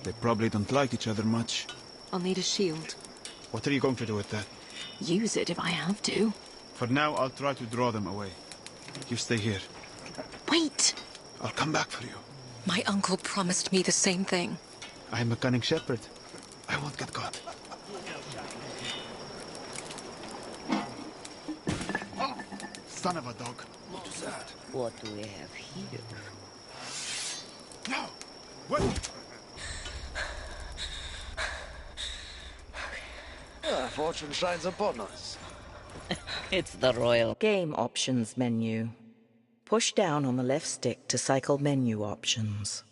They probably don't like each other much. I'll need a shield. What are you going to do with that? Use it if I have to. For now, I'll try to draw them away. You stay here. Wait! I'll come back for you. My uncle promised me the same thing. I'm a cunning shepherd. I won't get caught. Son of a dog. What is that? What do we have here? No! Wait! Fortune shines upon us. It's the royal game options menu. Push down on the left stick to cycle menu options.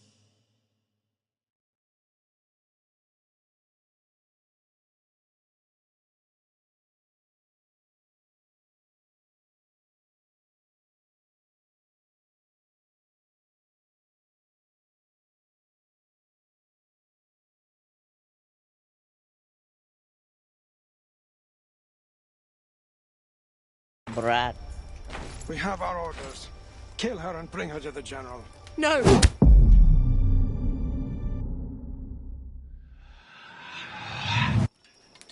Brat. We have our orders. Kill her and bring her to the General. No!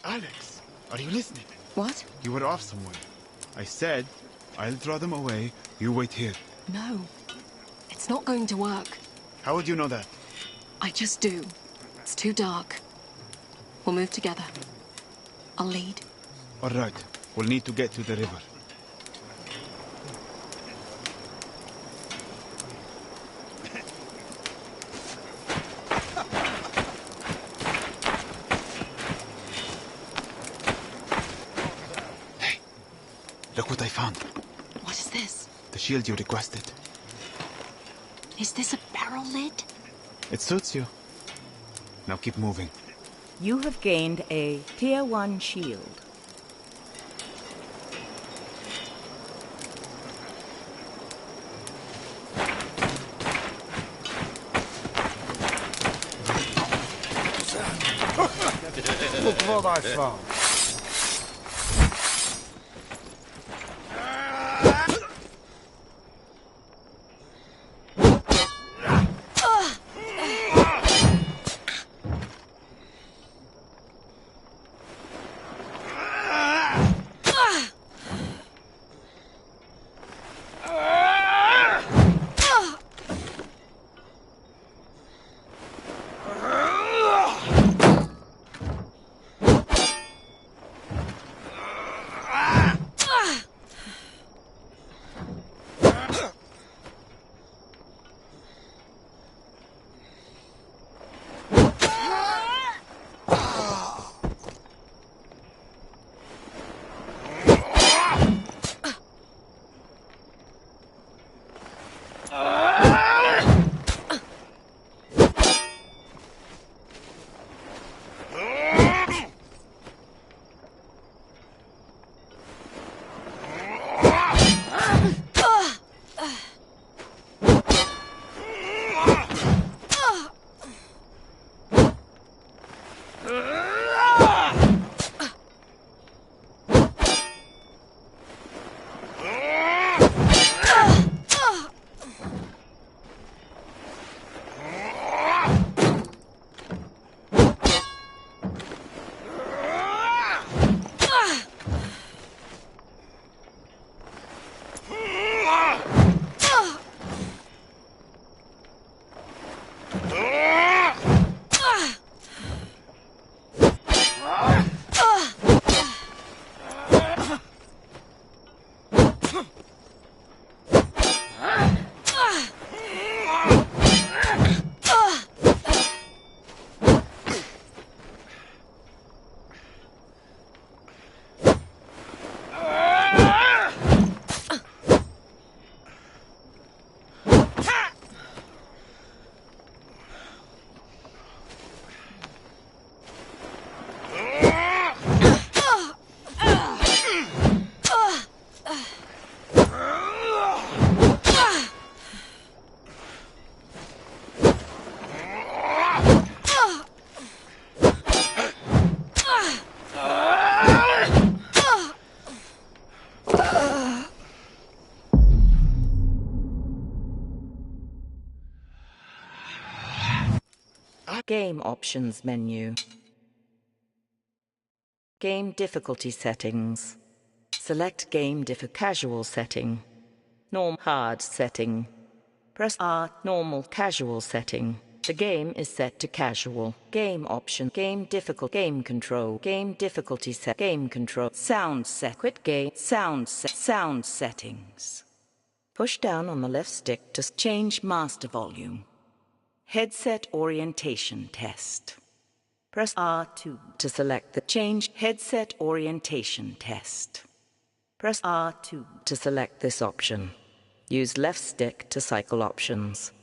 Alex, are you listening? What? You were off somewhere. I said, I'll draw them away. You wait here. No. It's not going to work. How would you know that? I just do. It's too dark. We'll move together. I'll lead. All right. We'll need to get to the river. Hey, look what I found. What is this? The shield you requested. Is this a barrel lid? It suits you. Now keep moving. You have gained a Tier 1 shield. Look what I found. Game options menu. Game difficulty settings. Select game casual setting. Norm hard setting. Press R normal casual setting. The game is set to casual. Game option. Game difficult. Game control. Game difficulty set. Game control. Sound set. Quit game. Sound set. Sound settings. Push down on the left stick to change master volume. Headset orientation test. Press R2 to select the change headset orientation test. Press R2 to select this option. Use left stick to cycle options.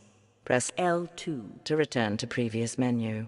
Press L2 to return to previous menu.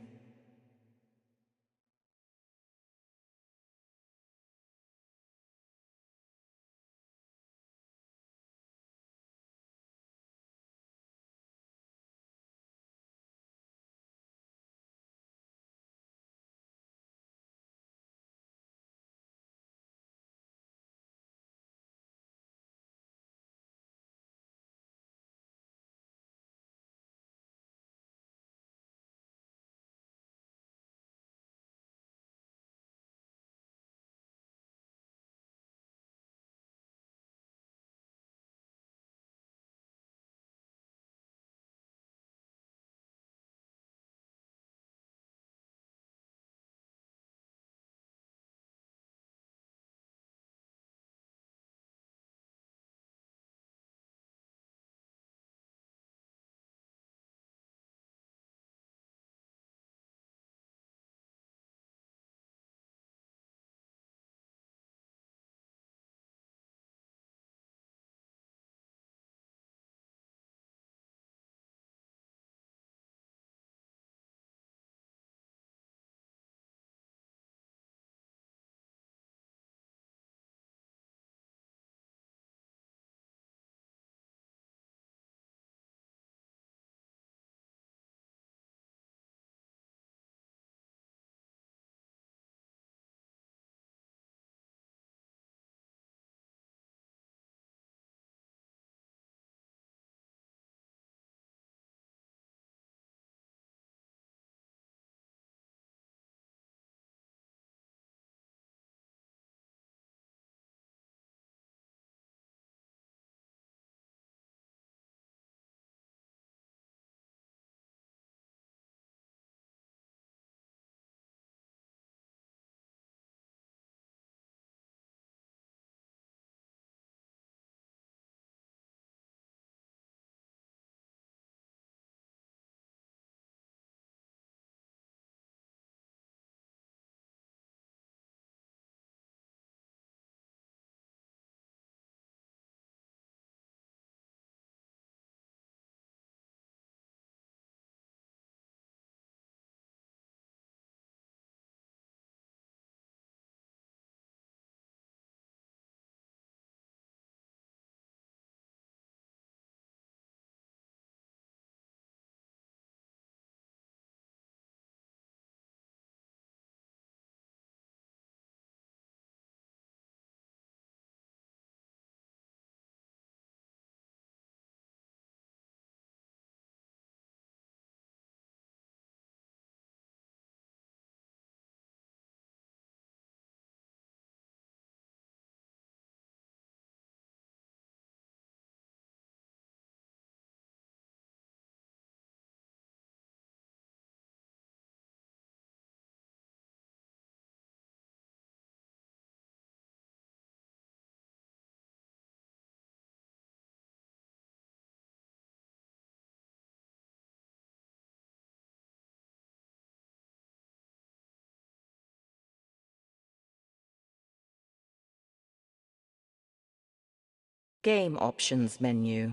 Game options menu.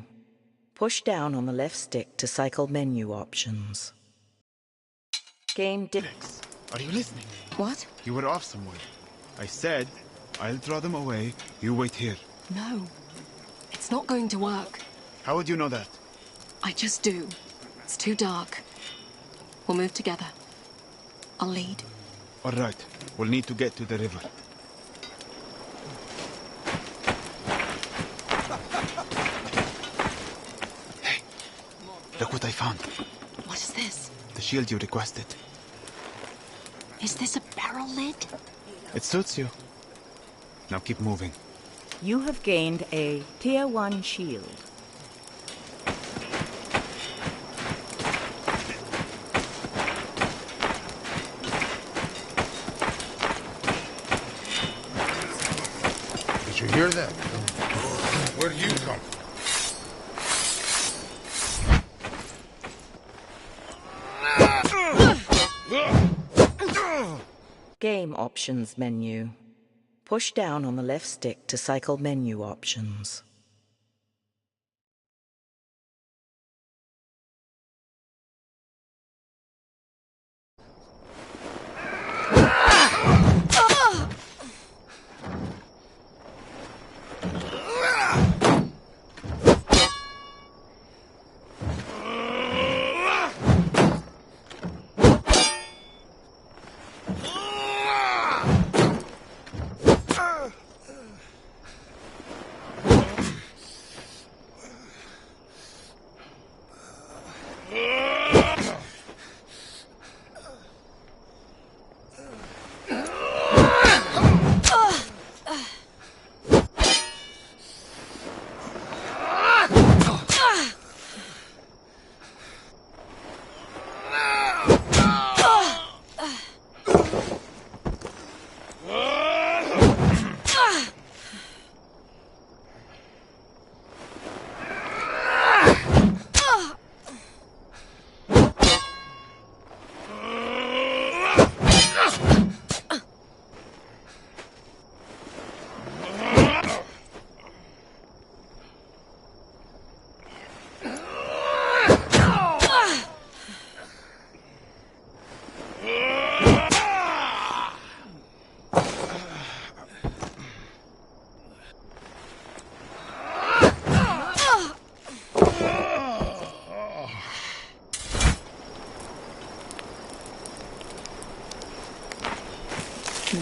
Push down on the left stick to cycle menu options. Game Alex, are you listening? What? You were off somewhere. I said, I'll draw them away. You wait here. No. It's not going to work. How would you know that? I just do. It's too dark. We'll move together. I'll lead. All right. We'll need to get to the river. Hey, look what I found. What is this? the shield you requested. Is this a barrel lid? It suits you. Now keep moving. You have gained a Tier 1 shield. Did you hear that? Where do you come from? Game options menu. Push down on the left stick to cycle menu options.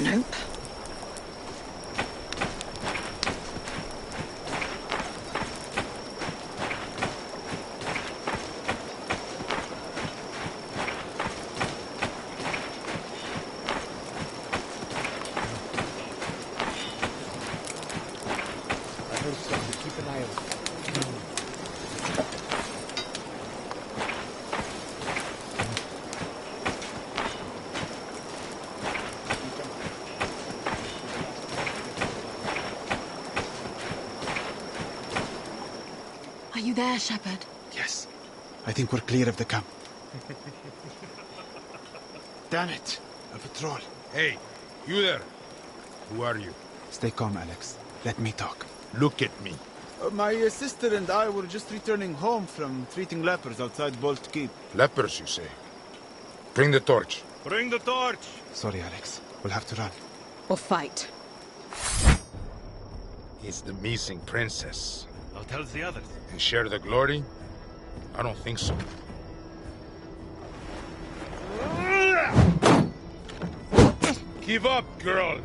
Nope. I heard something. Keep an eye out. Are you there, Shepard? Yes. I think we're clear of the camp. Damn it. A patrol. Hey, you there. Who are you? Stay calm, Alex. Let me talk. Look at me. My sister and I were just returning home from treating lepers outside Bolt Keep. Lepers, you say? Bring the torch. Bring the torch! Sorry, Alex. We'll have to run. Or fight? It's the missing princess. I'll tell the others. And share the glory? I don't think so. Give up, girl!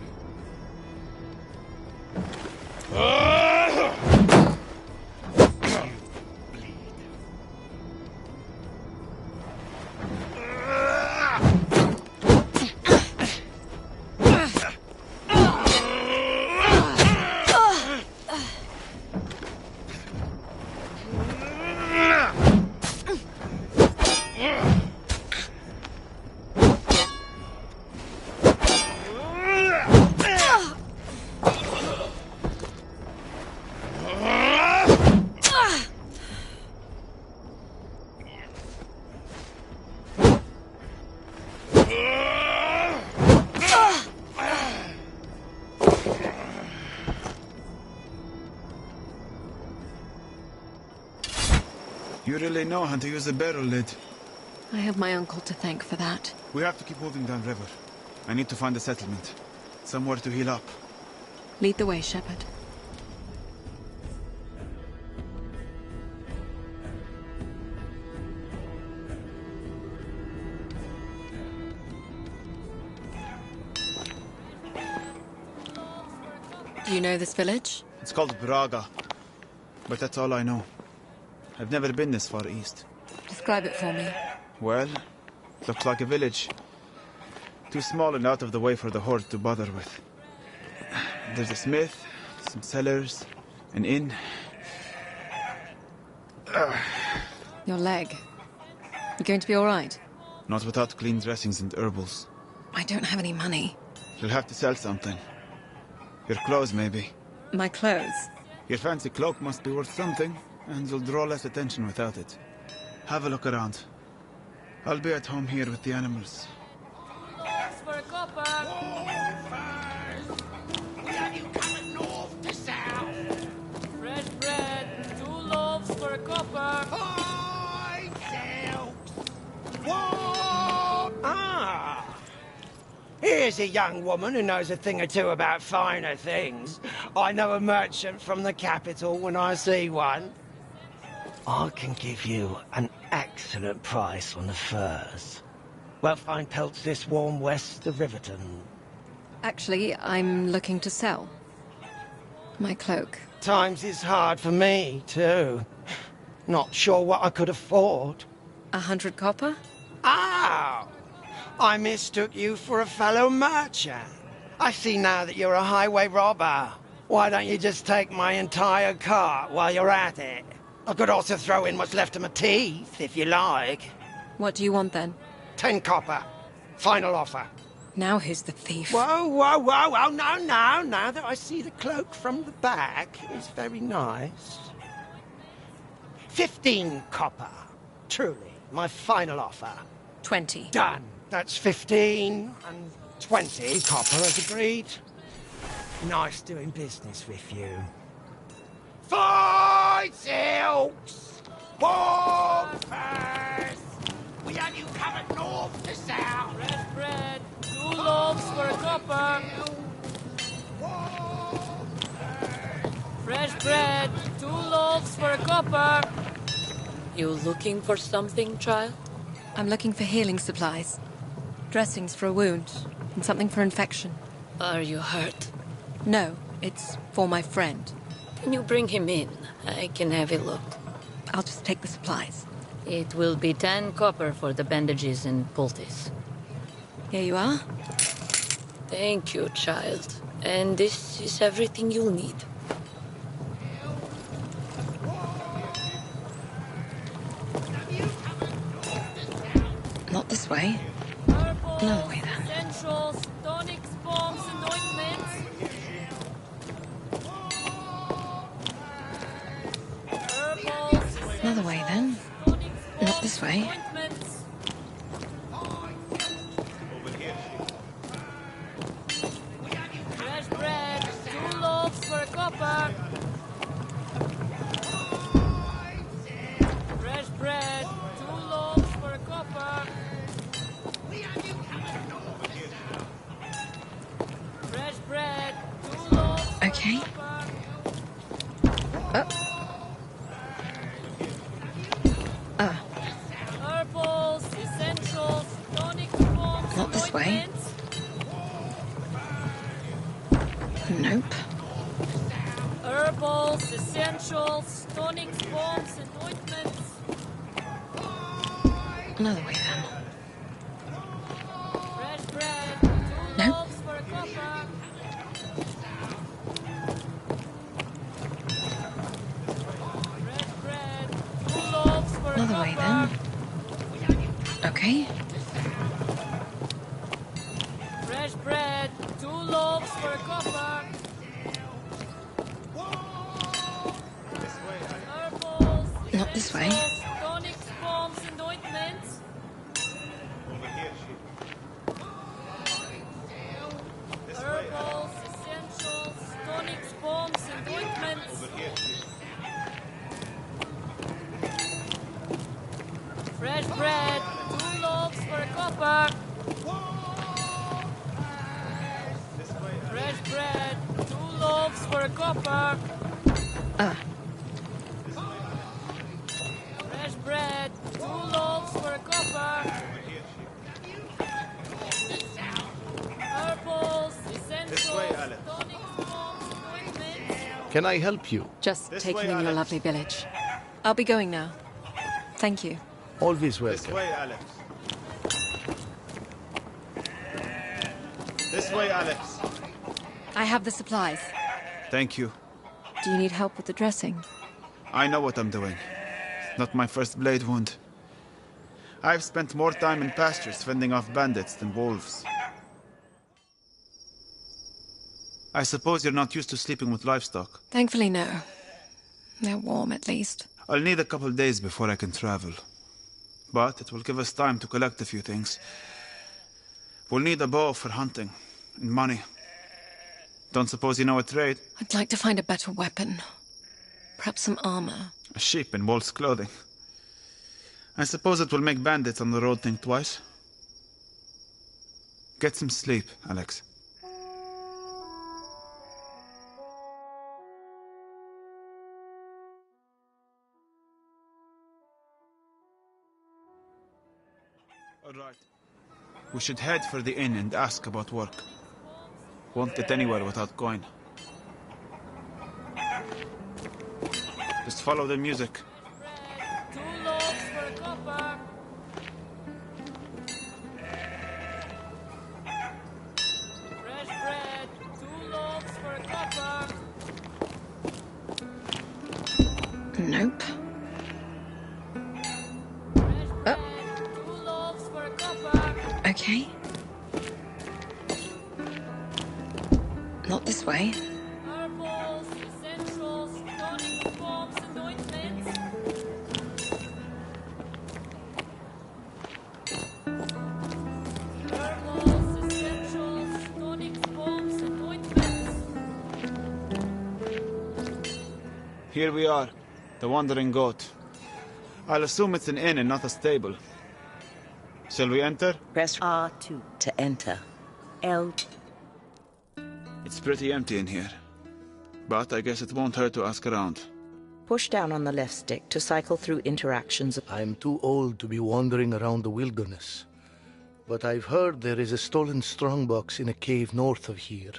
You really know how to use a barrel lid. I have my uncle to thank for that. We have to keep moving downriver. I need to find a settlement. Somewhere to heal up. Lead the way, Shepard. Do you know this village? It's called Braga. But that's all I know. I've never been this far east. Describe it for me. Well, Looks like a village. Too small and out of the way for the horde to bother with. There's a smith, some cellars, an inn. Your leg. You going to be all right? Not without clean dressings and herbals. I don't have any money. You'll have to sell something. Your clothes, maybe. My clothes? Your fancy cloak must be worth something, and you'll draw less attention without it. Have a look around. I'll be at home here with the animals. For a copper. We have you coming north to south. Fresh bread. 2 loaves for a copper. Fight Elks. What? Ah. Here's a young woman who knows a thing or two about finer things. I know a merchant from the capital when I see one. I can give you an excellent price on the furs. Well, fine pelts this warm west of Riverton. Actually, I'm looking to sell. My cloak. Times is hard for me, too. Not sure what I could afford. 100 copper? Oh! I mistook you for a fellow merchant. I see now that you're a highway robber. Why don't you just take my entire cart while you're at it? I could also throw in what's left of my teeth, if you like. What do you want then? 10 copper. Final offer. Now who's the thief? Whoa, whoa, whoa, whoa, no, no. Now that I see the cloak from the back, it's very nice. 15 copper. Truly, my final offer. 20. Done. That's 15 and 20 copper as agreed. Nice doing business with you. Fight Elks! Warfare! We have you coming north to south. Fresh bread. 2 loaves for a copper. Fresh bread. 2 loaves for a copper. You looking for something, child? I'm looking for healing supplies. Dressings for a wound, and something for infection. Are you hurt? No, it's for my friend. Can you bring him in? I can have a look. I'll just take the supplies. It will be 10 copper for the bandages and poultice. Here you are. Thank you, child. And this is everything you'll need. Not this way. Another way then. Essentials, tonics, bombs, and ointments. Herbals, Another way then. tonics, Not this way. ointments. Fresh bread, 2 loaves for a copper. Fresh bread, 2 loaves for a copper. Fresh bread, 2 loaves for Okay. a copper. Herbals, essentials, tonics, bombs, Not and this way. ointments. Nope. Herbals, essentials, tonics, bombs, and ointments. Another way then. Fresh bread, 2 Nope. loaves for a copper. Fresh bread, 2 loaves for a Another way copper. then. Okay. Fresh bread, 2 loaves for a copper. Herbals, Not this way. essentials, tonics, bombs, and ointments. Herbals, essentials, tonics, bombs, and ointments. Fresh bread, 2 loaves for a copper. Fresh bread, 2 loaves for a copper. Fresh bread, 2 loaves for a copper. Herbals, essentials, tonics, bombs, and ointments. Can I help you? Just This taking way, in your Alex. lovely village. I'll be going now. Thank you. Always This welcome. way, Alex. This way, Alex. I have the supplies. Thank you. Do you need help with the dressing? I know what I'm doing. Not my first blade wound. I've spent more time in pastures fending off bandits than wolves. I suppose you're not used to sleeping with livestock. Thankfully, no. They're warm, at least. I'll need a couple days before I can travel. But it will give us time to collect a few things. We'll need a bow for hunting, and money. Don't suppose you know a trade? I'd like to find a better weapon. Perhaps some armor. A sheep in wolf's clothing. I suppose it will make bandits on the road think twice. Get some sleep, Alex. All right. We should head for the inn and ask about work. Won't get anywhere without coin. Just follow the music. 2 loaves for a copper. Fresh bread. 2 loaves for a copper. Nope. Fresh bread. 2 loaves for a copper. Okay. Not this way. Herbals, essentials, tonics, bombs, and ointments. Herbals, essentials, tonics, bombs, and ointments. Here we are, the Wandering Goat. I'll assume it's an inn and not a stable. Shall we enter? Press R2 to enter. L. It's pretty empty in here. But I guess it won't hurt to ask around. Push down on the left stick to cycle through interactions. I'm too old to be wandering around the wilderness. But I've heard there is a stolen strongbox in a cave north of here.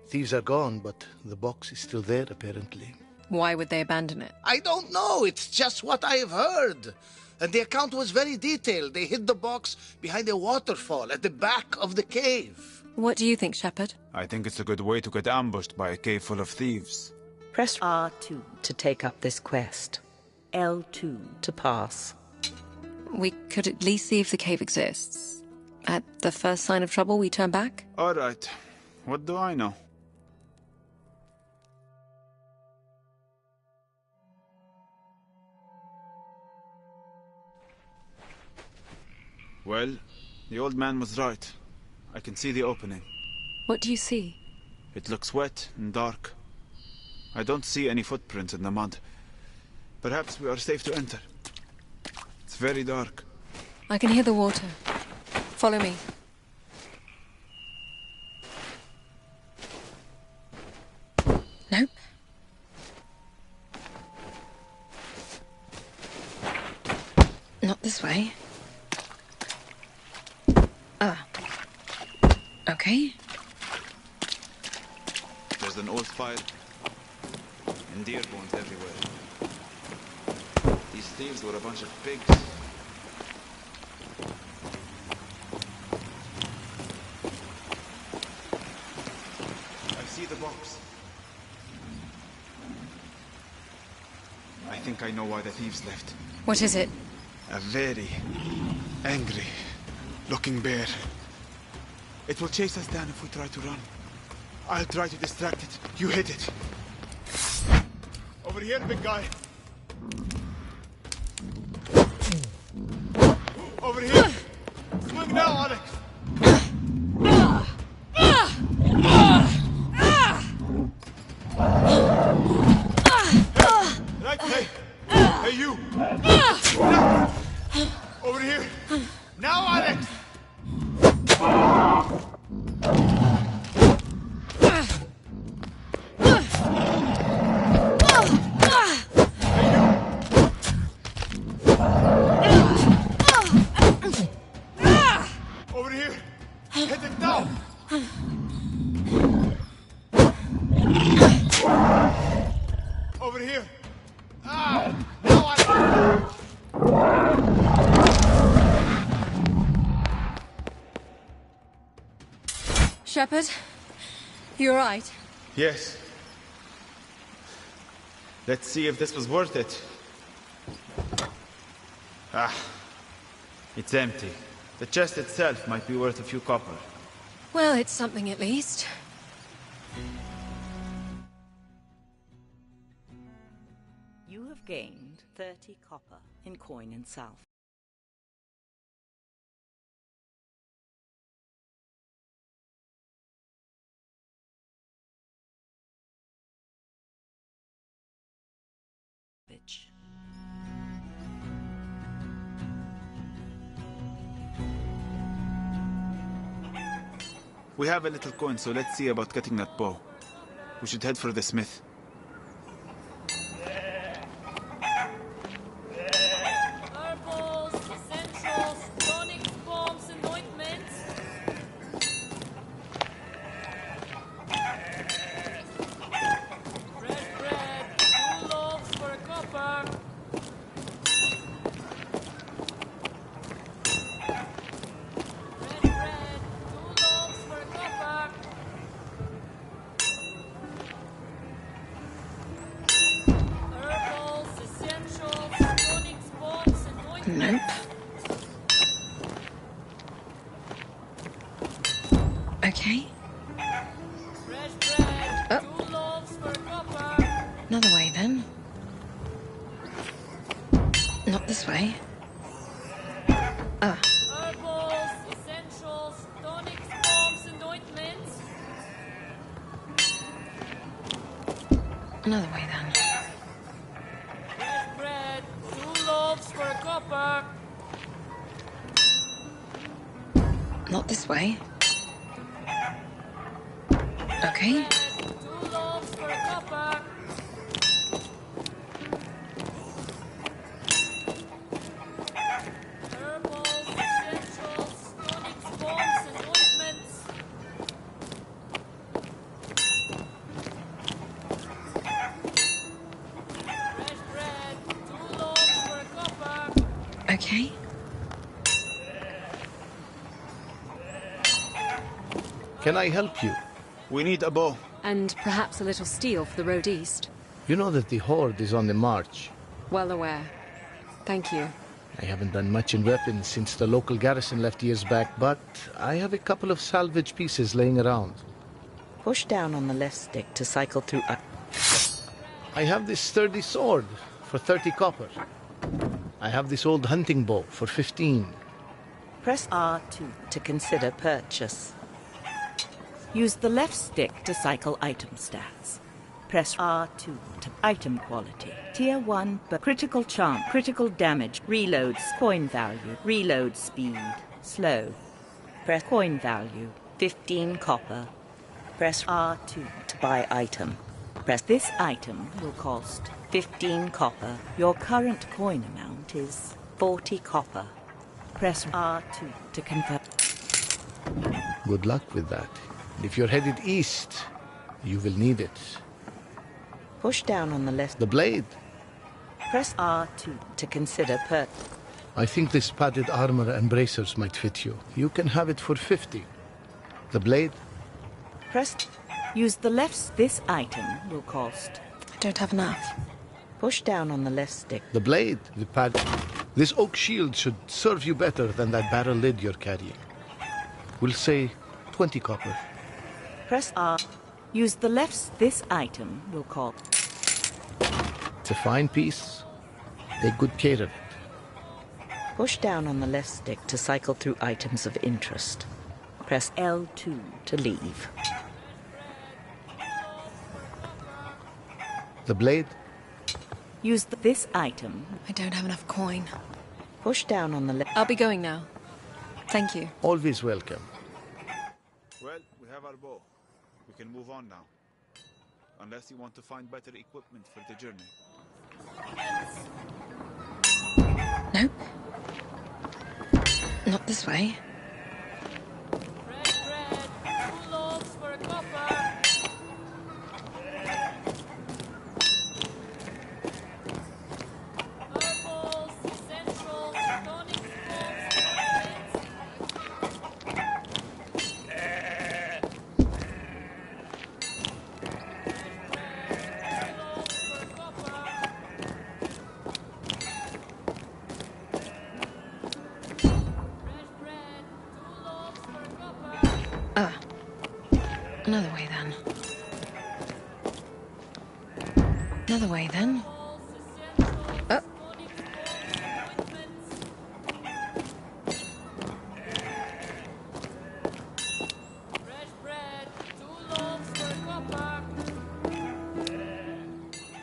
Thieves are gone, but the box is still there, apparently. Why would they abandon it? I don't know. It's just what I've heard. And the account was very detailed. They hid the box behind a waterfall at the back of the cave. What do you think, Shepard? I think it's a good way to get ambushed by a cave full of thieves. Press R2 to take up this quest. L2 to pass. We could at least see if the cave exists. At the first sign of trouble, we turn back? All right. What do I know? Well, the old man was right. I can see the opening. What do you see? It looks wet and dark. I don't see any footprints in the mud. Perhaps we are safe to enter. It's very dark. I can hear the water. Follow me. Nope. Not this way. Okay. There's an old fire and deer bones everywhere. These thieves were a bunch of pigs. I see the box. I think I know why the thieves left. What is it? A very angry looking bear. It will chase us down if we try to run. I'll try to distract it. You hit it. Over here, big guy. Over here. Swing now, Alex. Right, hey, you. Over here. Now, Alex. Over Shepherd, you alright? Yes. Let's see if this was worth it. Ah, it's empty. The chest itself might be worth a few copper. Well, it's something at least. You have gained 30 copper in coin and salve. We have a little coin, so let's see about getting that bow. We should head for the smith. Herbals, essentials, tonics, bombs, and ointments. Fresh bread, 2 loaves for a copper. Fresh bread, 2 loaves for a copper. Herbals, essentials, tonics, bombs, and ointments. Nope. Okay, Fresh bread, Oh. 2 loaves for a copper. another way then. Not this way. Ah, Herbals, essentials, tonics, bombs, and ointments. another way then. Fresh bread, 2 loaves for a copper. Not this way. Okay, Bread, 2 loaves for a copper. Herbals, essentials, tonics, bombs, and ointments. Fresh bread, 2 loaves for a copper. okay. Can I help you? We need a bow. And perhaps a little steel for the road east. You know that the Horde is on the march. Well aware. Thank you. I haven't done much in weapons since the local garrison left years back, but I have a couple of salvage pieces laying around. Push down on the left stick to cycle through. I have this sturdy sword for 30 copper. I have this old hunting bow for 15. Press R2 to consider purchase. Use the left stick to cycle item stats. Press R2 to item quality. Tier 1, but critical charm, critical damage, reloads, coin value, reload speed, slow. Press coin value, 15 copper. Press R2 to buy item. Press this item will cost 15 copper. Your current coin amount is 40 copper. Press R2 to convert. Good luck with that. If you're headed east, you will need it. Push down on the left. The blade. Press R2 to consider purchase. I think this padded armor and bracers might fit you. You can have it for 50. The blade. Press. Use the left. This item will cost. I don't have enough. Push down on the left stick. The blade. The pad. This oak shield should serve you better than that barrel lid you're carrying. We'll say 20 copper. Press R. Use the left. This item will cost. It's a fine piece. Take good care of it. Push down on the left stick to cycle through items of interest. Press L2 to leave. The blade. Use this item. I don't have enough coin. Push down on the left. I'll be going now. Thank you. Always welcome. Well, we have our bow. We can move on now. Unless you want to find better equipment for the journey. Nope. Not this way. Fresh bread, 2 loaves for a copper. Herbals, essentials, tonics, bombs, and ointments. Another way, then. Another way, then. Oh.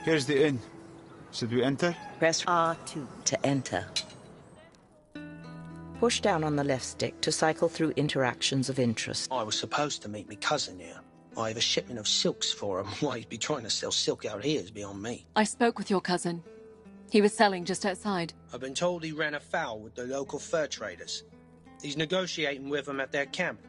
Here's the inn. Should we enter? Press R2 to enter. Push down on the left stick to cycle through interactions of interest. I was supposed to meet my cousin here. I have a shipment of silks for him. Why he'd be trying to sell silk out here is beyond me. I spoke with your cousin. He was selling just outside. I've been told he ran afoul with the local fur traders. He's negotiating with them at their camp.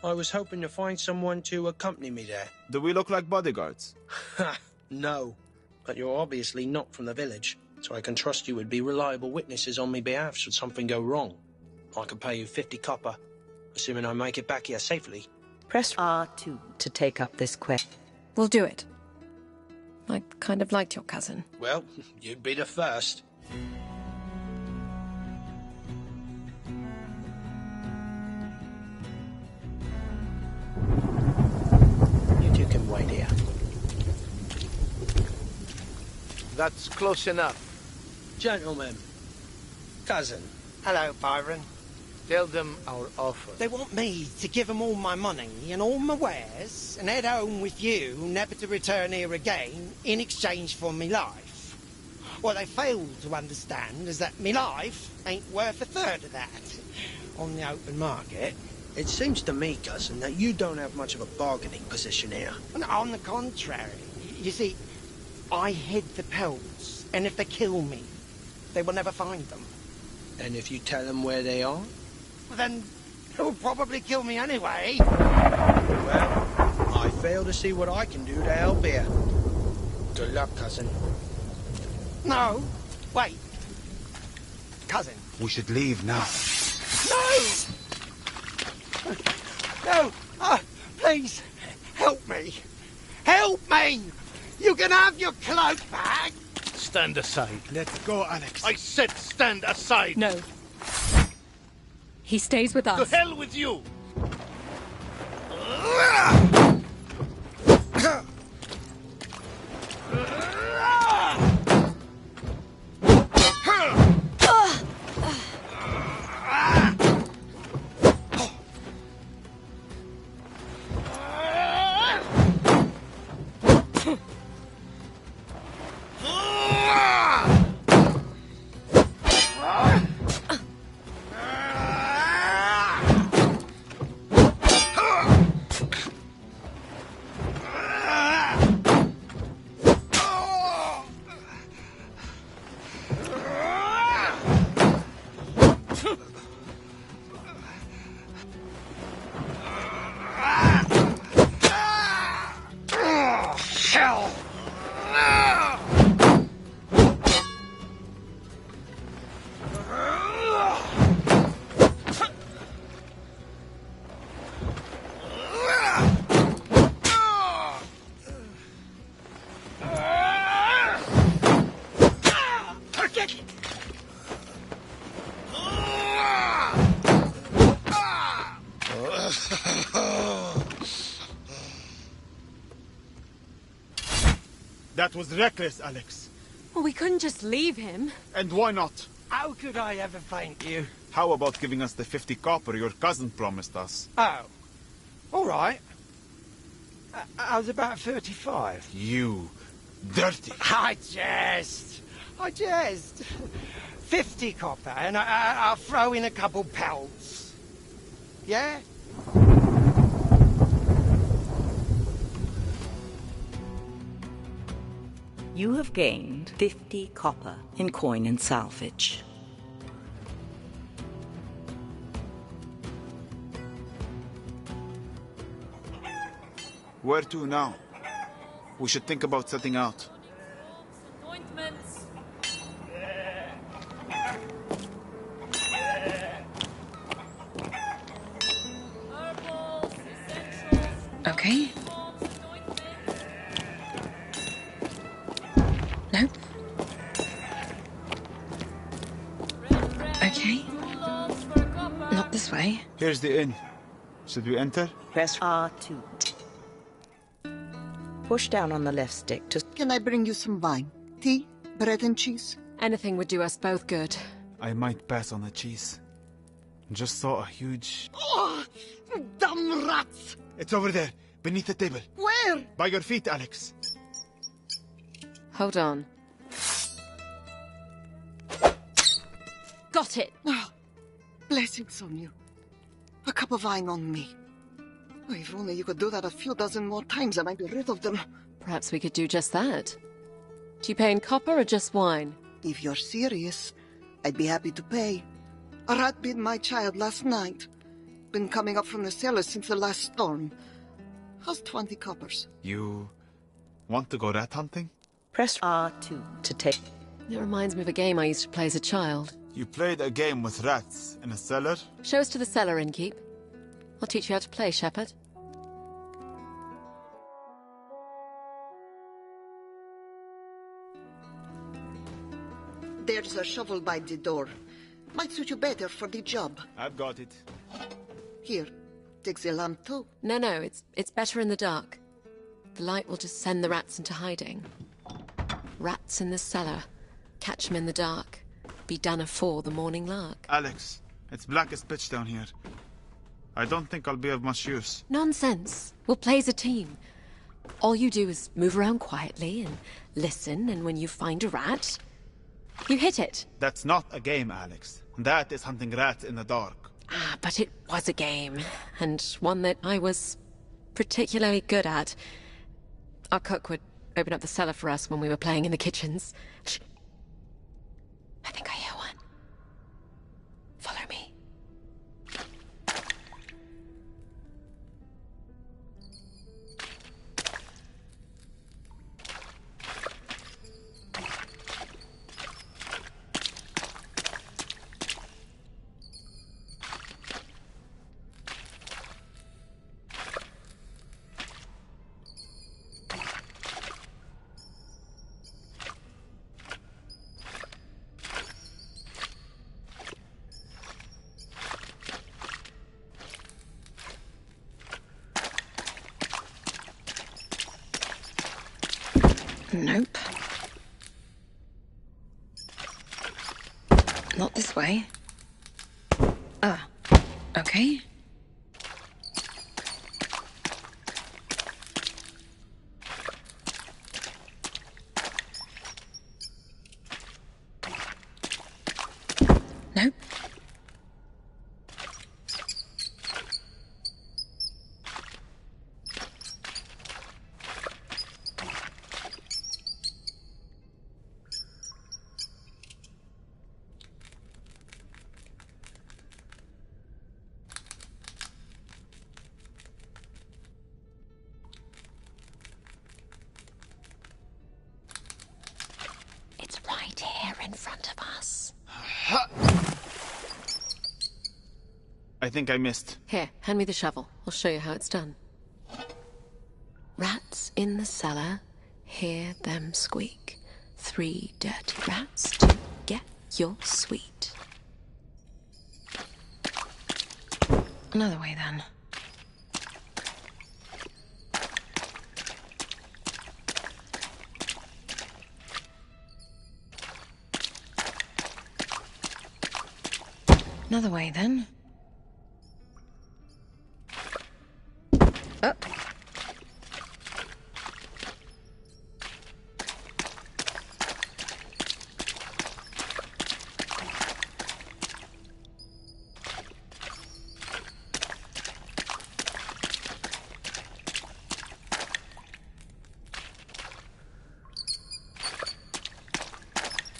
I was hoping to find someone to accompany me there. Do we look like bodyguards? Ha! No. But you're obviously not from the village, so I can trust you would be reliable witnesses on my behalf should something go wrong. I could pay you 50 copper, assuming I make it back here safely. Press R2 to take up this quest. We'll do it. I kind of liked your cousin. Well, you'd be the first. You two can wait here. That's close enough. Gentlemen. Cousin. Hello, Byron. Tell them our offer. They want me to give them all my money and all my wares and head home with you, never to return here again, in exchange for me life. What they fail to understand is that me life ain't worth a third of that on the open market. It seems to me, cousin, that you don't have much of a bargaining position here. And on the contrary, you see, I hid the pelts, and if they kill me, they will never find them. And if you tell them where they are? Well, then they'll probably kill me anyway. Well, I fail to see what I can do to help here. Good luck, cousin. No, wait. Cousin. We should leave now. No! No! Please, help me. Help me! You can have your cloak back. Stand aside. Let's go, Alex. I said stand aside. No. He stays with us. To hell with you. That was reckless, Alex. Well, we couldn't just leave him. And why not? How could I ever thank you? How about giving us the 50 copper your cousin promised us? Oh, all right. I was about 35. You dirty. I jest. 50 copper, and I'll throw in a couple pelts. Yeah? You have gained 50 copper in coin and salvage. Where to now? We should think about setting out. Appointments. Herbals, essentials. Okay. Nope. Okay. Not this way. Here's the inn. Should we enter? Press R2 to push down on the left stick to... Can I bring you some wine? Tea? Bread and cheese? Anything would do us both good. I might pass on the cheese. Just saw a huge... Oh, damn rats! It's over there, beneath the table. Where? By your feet, Alex. Hold on. Got it! Oh, blessings on you. A cup of wine on me. Oh, if only you could do that a few dozen more times, I might be rid of them. Perhaps we could do just that. Do you pay in copper or just wine? If you're serious, I'd be happy to pay. A rat bit my child last night. Been coming up from the cellar since the last storm. How's 20 coppers? You want to go rat hunting? Press R2 to take... It reminds me of a game I used to play as a child. You played a game with rats in a cellar? Show us to the cellar, innkeep. I'll teach you how to play, Shepherd. There's a shovel by the door. Might suit you better for the job. I've got it. Here, take the lamp too. No, it's better in the dark. The light will just send the rats into hiding. Rats in the cellar. Catch 'em in the dark. Be done afore the morning lark. Alex, it's black as pitch down here. I don't think I'll be of much use. Nonsense. We'll play as a team. All you do is move around quietly and listen, and when you find a rat, you hit it. That's not a game, Alex. That is hunting rats in the dark. Ah, but it was a game, and one that I was particularly good at. Our cook would open up the cellar for us when we were playing in the kitchens. Shh. I think I hear one. Follow me. Nope. Not this way. Ah, okay. Nope. Right here in front of us. I think I missed. Here, hand me the shovel. I'll show you how it's done. Rats in the cellar, hear them squeak. 3 dirty rats to get your sweet. Another way, then. Another way, then. Up.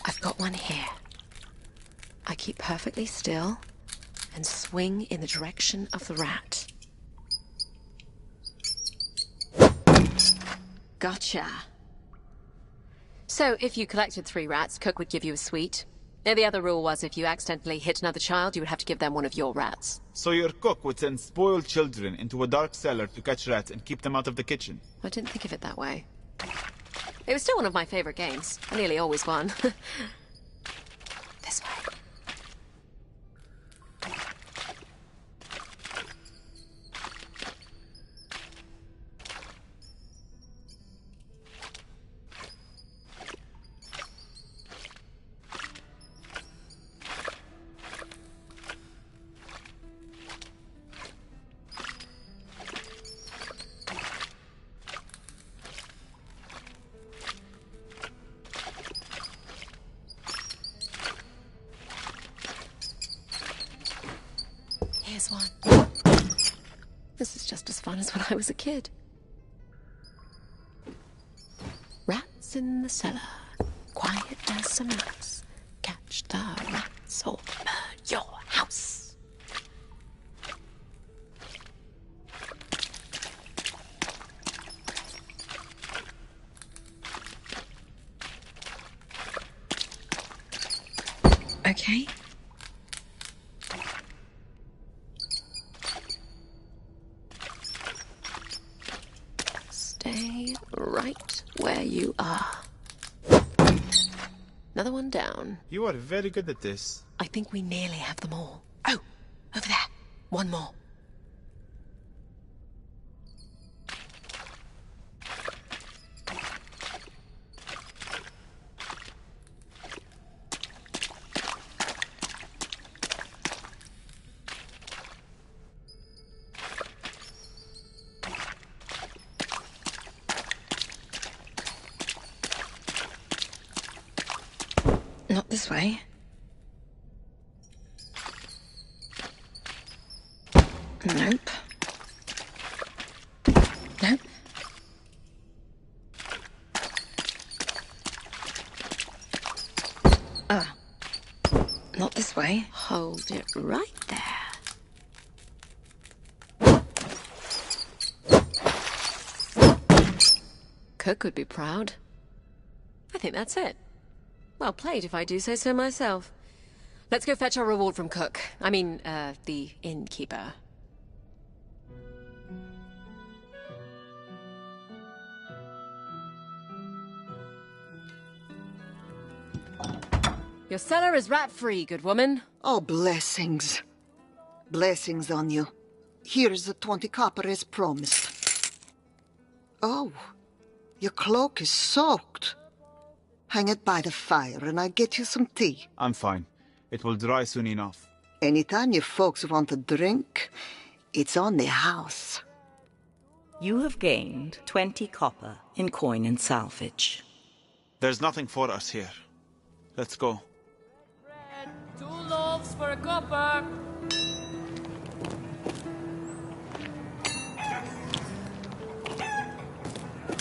I've got one here. I keep perfectly still and swing in the direction of the rat. Gotcha. So, if you collected 3 rats, Cook would give you a sweet. Now, the other rule was if you accidentally hit another child, you would have to give them one of your rats. So your cook would send spoiled children into a dark cellar to catch rats and keep them out of the kitchen? I didn't think of it that way. It was still one of my favorite games. I nearly always won. This way. this one. This is just as fun as when I was a kid. Rats in the cellar, quiet as a mouse. Catch the rats or burn your house. Okay. Stay right where you are. Another one down. You are very good at this. I think we nearly have them all. Oh, over there. One more. Not this way. Nope. Nope. Not this way. Hold it right there. Cook would be proud. I think that's it. Well played, if I do say so myself. Let's go fetch our reward from Cook. I mean, the innkeeper. Your cellar is rat-free, good woman. Oh, blessings. Blessings on you. Here's the 20 copper as promised. Oh, your cloak is soaked. Hang it by the fire and I'll get you some tea. I'm fine. It will dry soon enough. Anytime you folks want a drink, it's on the house. You have gained 20 copper in coin and salvage. There's nothing for us here. Let's go. Bread, 2 loaves for a copper.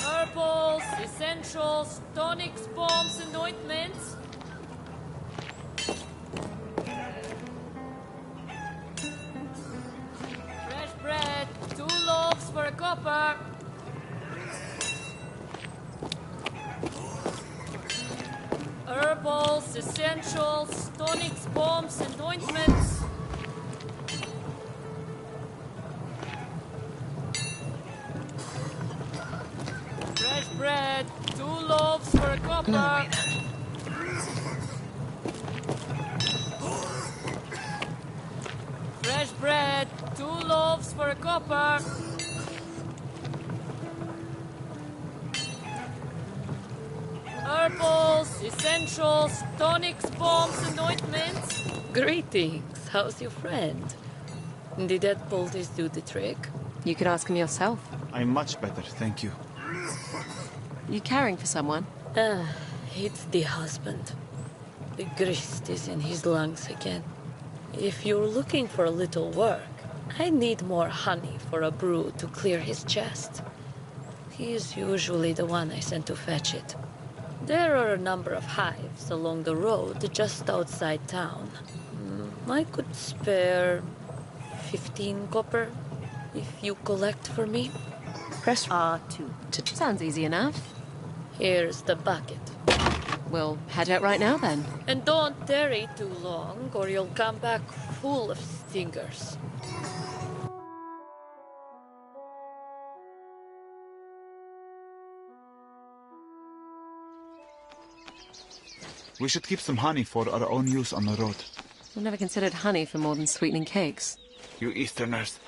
Herbals, essentials, tonics, bombs, and ointments. Fresh bread, 2 loaves for a copper. Herbals, essentials, tonics, bombs, and ointments. Fresh bread, 2 loaves for a copper. No way, then. Fresh bread, 2 loaves for a copper. Herbals, essentials, tonics, bombs, and ointments. Greetings. How's your friend? Did that poultice do the trick? You could ask him yourself. I'm much better, thank you. You caring for someone? It's the husband. The grist is in his lungs again. If you're looking for a little work, I need more honey for a brew to clear his chest. He is usually the one I send to fetch it. There are a number of hives along the road just outside town. I could spare 15 copper if you collect for me. Press R2. Sounds easy enough. Here's the bucket. We'll head out right now, then. And don't tarry too long, or you'll come back full of stingers. We should keep some honey for our own use on the road. I've never considered honey for more than sweetening cakes. You Easterners.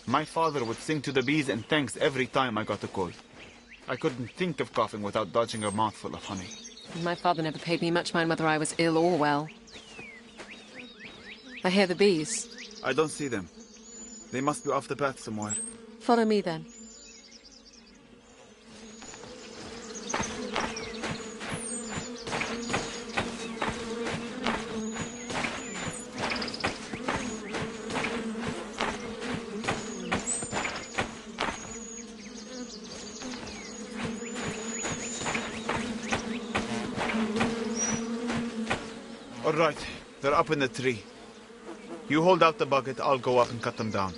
My father would sing to the bees and thanks every time I got a cold. I couldn't think of coughing without dodging a mouthful of honey. My father never paid me much mind whether I was ill or well. I hear the bees. I don't see them. They must be off the path somewhere. Follow me, then. Right, they're up in the tree. You hold out the bucket, I'll go up and cut them down.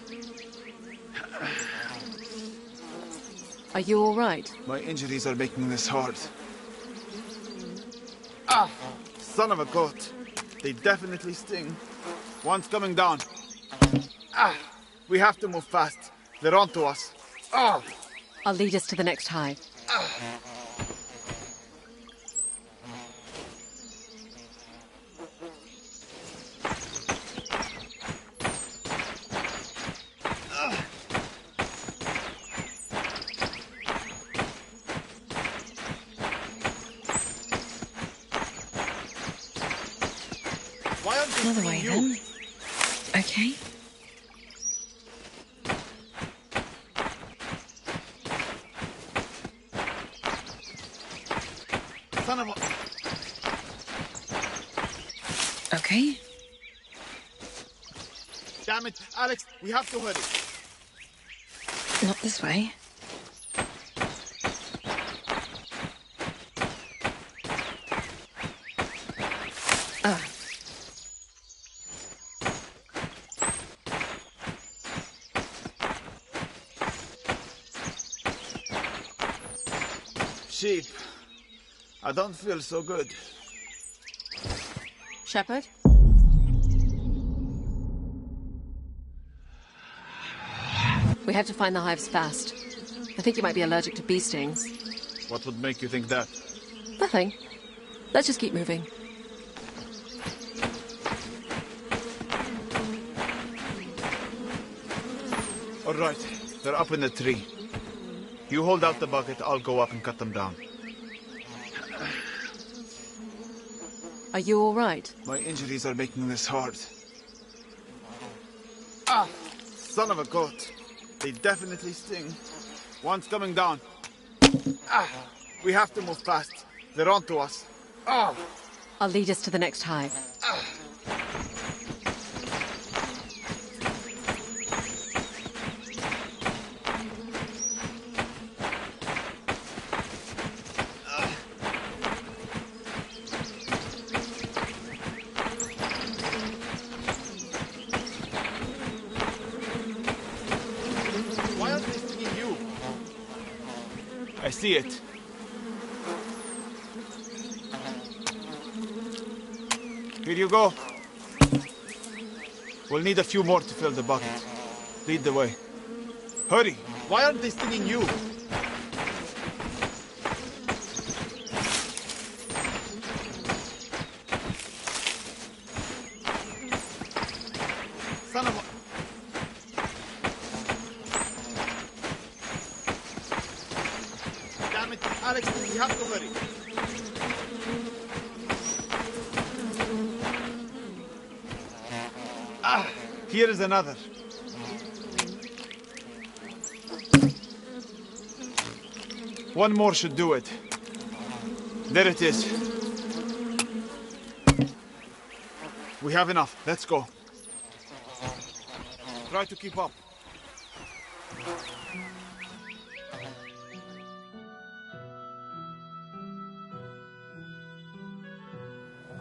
Are you all right? My injuries are making this hard. Son of a goat. They definitely sting. One's coming down. We have to move fast. They're onto us. I'll lead us to the next hive. Another way then. Okay. Son of a... Okay. Damn it, Alex, we have to hurry. Not this way. Ah. Sheep. I don't feel so good. Shepherd? We have to find the hives fast. I think you might be allergic to bee stings. What would make you think that? Nothing. Let's just keep moving. All right, they're up in the tree. You hold out the bucket, I'll go up and cut them down. Are you all right? My injuries are making this hard. Son of a goat. They definitely sting. One's coming down. We have to move fast. They're onto us. I'll lead us to the next hive. Why aren't they stinging you? I see it. Here you go. We'll need a few more to fill the bucket. Lead the way. Hurry! Why aren't they stinging you? Son of a... Damn it, Alex, we have to hurry. Here is another. One more should do it. There it is. We have enough. Let's go. Try to keep up.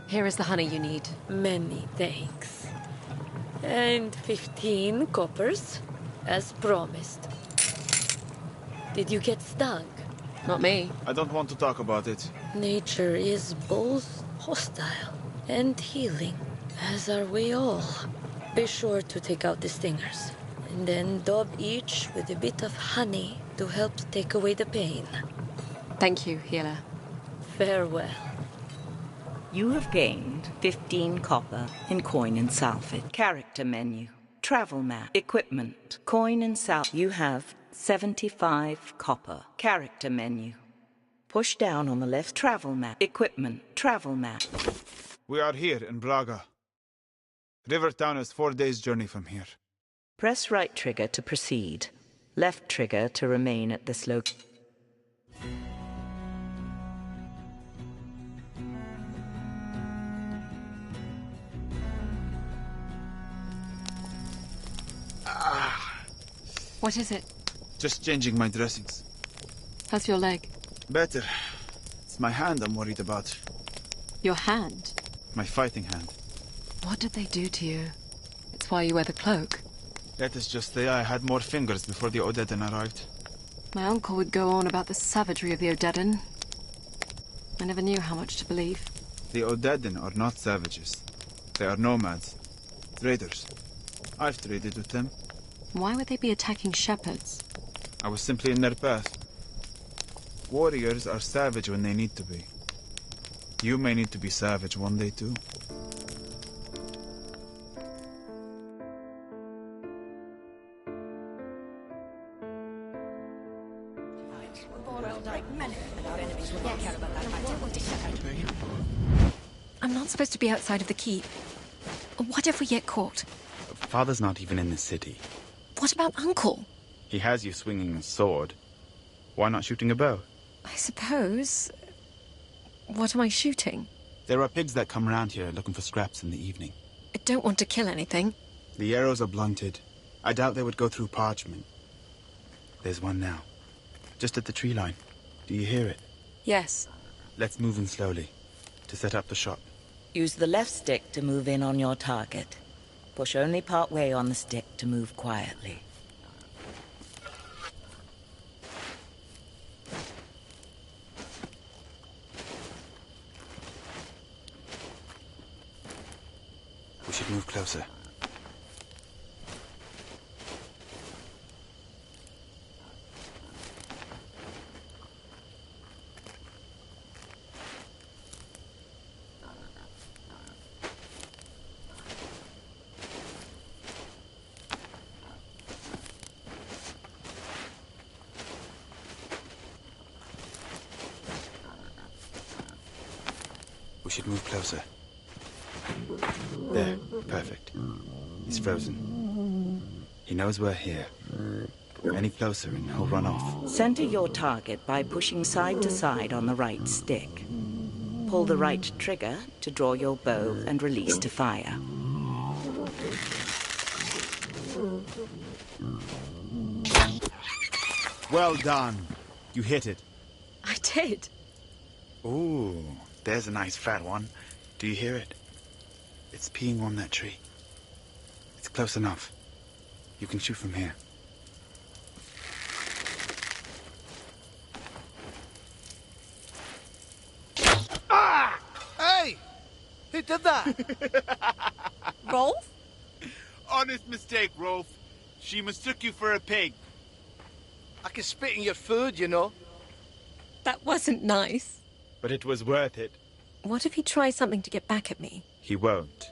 Here is the honey you need. Many thanks. And 15 coppers, as promised. Did you get stung? Not me. I don't want to talk about it. Nature is both hostile and healing, as are we all. Be sure to take out the stingers, and then daub each with a bit of honey to help take away the pain. Thank you, healer. Farewell. You have gained 15 copper in coin and salvage. Character menu. Travel map. Equipment. Coin and salvage. You have 75 copper. Character menu. Push down on the left. Travel map. Equipment. Travel map. We are here in Braga. Rivertown is 4 days' journey from here. Press right trigger to proceed. Left trigger to remain at this location. What is it? Just changing my dressings. How's your leg? Better. It's my hand I'm worried about. Your hand? My fighting hand. What did they do to you? It's why you wear the cloak. Let us just say I had more fingers before the Odedan arrived. My uncle would go on about the savagery of the Odedan. I never knew how much to believe. The Odedan are not savages. They are nomads. Traders. I've traded with them. Why would they be attacking shepherds? I was simply in their path. Warriors are savage when they need to be. You may need to be savage one day too. I'm not supposed to be outside of the keep. What if we get caught? Father's not even in the city. What about Uncle? He has you swinging a sword. Why not shooting a bow? I suppose... What am I shooting? There are pigs that come round here looking for scraps in the evening. I don't want to kill anything. The arrows are blunted. I doubt they would go through parchment. There's one now. Just at the tree line. Do you hear it? Yes. Let's move in slowly to set up the shot. Use the left stick to move in on your target. Push only part way on the stick to move quietly. We should move closer. We should move closer. There, perfect. He's frozen. He knows we're here. Any closer and he'll run off. Center your target by pushing side to side on the right stick. Pull the right trigger to draw your bow and release to fire. Well done. You hit it. I did. Ooh, there's a nice fat one. Do you hear it? It's peeing on that tree. It's close enough. You can shoot from here. Ah! Hey! Who did that? Rolf? Honest mistake, Rolf. She mistook you for a pig. I can spit in your food, you know. That wasn't nice. But it was worth it. What if he tries something to get back at me? He won't.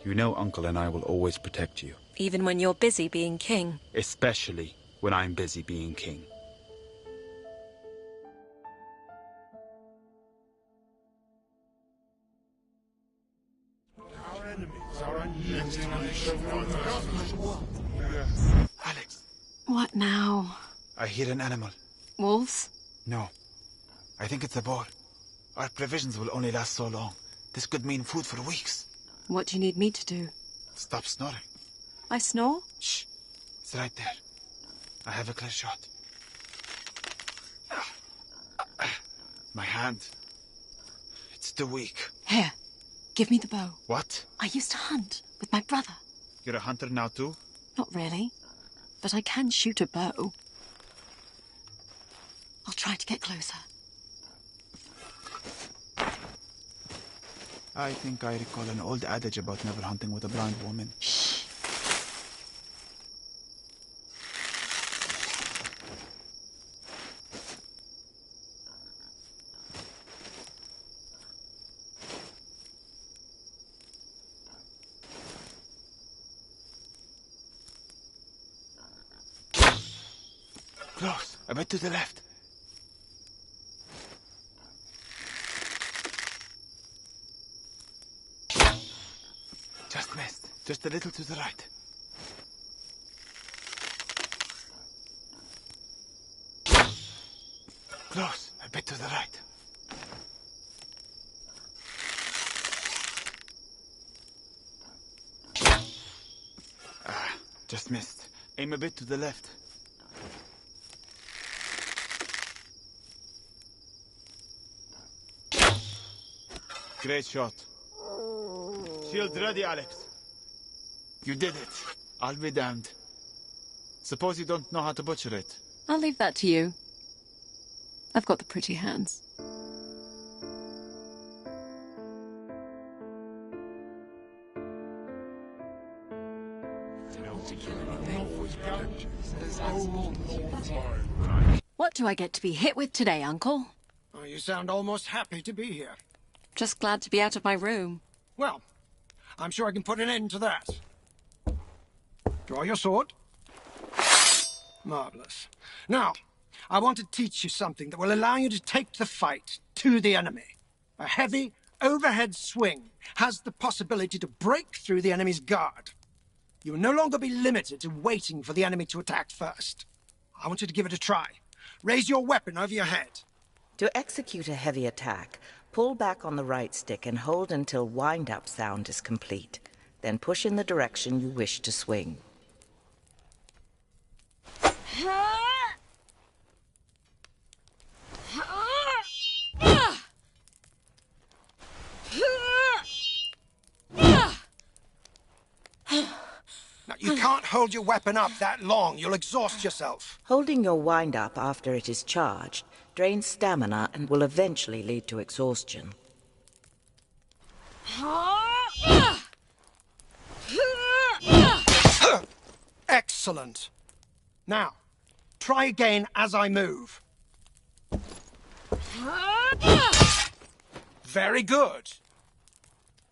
You know Uncle and I will always protect you. Even when you're busy being king? Especially when I'm busy being king. Alex. What now? I hear an animal. Wolves? No. I think it's a boar. Our provisions will only last so long. This could mean food for weeks. What do you need me to do? Stop snoring. I snore? Shh. It's right there. I have a clear shot. My hand. It's too weak. Here. Give me the bow. What? I used to hunt with my brother. You're a hunter now too? Not really. But I can shoot a bow. I'll try to get closer. I think I recall an old adage about never hunting with a blind woman. Shh. Close. A bit to the left. Just missed. Just a little to the right. Close. A bit to the right. Just missed. Aim a bit to the left. Great shot. Shield ready, Alex. You did it. I'll be damned. Suppose you don't know how to butcher it. I'll leave that to you. I've got the pretty hands. What do I get to be hit with today, Uncle? Oh, you sound almost happy to be here. Just glad to be out of my room. Well, I'm sure I can put an end to that. Draw your sword. Marvelous. Now, I want to teach you something that will allow you to take the fight to the enemy. A heavy, overhead swing has the possibility to break through the enemy's guard. You will no longer be limited to waiting for the enemy to attack first. I want you to give it a try. Raise your weapon over your head. To execute a heavy attack, pull back on the right stick and hold until wind-up sound is complete. Then push in the direction you wish to swing. Now, you can't hold your weapon up that long. You'll exhaust yourself. Holding your wind-up after it is charged drains stamina and will eventually lead to exhaustion. Excellent. Now, try again as I move. Very good.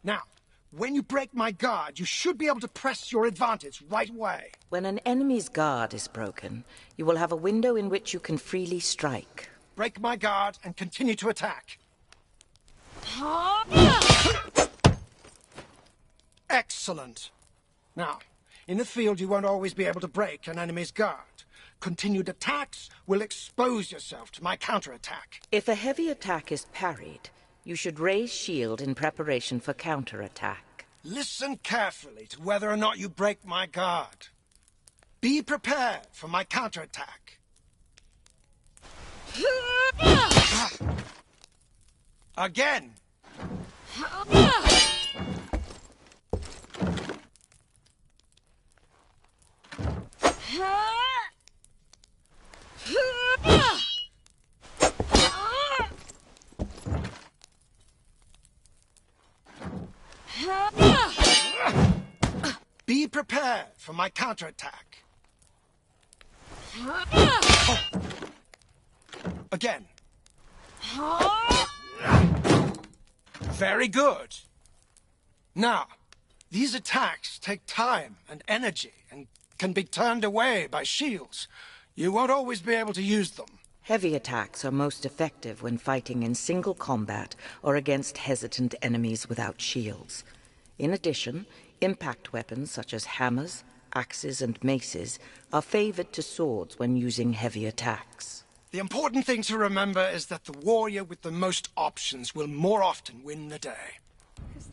Now, when you break my guard, you should be able to press your advantage right away. When an enemy's guard is broken, you will have a window in which you can freely strike. Break my guard and continue to attack. Excellent. Now, in the field you won't always be able to break an enemy's guard. Continued attacks will expose yourself to my counterattack. If a heavy attack is parried, you should raise shield in preparation for counterattack. Listen carefully to whether or not you break my guard. Be prepared for my counterattack. Again. Be prepared for my counterattack. Again. Very good. Now, these attacks take time and energy and can be turned away by shields. You won't always be able to use them. Heavy attacks are most effective when fighting in single combat or against hesitant enemies without shields. In addition, impact weapons such as hammers, axes, and maces are favored to swords when using heavy attacks. The important thing to remember is that the warrior with the most options will more often win the day.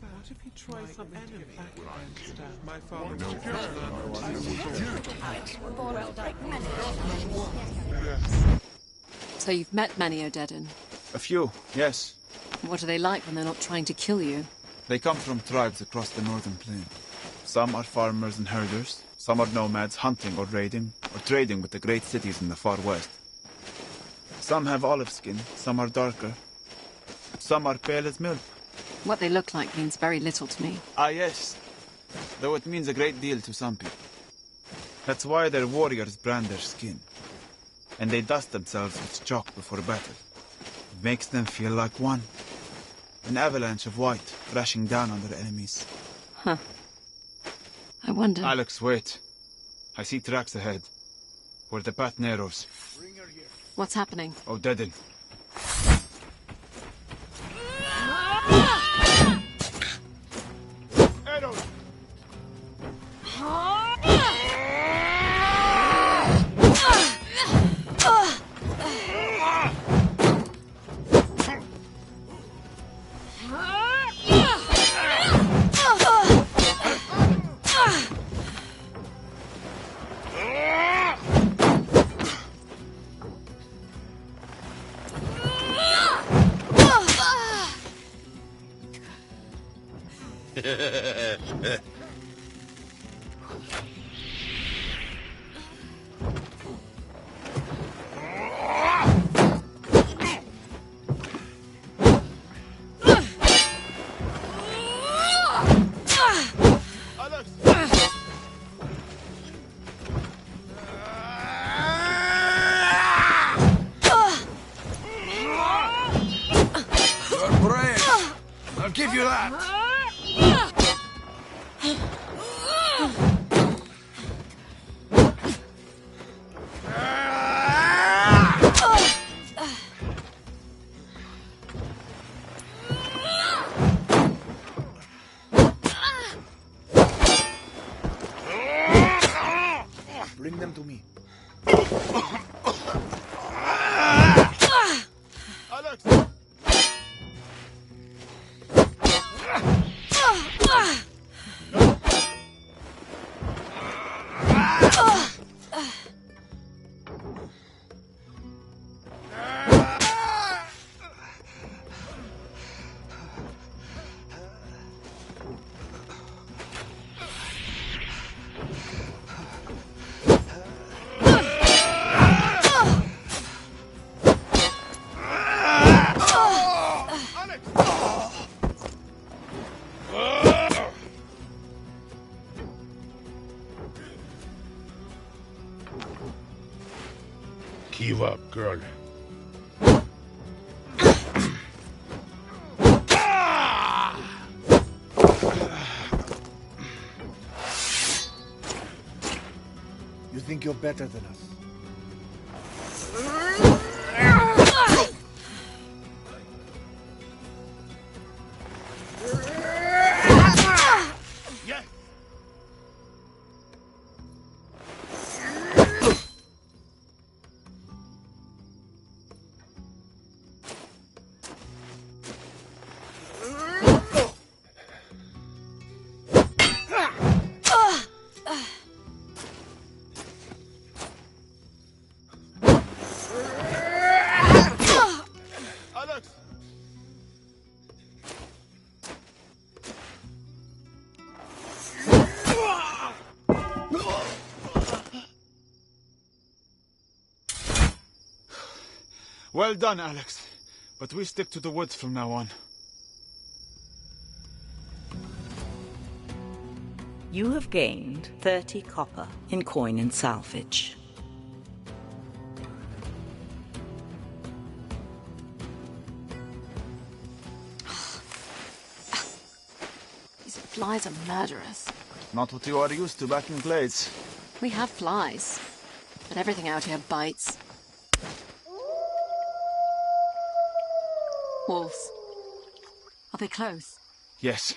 What if he tries some enemy? My father So you've met many Odedan? A few, yes. What are they like when they're not trying to kill you? They come from tribes across the northern plain. Some are farmers and herders. Some are nomads hunting or raiding or trading with the great cities in the far west. Some have olive skin, some are darker. Some are pale as milk. What they look like means very little to me. Ah, yes. Though it means a great deal to some people. That's why their warriors brand their skin. And they dust themselves with chalk before battle. It makes them feel like one. An avalanche of white crashing down on their enemies. Huh. I wonder... Alex, wait. I see tracks ahead. Where the path narrows. What's happening? Odedan. you that! Bring them to me. Alex! Give up, girl. You think you're better than us? Well done, Alex. But we stick to the woods from now on. You have gained 30 copper in coin and salvage. These flies are murderous. Not what you are used to back in Glades. We have flies, but everything out here bites. Wolves. Are they close? Yes,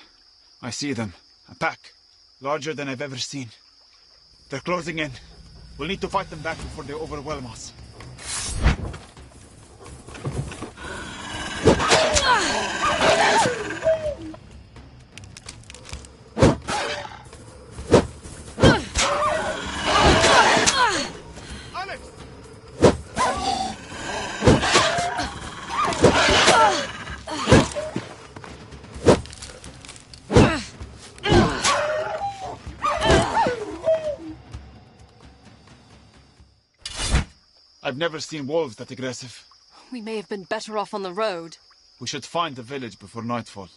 I see them. A pack. Larger than I've ever seen. They're closing in. We'll need to fight them back before they overwhelm us. I've never seen wolves that aggressive. We may have been better off on the road. We should find the village before nightfall.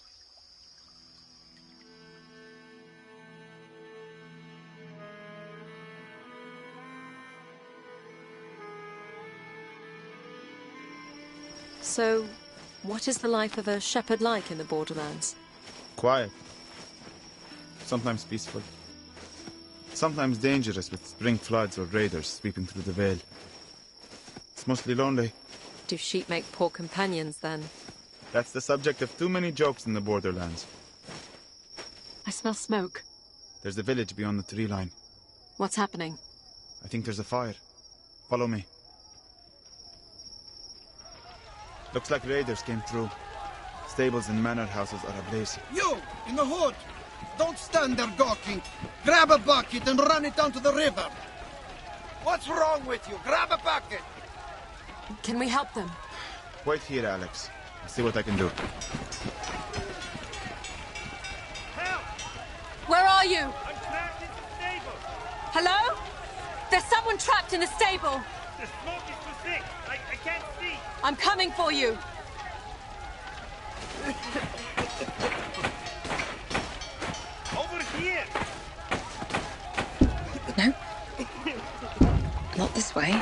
So, what is the life of a shepherd like in the Borderlands? Quiet. Sometimes peaceful. Sometimes dangerous with spring floods or raiders sweeping through the Vale. It's mostly lonely. Do sheep make poor companions, then? That's the subject of too many jokes in the Borderlands. I smell smoke. There's a village beyond the tree line. What's happening? I think there's a fire. Follow me. Looks like raiders came through. Stables and manor houses are ablaze. You, in the hood! Don't stand there gawking! Grab a bucket and run it down to the river! What's wrong with you? Grab a bucket! Can we help them? Wait here, Alex. I'll see what I can do. Help! Where are you? I'm trapped in the stable. Hello? There's someone trapped in the stable. The smoke is too thick. I can't see. I'm coming for you. Over here. No. Not this way.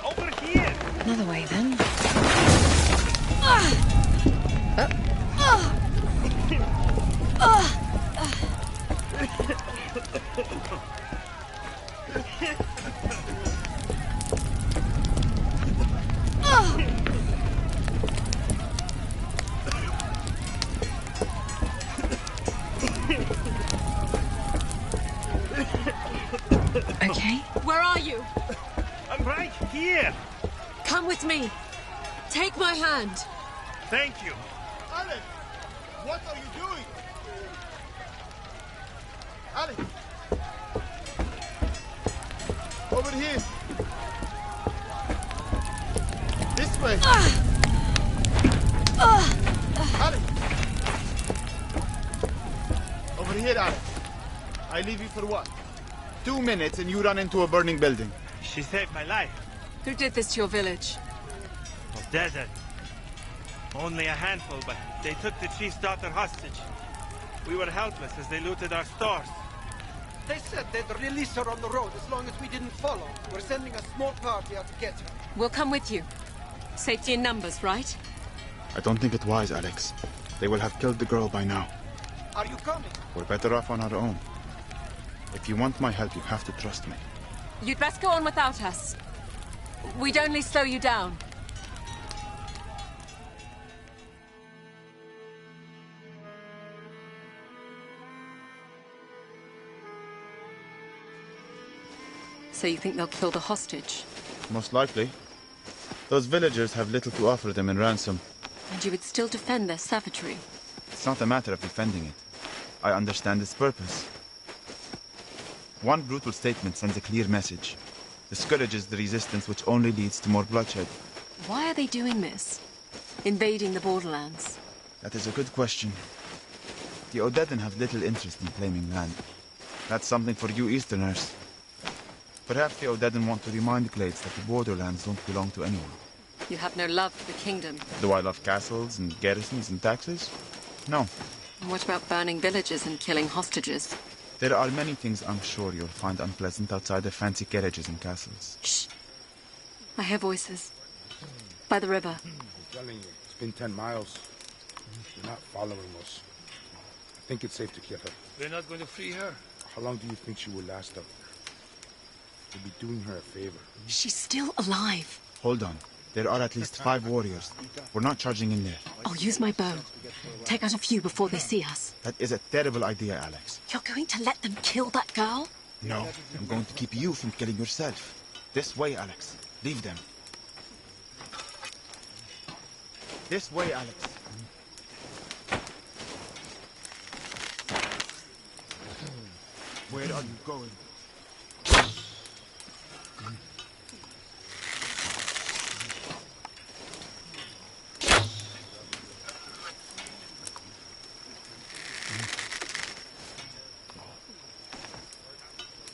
Over here. Another way then. Okay? Where are you? I'm right here. Come with me. Take my hand. Thank you. Alex! What are you doing? Alex! Over here! This way! Alex! Over here, Alex. I leave you for what? 2 minutes and you run into a burning building. She saved my life. Who did this to your village? Well, dead. Only a handful, but they took the chief's daughter hostage. We were helpless as they looted our stores. They said they'd release her on the road as long as we didn't follow. We're sending a small party out to get her. We'll come with you. Safety in numbers, right? I don't think it wise, Alex. They will have killed the girl by now. Are you coming? We're better off on our own. If you want my help, you have to trust me. You'd best go on without us. We'd only slow you down. So you think they'll kill the hostage? Most likely. Those villagers have little to offer them in ransom. And you would still defend their savagery? It's not a matter of defending it. I understand its purpose. One brutal statement sends a clear message. Discourages the resistance, which only leads to more bloodshed. Why are they doing this? Invading the borderlands? That is a good question. The Odedan have little interest in claiming land. That's something for you Easterners. Perhaps the Odedan want to remind Glades that the borderlands don't belong to anyone. You have no love for the kingdom. Do I love castles and garrisons and taxes? No. And what about burning villages and killing hostages? There are many things I'm sure you'll find unpleasant outside the fancy carriages and castles. Shh. I hear voices. By the river. I'm telling you, it's been 10 miles. She's not following us. I think it's safe to kill her. We're not going to free her. How long do you think she will last up there? We'll be doing her a favor. She's still alive. Hold on. There are at least 5 warriors. We're not charging in there. I'll use my bow. Take out a few before they see us. That is a terrible idea, Alex. You're going to let them kill that girl? No, I'm going to keep you from killing yourself. This way, Alex. Leave them. This way, Alex. Where are you going?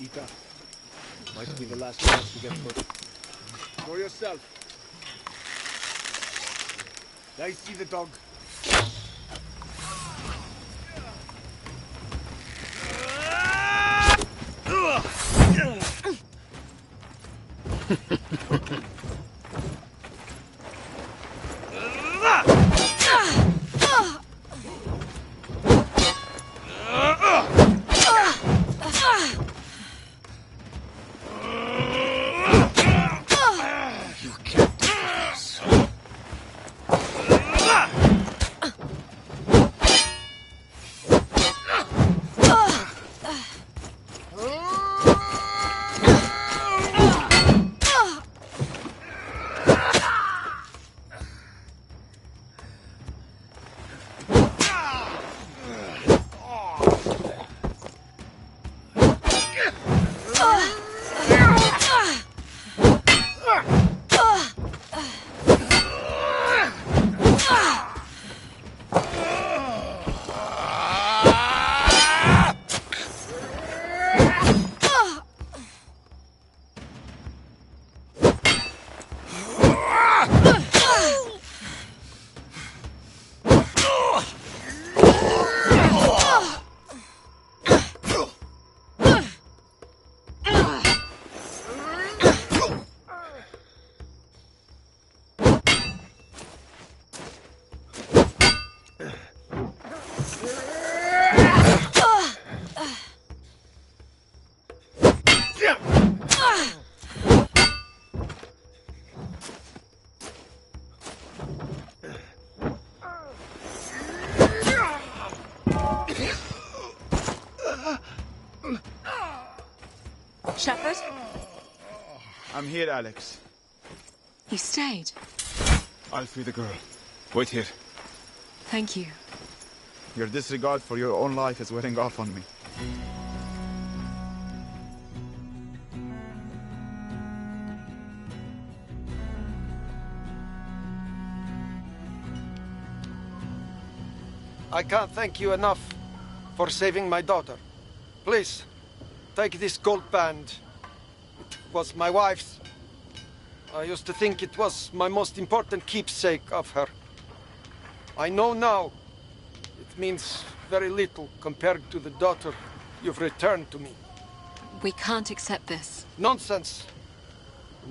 Ita, might be the last chance to get put. For yourself. I see the dog. I'm here, Alex. You stayed? I'll free the girl. Wait here. Thank you. Your disregard for your own life is wearing off on me. I can't thank you enough for saving my daughter. Please, take this gold band. It was my wife's. I used to think it was my most important keepsake of her. I know now it means very little compared to the daughter you've returned to me. We can't accept this. Nonsense.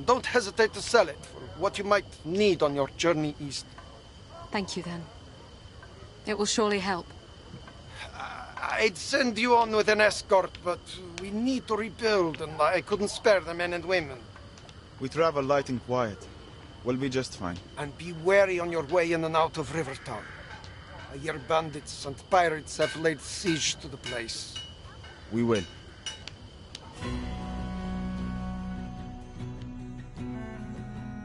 Don't hesitate to sell it for what you might need on your journey east. Thank you, then. It will surely help. I'd send you on with an escort, but we need to rebuild, and I couldn't spare the men and women. We travel light and quiet. We'll be just fine. And be wary on your way in and out of Rivertown. I hear bandits and pirates have laid siege to the place. We will.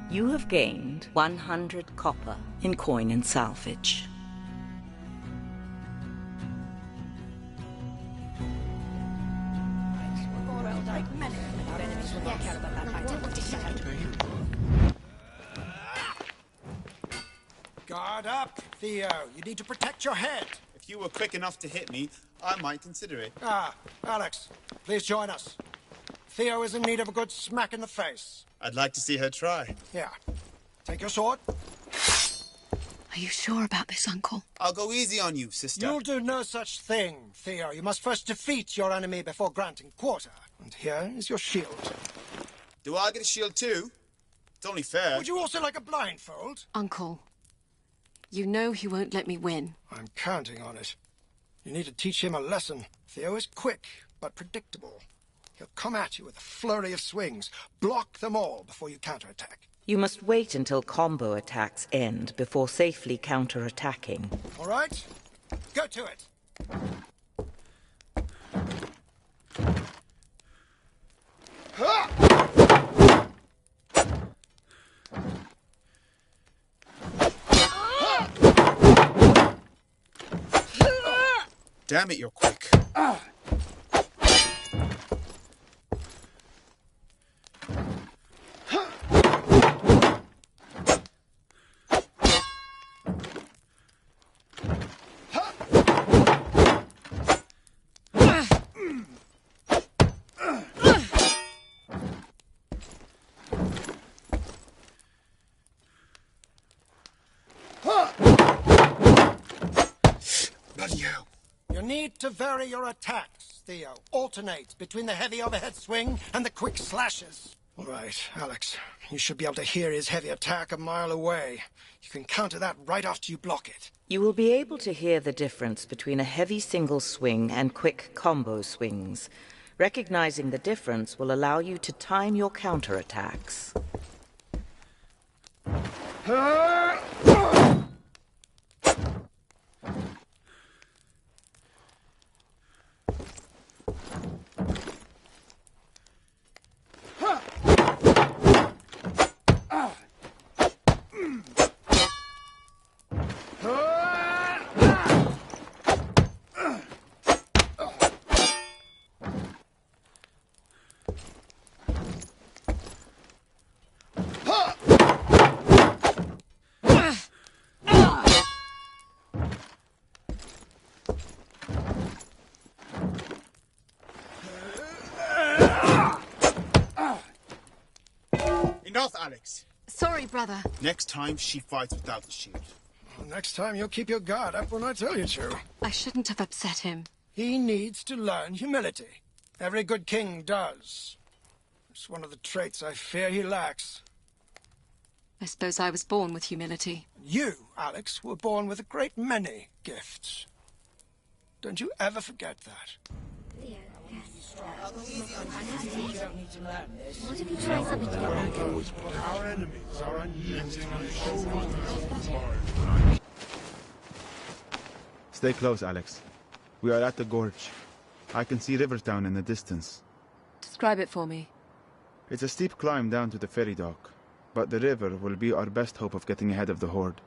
You have gained 100 copper in coin and salvage. Guard up, Theo. You need to protect your head. If you were quick enough to hit me, I might consider it. Ah, Alex, please join us. Theo is in need of a good smack in the face. I'd like to see her try. Here, take your sword. Are you sure about this, Uncle? I'll go easy on you, sister. You'll do no such thing, Theo. You must first defeat your enemy before granting quarter. And here is your shield. Do I get a shield too? It's only fair. Would you also like a blindfold? Uncle, you know he won't let me win. I'm counting on it. You need to teach him a lesson. Theo is quick, but predictable. He'll come at you with a flurry of swings. Block them all before you counterattack. You must wait until combo attacks end before safely counterattacking. All right? Go to it. Damn it, you're quick. Bloody hell. You need to vary your attacks, Theo. Alternate between the heavy overhead swing and the quick slashes. All right, Alex. You should be able to hear his heavy attack a mile away. You can counter that right after you block it. You will be able to hear the difference between a heavy single swing and quick combo swings. Recognizing the difference will allow you to time your counterattacks. Enough, Alex. Sorry, brother. Next time, she fights without the shield. Well, next time, you'll keep your guard up when I tell you to. I shouldn't have upset him. He needs to learn humility. Every good king does. It's one of the traits I fear he lacks. I suppose I was born with humility. You, Alex, were born with a great many gifts. Don't you ever forget that. What if you try something different? Our enemies are unyielding. Stay close, Alex. We are at the gorge. I can see Rivertown in the distance. Describe it for me. It's a steep climb down to the ferry dock, but the river will be our best hope of getting ahead of the horde.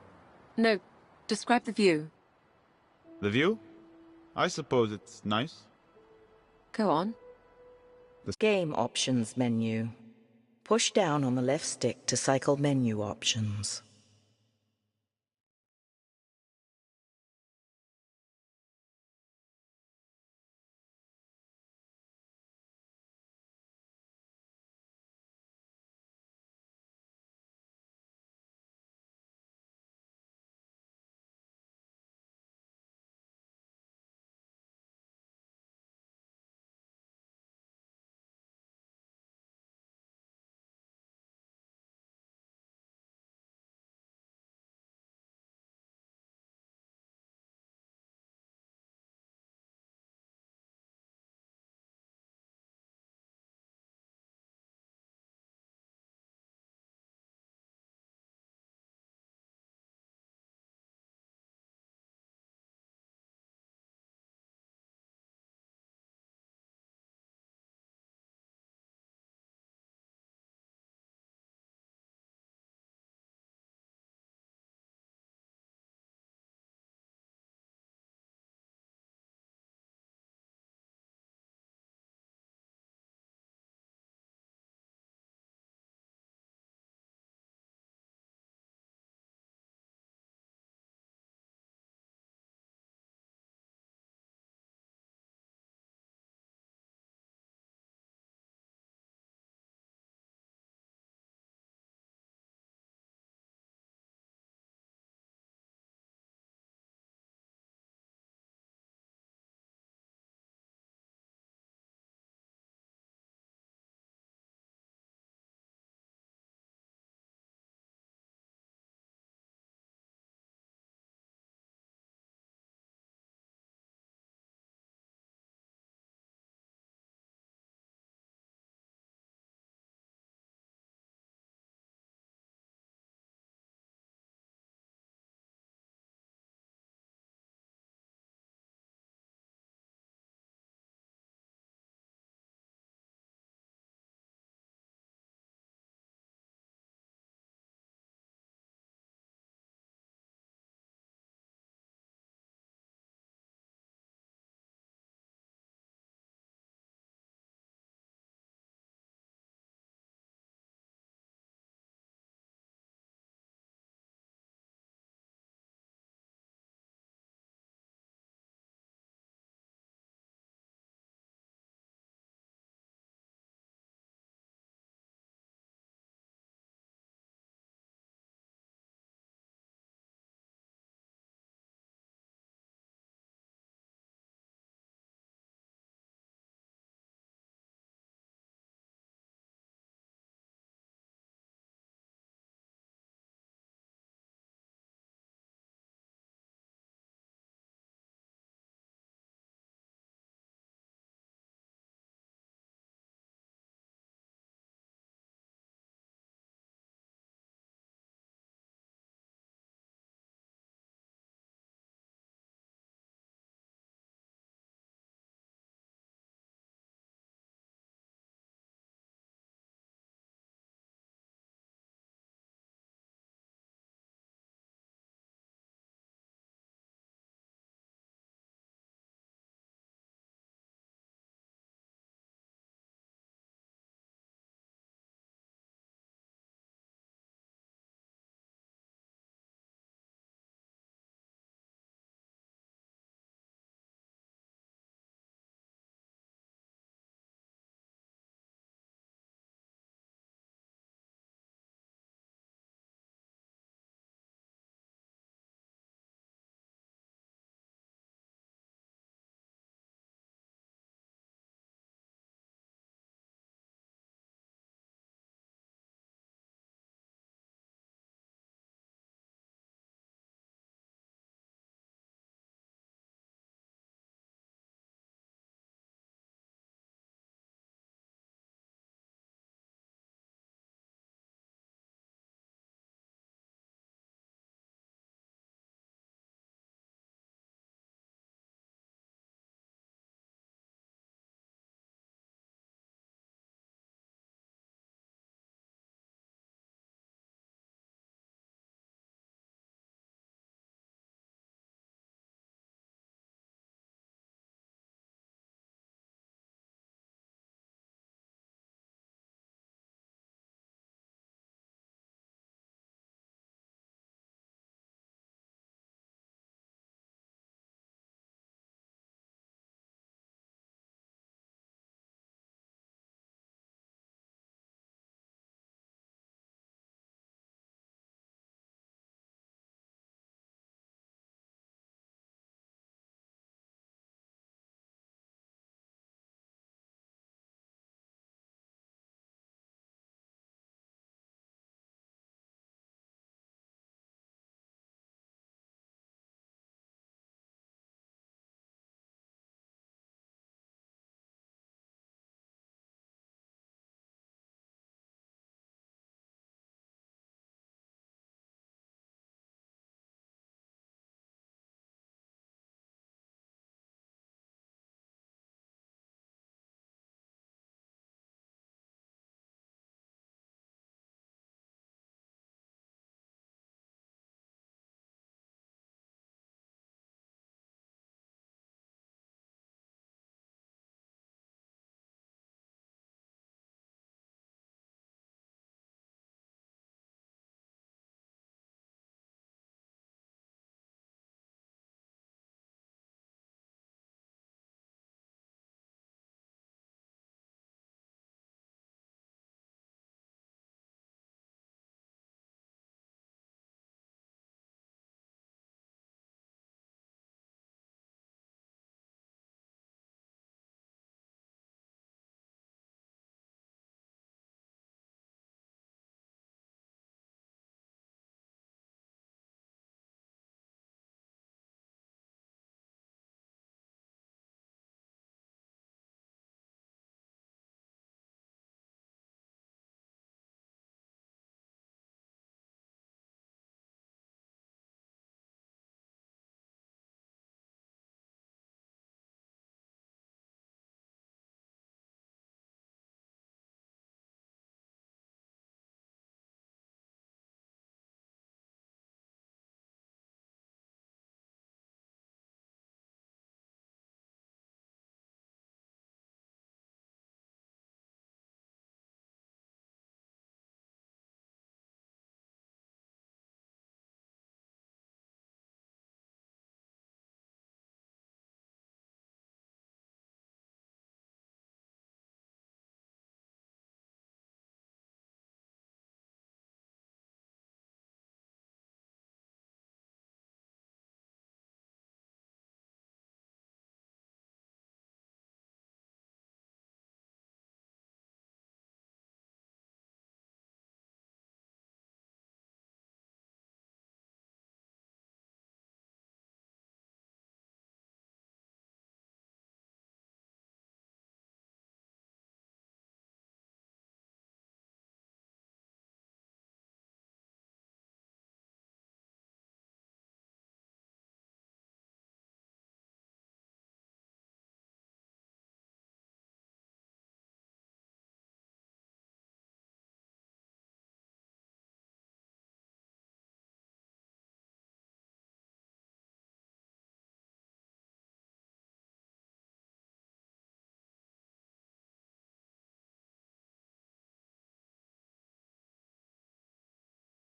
No, describe the view. The view? I suppose it's nice. Go on. The game options menu. Push down on the left stick to cycle menu options.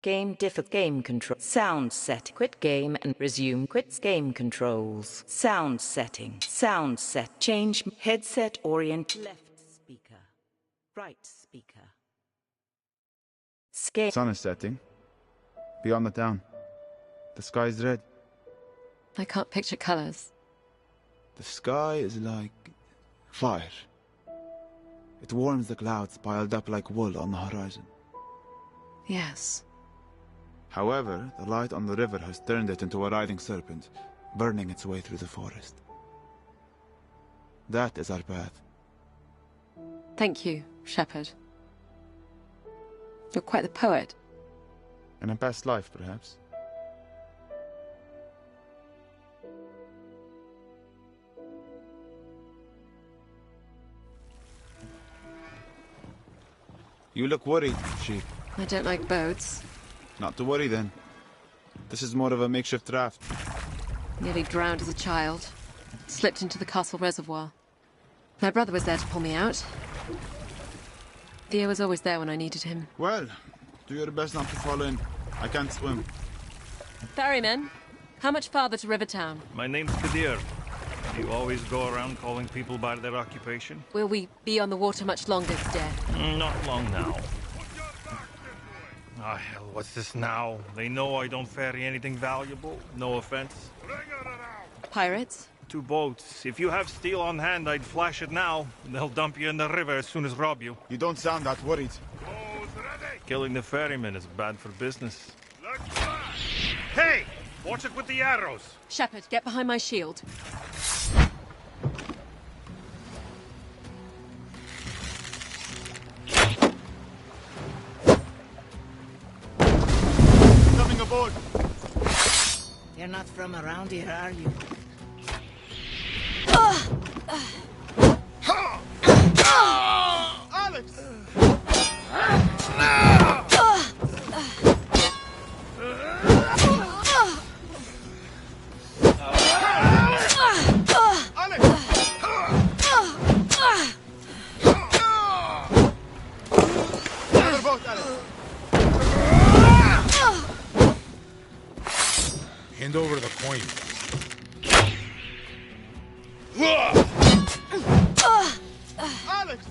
Game control. Sound set. Quit game and resume. Quit game controls. Sound setting. Sound set. Change headset orient. Left speaker. Right speaker. Sun is setting. Beyond the town. The sky is red. I can't picture colors. The sky is like fire. It warms the clouds piled up like wool on the horizon. Yes. However, the light on the river has turned it into a writhing serpent, burning its way through the forest. That is our path. Thank you, Shepherd. You're quite the poet. In a past life, perhaps. You look worried, Sheep. I don't like boats. Not to worry, then. This is more of a makeshift raft. Nearly drowned as a child. Slipped into the castle reservoir. My brother was there to pull me out. Theo was always there when I needed him. Well, do your best not to fall in. I can't swim. Ferryman, how much farther to Rivertown? My name's Kadir. Do you always go around calling people by their occupation? Will we be on the water much longer, Kadir? Not long now. Ah, hell, what's this now? They know I don't ferry anything valuable. No offense. Pirates? 2 boats. If you have steel on hand, I'd flash it now. They'll dump you in the river as soon as rob you. You don't sound that worried. Killing the ferryman is bad for business. Hey! Watch it with the arrows! Shepherd, get behind my shield. Coming aboard! You're not from around here, are you? Alex! Another boat, Alex! Hand over the coin. Alex!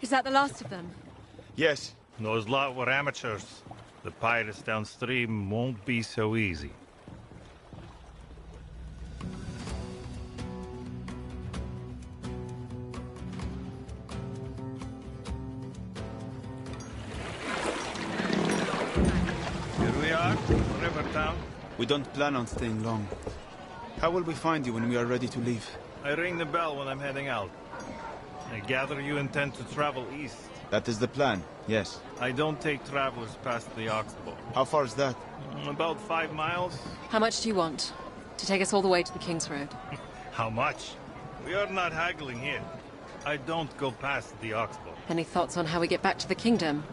Is that the last of them? Yes. Those lot were amateurs. The pirates downstream won't be so easy. Here we are, Rivertown. We don't plan on staying long. How will we find you when we are ready to leave? I ring the bell when I'm heading out. I gather you intend to travel east. That is the plan, yes. I don't take travelers past the Oxbow. How far is that? About 5 miles. How much do you want? To take us all the way to the King's Road? How much? We are not haggling here. I don't go past the Oxbow. Any thoughts on how we get back to the kingdom?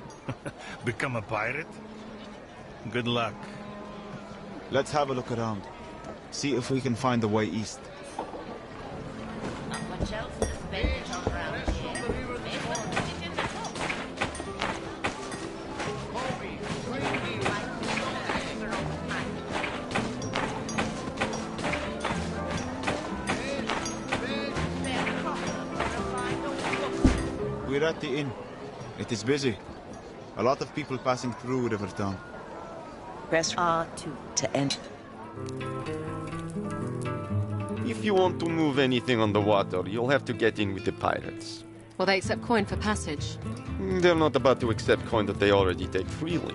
Become a pirate? Good luck. Let's have a look around. See if we can find the way east. Not much else to spend around here. We're at the inn. It is busy. A lot of people passing through Rivertown. Press R2 to enter. If you want to move anything on the water, you'll have to get in with the pirates. Will they accept coin for passage? They're not about to accept coin that they already take freely.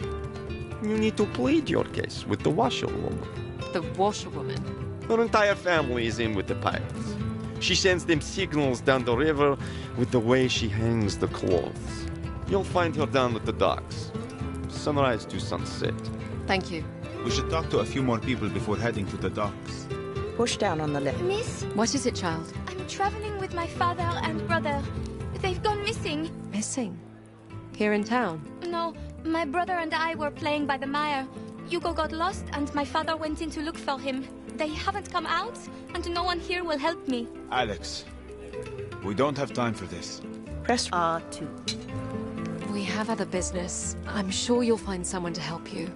You need to plead your case with the washerwoman. The washerwoman? Her entire family is in with the pirates. She sends them signals down the river with the way she hangs the clothes. You'll find her down at the docks. Sunrise to sunset. Thank you. We should talk to a few more people before heading to the docks. Push down on the left. Miss? What is it, child? I'm traveling with my father and brother. They've gone missing. Missing? Here in town? No, my brother and I were playing by the mire. Hugo got lost and my father went in to look for him. They haven't come out and no one here will help me. Alex, we don't have time for this. Press R2. We have other business. I'm sure you'll find someone to help you.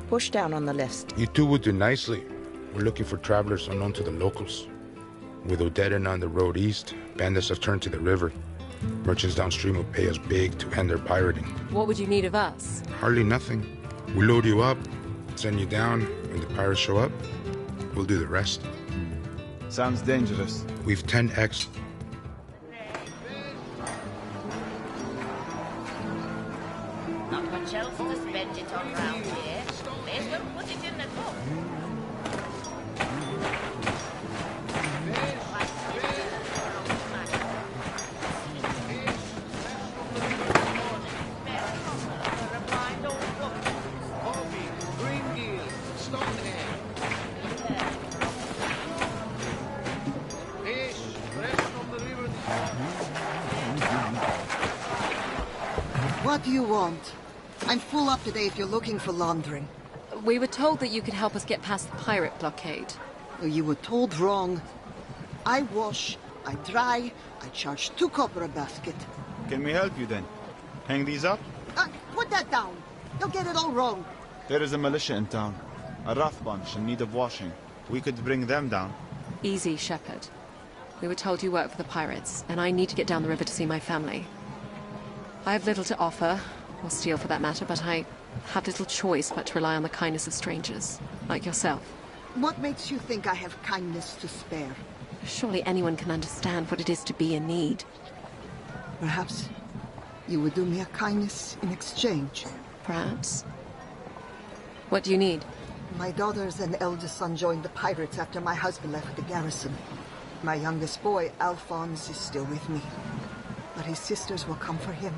Push down on the left. You two would do nicely. We're looking for travelers unknown to the locals. With Odetta on the road east, bandits have turned to the river. Merchants downstream will pay us big to end their pirating. What would you need of us? Hardly nothing. We load you up, send you down. When the pirates show up, we'll do the rest. Sounds dangerous. We've 10x. Not much else to spend it on round here. May as well put it in the book. What do you want? I'm full up today if you're looking for laundering. We were told that you could help us get past the pirate blockade. You were told wrong. I wash, I dry, I charge 2 copper a basket. Can we help you then? Hang these up? Put that down. You'll get it all wrong. There is a militia in town. A rough bunch in need of washing. We could bring them down. Easy, Shepherd. We were told you work for the pirates, and I need to get down the river to see my family. I have little to offer, or steal for that matter, but I have little choice but to rely on the kindness of strangers, like yourself. What makes you think I have kindness to spare? Surely anyone can understand what it is to be in need. Perhaps you would do me a kindness in exchange. Perhaps. What do you need? My daughters and eldest son joined the pirates after my husband left the garrison. My youngest boy, Alphonse, is still with me. But his sisters will come for him.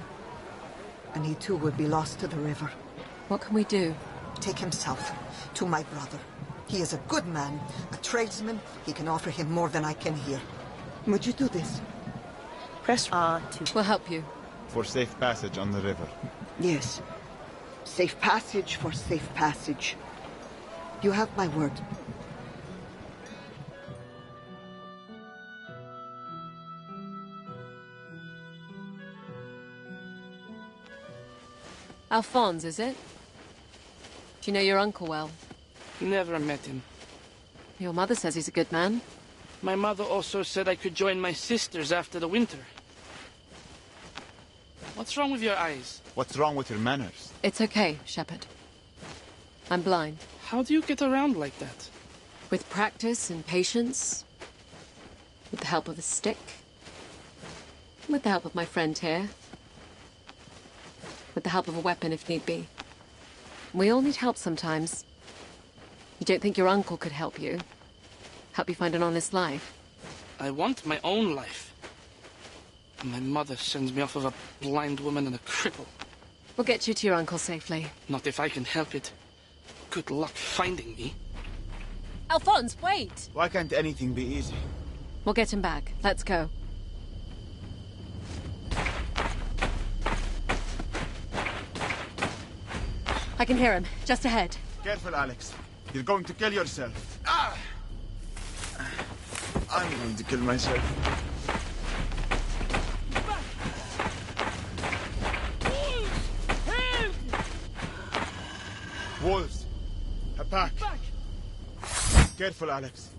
And he too would be lost to the river. What can we do? Take him south, to my brother. He is a good man, a tradesman. He can offer him more than I can here. Would you do this? Press R2. We'll help you. For safe passage on the river. Yes. Safe passage for safe passage. You have my word. Alphonse, is it? Do you know your uncle well? Never met him. Your mother says he's a good man. My mother also said I could join my sisters after the winter. What's wrong with your eyes? What's wrong with your manners? It's okay, Shepherd. I'm blind. How do you get around like that? With practice and patience. With the help of a stick. With the help of my friend here. With the help of a weapon if need be. We all need help sometimes. You don't think your uncle could help you? Help you find an honest life? I want my own life. My mother sends me off with a blind woman and a cripple. We'll get you to your uncle safely. Not if I can help it. Good luck finding me. Alphonse, wait! Why can't anything be easy? We'll get him back. Let's go. I can hear him. Just ahead. Careful, Alex. You're going to kill yourself. I'm going to kill myself. Wolves! A pack! Careful, Alex.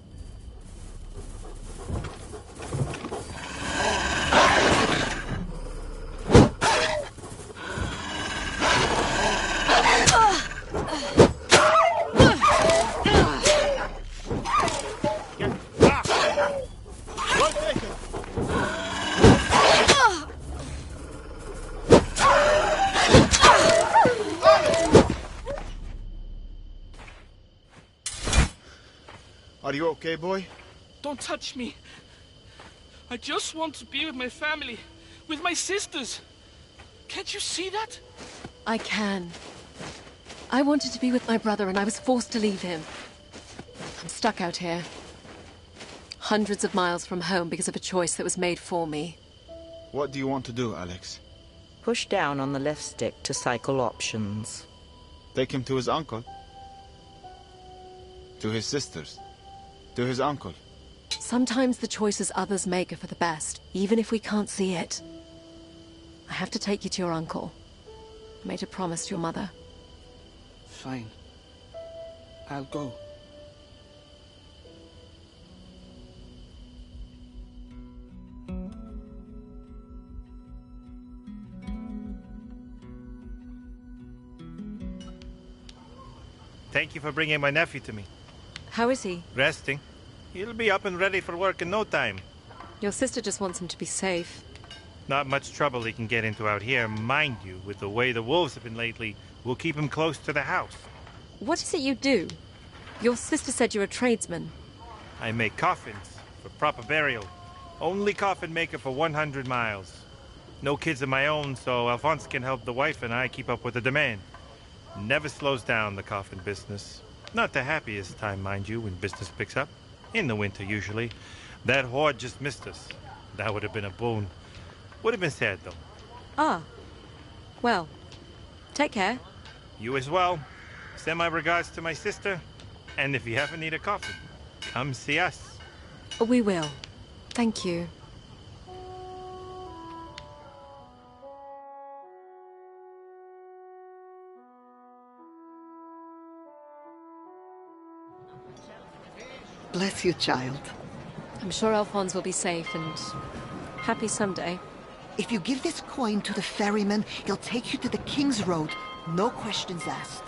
Are you okay, boy? Don't touch me. I just want to be with my family, with my sisters. Can't you see that? I can. I wanted to be with my brother and I was forced to leave him. I'm stuck out here. Hundreds of miles from home because of a choice that was made for me. What do you want to do, Alex? Push down on the left stick to cycle options. Take him to his uncle? To his sisters? To his uncle? Sometimes the choices others make are for the best, even if we can't see it. I have to take you to your uncle. I made a promise to your mother. Fine. I'll go. Thank you for bringing my nephew to me. How is he? Resting. He'll be up and ready for work in no time. Your sister just wants him to be safe. Not much trouble he can get into out here. Mind you, with the way the wolves have been lately, we'll keep him close to the house. What is it you do? Your sister said you're a tradesman. I make coffins for proper burial. Only coffin maker for 100 miles. No kids of my own, so Alphonse can help the wife and I keep up with the demand. Never slows down, the coffin business. Not the happiest time, mind you, when business picks up. In the winter, usually. That horde just missed us. That would have been a boon. Would have been sad, though. Ah. Well, take care. You as well. Send my regards to my sister. And if you ever need a coffin, come see us. We will. Thank you. Bless you, child. I'm sure Alphonse will be safe and happy someday. If you give this coin to the ferryman, he'll take you to the King's Road. No questions asked.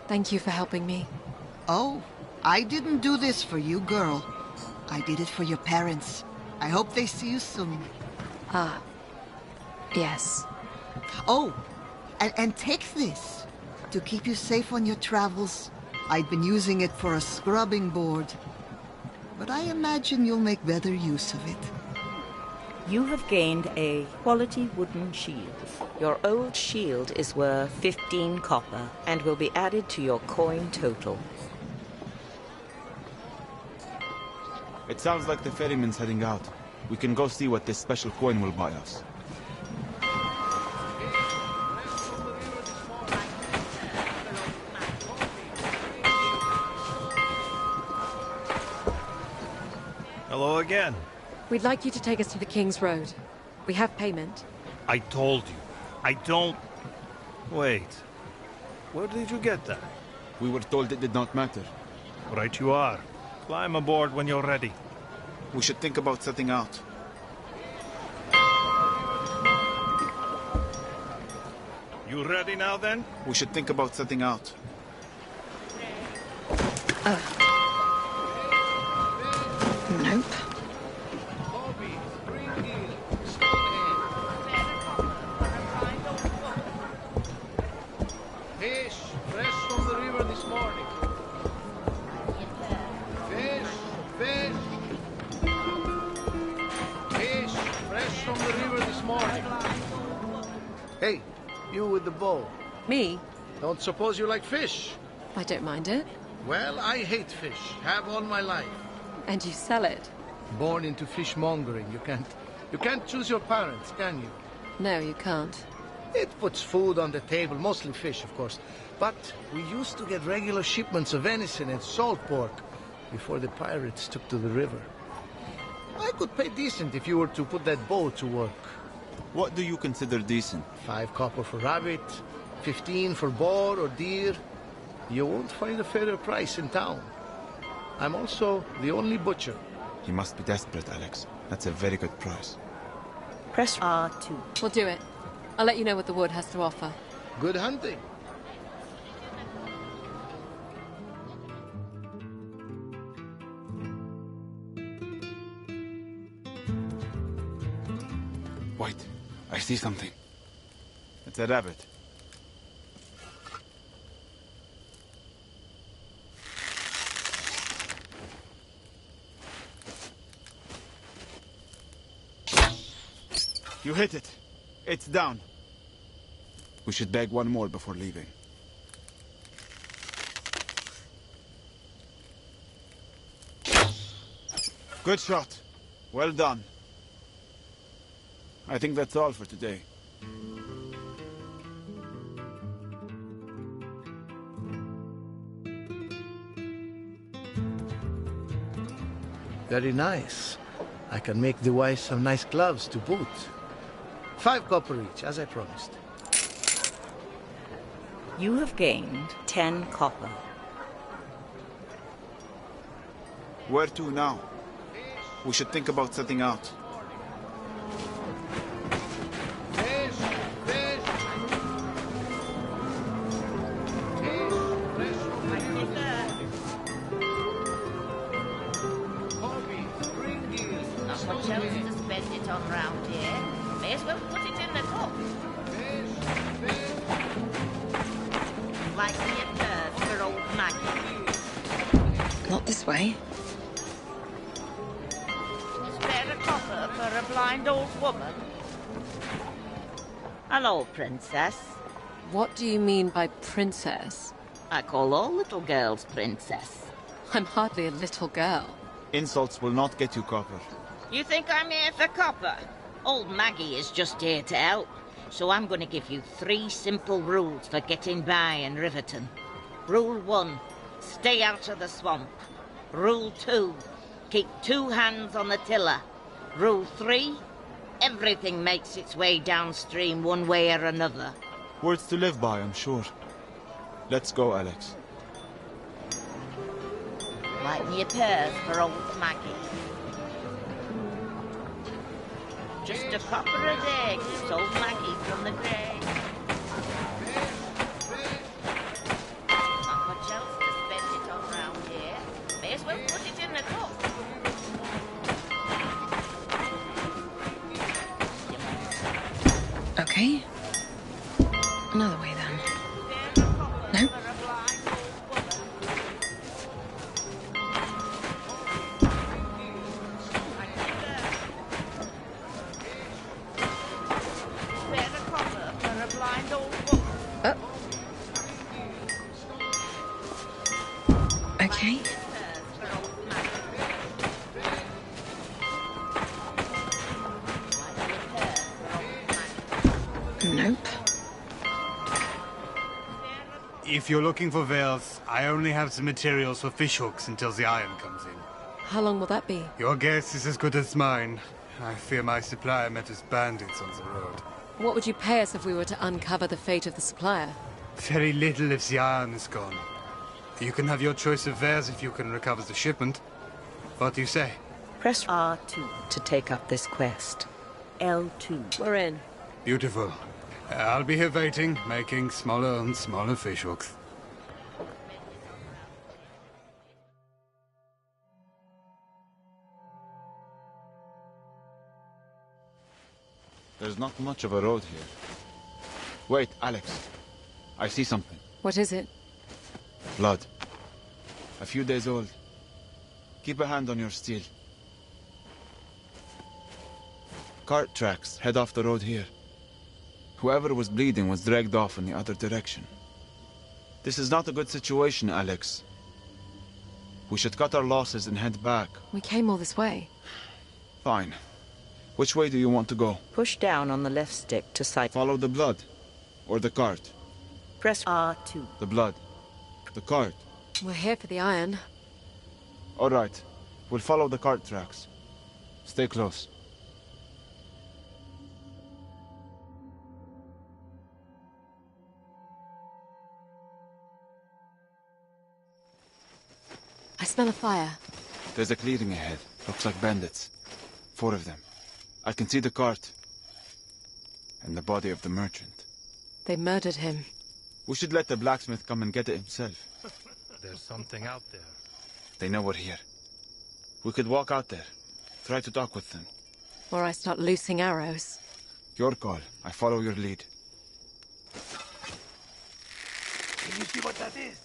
Thank you for helping me. Oh, I didn't do this for you, girl. I did it for your parents. I hope they see you soon. Ah. Yes. Oh, and take this. To keep you safe on your travels. I'd been using it for a scrubbing board. But I imagine you'll make better use of it. You have gained a quality wooden shield. Your old shield is worth 15 copper and will be added to your coin total. It sounds like the ferryman's heading out. We can go see what this special coin will buy us. Hello again. We'd like you to take us to the King's Road. We have payment. I told you. I don't... Wait. Where did you get that? We were told it did not matter. Right you are. Climb aboard when you're ready. We should think about setting out. You ready now, then? We should think about setting out. Nope. Fish, fresh from the river this morning. Fish, fish. Fish, fresh from the river this morning. Hey, you with the bow. Me? Don't suppose you like fish? I don't mind it. Well, I hate fish. Have all my life. And you sell it? Born into fishmongering, you can't choose your parents, can you? No, you can't. It puts food on the table, mostly fish, of course. But we used to get regular shipments of venison and salt pork before the pirates took to the river. I could pay decent if you were to put that bow to work. What do you consider decent? 5 copper for rabbit, 15 for boar or deer. You won't find a fairer price in town. I'm also the only butcher. He must be desperate, Alex. That's a very good price. Press R2. We'll do it. I'll let you know what the wood has to offer. Good hunting. Wait, I see something. It's a rabbit. You hit it. It's down. We should bag one more before leaving. Good shot. Well done. I think that's all for today. Very nice. I can make the wife some nice gloves to boot. 5 copper each, as I promised. You have gained 10 copper. Where to now? We should think about setting out. Not much else to spend it on round here. May as well put it in the cup. Like me a purse for old Maggie. Not this way. Spare a copper for a blind old woman. Hello, princess. What do you mean by princess? I call all little girls princess. I'm hardly a little girl. Insults will not get you copper. You think I'm here for copper? Old Maggie is just here to help. So I'm going to give you 3 simple rules for getting by in Riverton. Rule 1, stay out of the swamp. Rule 2, keep 2 hands on the tiller. Rule 3, everything makes its way downstream one way or another. Words to live by, I'm sure. Let's go, Alex. Like me a purse for old Maggie. Just a copper a day keeps old Maggie from the grave. Not much else to spend it on round here. May as well put it in the cup. Okay. Another way then. No? Okay. Nope. If you're looking for veils, I only have some materials for fishhooks until the iron comes in. How long will that be? Your guess is as good as mine. I fear my supplier met us bandits on the road. What would you pay us if we were to uncover the fate of the supplier? Very little if the iron is gone. You can have your choice of wares if you can recover the shipment. What do you say? Press R2 to take up this quest. L2. We're in. Beautiful. I'll be here waiting, making smaller and smaller fishhooks. There's not much of a road here. Wait, Alex. I see something. What is it? Blood. A few days old. Keep a hand on your steel. Cart tracks head off the road here. Whoever was bleeding was dragged off in the other direction. This is not a good situation, Alex. We should cut our losses and head back. We came all this way. Fine. Which way do you want to go? Push down on the left stick to sight. Follow the blood. Or the cart. Press R2. The blood. The cart. We're here for the iron. All right. We'll follow the cart tracks. Stay close. I smell a fire. There's a clearing ahead. Looks like bandits. 4 of them. I can see the cart. And the body of the merchant. They murdered him. We should let the blacksmith come and get it himself. There's something out there. They know we're here. We could walk out there. Try to talk with them. Or I start loosing arrows. Your call. I follow your lead. Can you see what that is?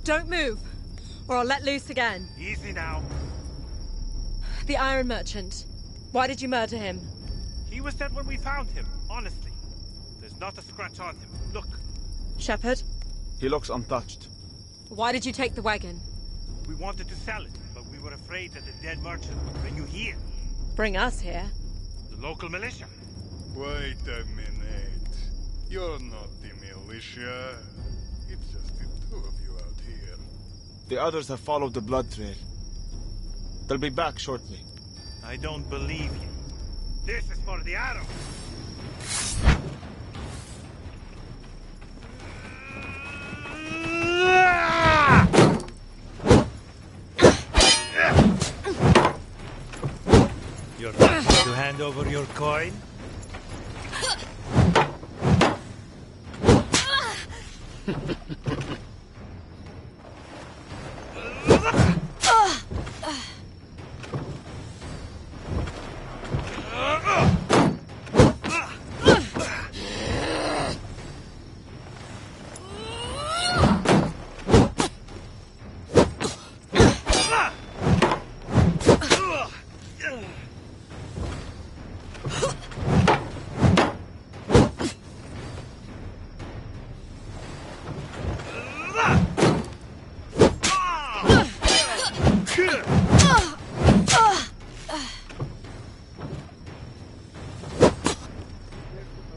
Don't move, or I'll let loose again. Easy now. the iron merchant. Why did you murder him? He was dead when we found him, honestly. There's not a scratch on him. Look. Shepherd, He looks untouched. why did you take the wagon? We wanted to sell it, but we were afraid that the dead merchant would bring you here. Bring us here? The local militia. Wait a minute. You're not the militia. It's just the two of you out here. The others have followed the blood trail. They'll be back shortly. I don't believe you. This is for the arrow. You're ready to hand over your coin?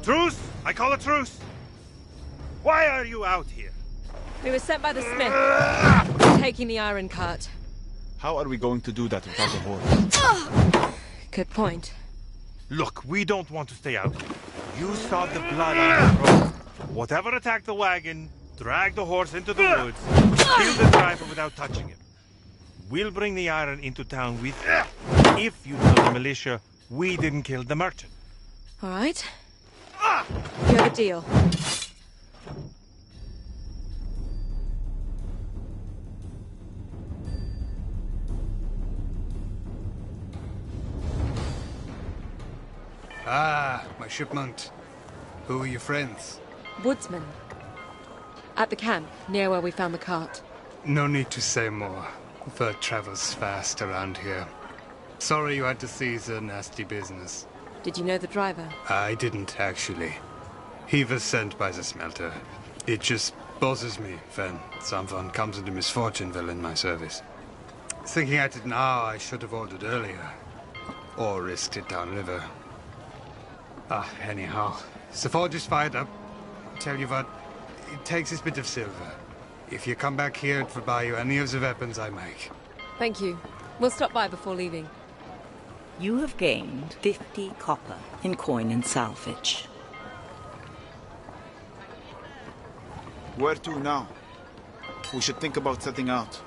Truce! I call a truce! Why are you out here? We were sent by the smith. Taking the iron cart. How are we going to do that without a horse? Good point. Look, we don't want to stay out. You saw the blood on the road. Whatever attacked the wagon, drag the horse into the woods, kill the driver without touching him. We'll bring the iron into town with you. If you tell the militia we didn't kill the merchant. All right. You have a deal. Ah, my shipment. Who are your friends? Woodsman. At the camp, near where we found the cart. No need to say more. Word travels fast around here. Sorry you had to seize a nasty business. Did you know the driver? I didn't, actually. He was sent by the smelter. It just bothers me when someone comes into misfortune while in my service. Thinking at it now, I should have ordered earlier. Or risked it downriver. Anyhow, the forge is fired up. Tell you what, it takes this bit of silver. If you come back here, it will buy you any of the weapons I make. Thank you. We'll stop by before leaving. You have gained 50 copper in coin and salvage. Where to now? We should think about setting out.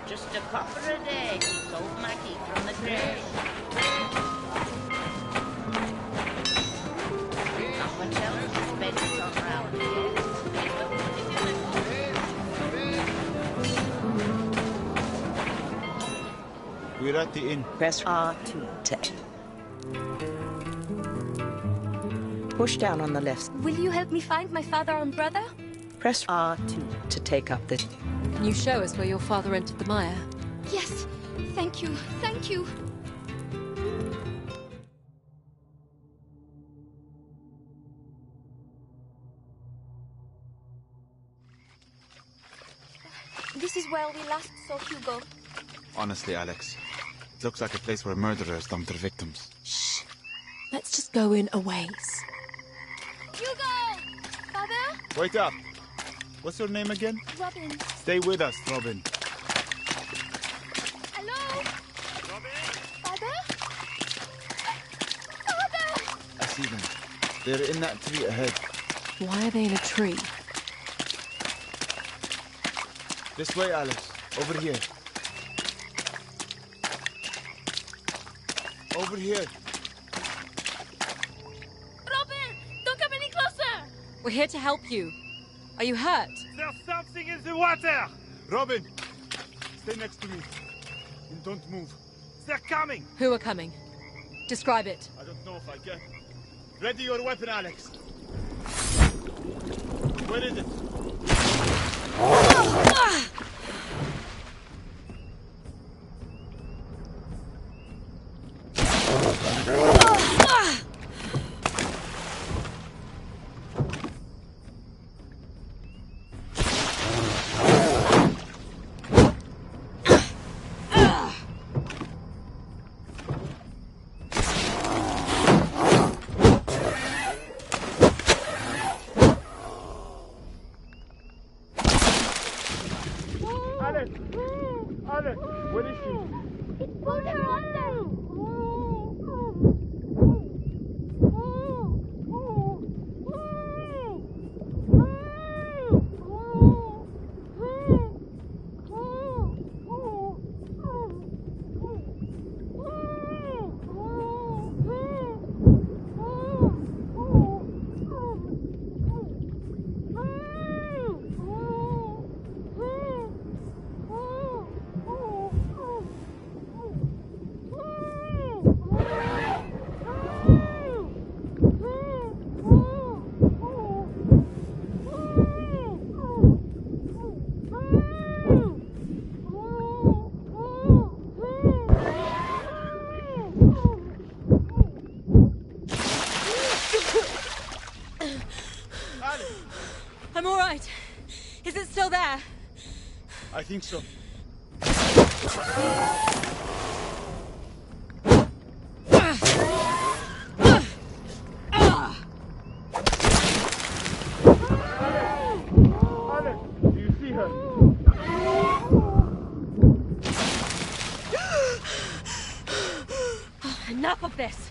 Just a copper a day keeps old Maggie from the grave. Not much else to spend it on around here. We're at the inn. Press R to take. Push down on the left. Will you help me find my father and brother? Press R2 to take up the... Can you show us where your father entered the mire? Yes. Thank you. Thank you. This is where we last saw Hugo. Honestly, Alex, it looks like a place where murderers dump their victims. Shh. Let's just go in a ways. Hugo! Father? Wait up! What's your name again? Robin. Stay with us, Robin. Hello? Robin? Father? Father! I see them. They're in that tree ahead. Why are they in a tree? This way, Alex. Over here. Over here. Robin! Don't come any closer! We're here to help you. Are you hurt? There's something in the water! Robin! Stay next to me. And don't move. They're coming! Who are coming? Describe it. I don't know if I can. Ready your weapon, Alex. Where is it? Alex, where is she? It's pulled her under! I'm all right. Is it still there? I think so. Alex, do you see her? Enough of this.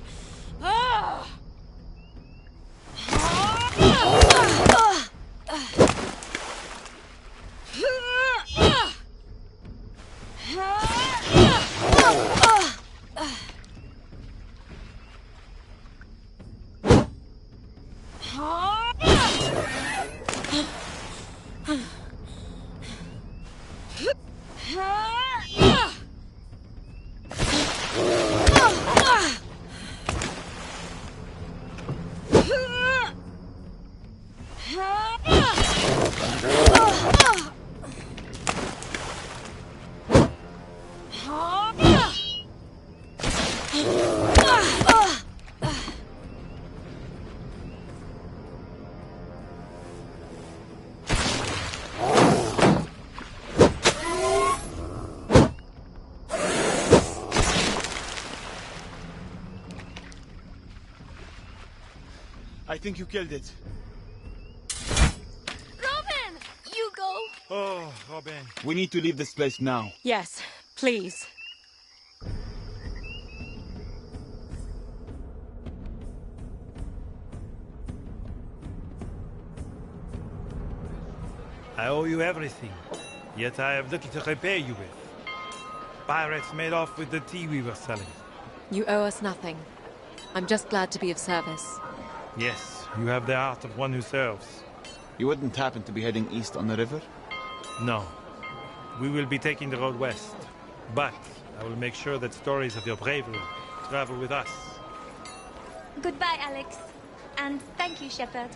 I think you killed it. Robin! You go. Oh, Robin. We need to leave this place now. Yes, please. I owe you everything, yet I have little to repay you with. Pirates made off with the tea we were selling. You owe us nothing. I'm just glad to be of service. Yes, you have the heart of one who serves. You wouldn't happen to be heading east on the river? No. We will be taking the road west. But I will make sure that stories of your bravery travel with us. Goodbye, Alex. And thank you, Shepard.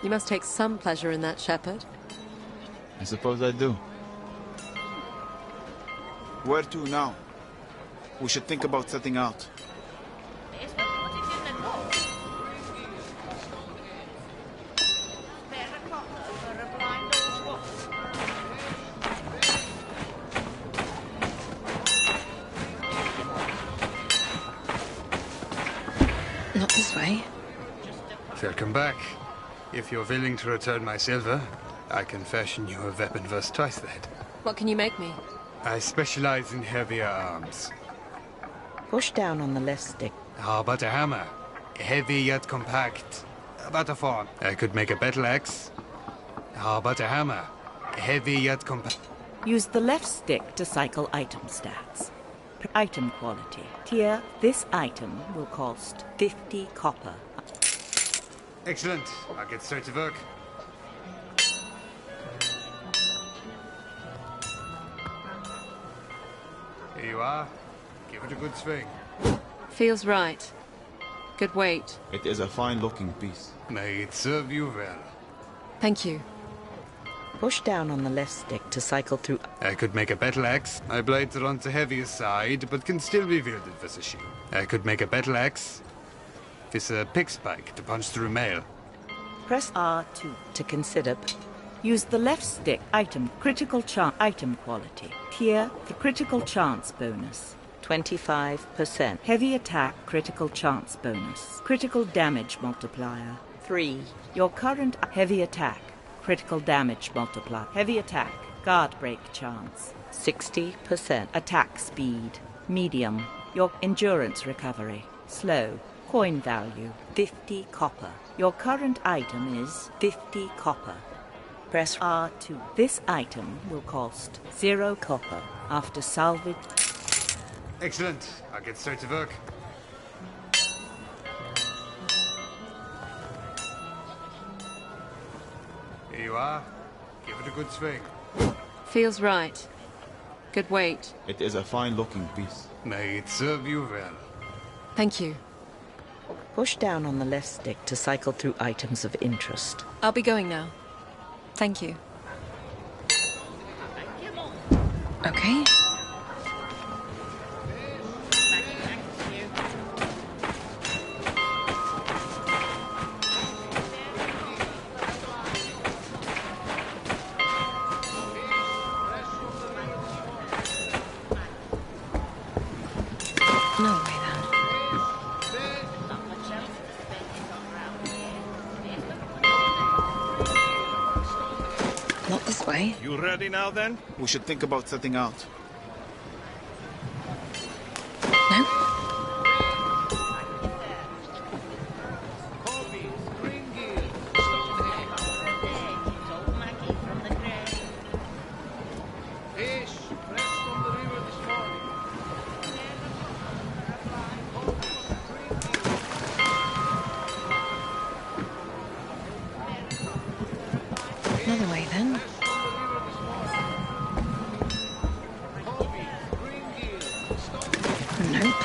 You must take some pleasure in that, Shepard. I suppose I do. Where to now? We should think about setting out. Not this way. Welcome back. If you're willing to return my silver, I can fashion you a weapon worth twice that. What can you make me? I specialize in heavier arms. Push down on the left stick. How about a hammer? Heavy yet compact. About a form. I could make a battle axe. How about a hammer? Heavy yet compact. Use the left stick to cycle item stats. Item quality. Tier, this item will cost 50 copper. Excellent. I'll get straight to work. Here you are. Give it a good swing. Feels right. Good weight. It is a fine-looking piece. May it serve you well. Thank you. Push down on the left stick to cycle through. I could make a battle axe. My blades are on the heavier side, but can still be wielded with a shield. I could make a battle axe with a pick spike to punch through mail. Press R2 to consider. Use the left stick. Item. Critical chance. Item quality. Tier. The critical chance bonus. 25%. Heavy attack. Critical chance bonus. Critical damage multiplier. 3. Your current heavy attack. Critical damage multiplier. Heavy attack. Guard break chance. 60%. Attack speed. Medium. Your endurance recovery. Slow. Coin value. 50 copper. Your current item is 50 copper. Press R2. This item will cost 0 copper after salvage. Excellent. I'll get straight to work. Here you are. Give it a good swing. Feels right. Good weight. It is a fine-looking piece. May it serve you well. Thank you. Push down on the left stick to cycle through items of interest. I'll be going now. Thank you. Okay. No way, then. Not this way. You ready now, then? We should think about setting out. No? Another way, then. Nope.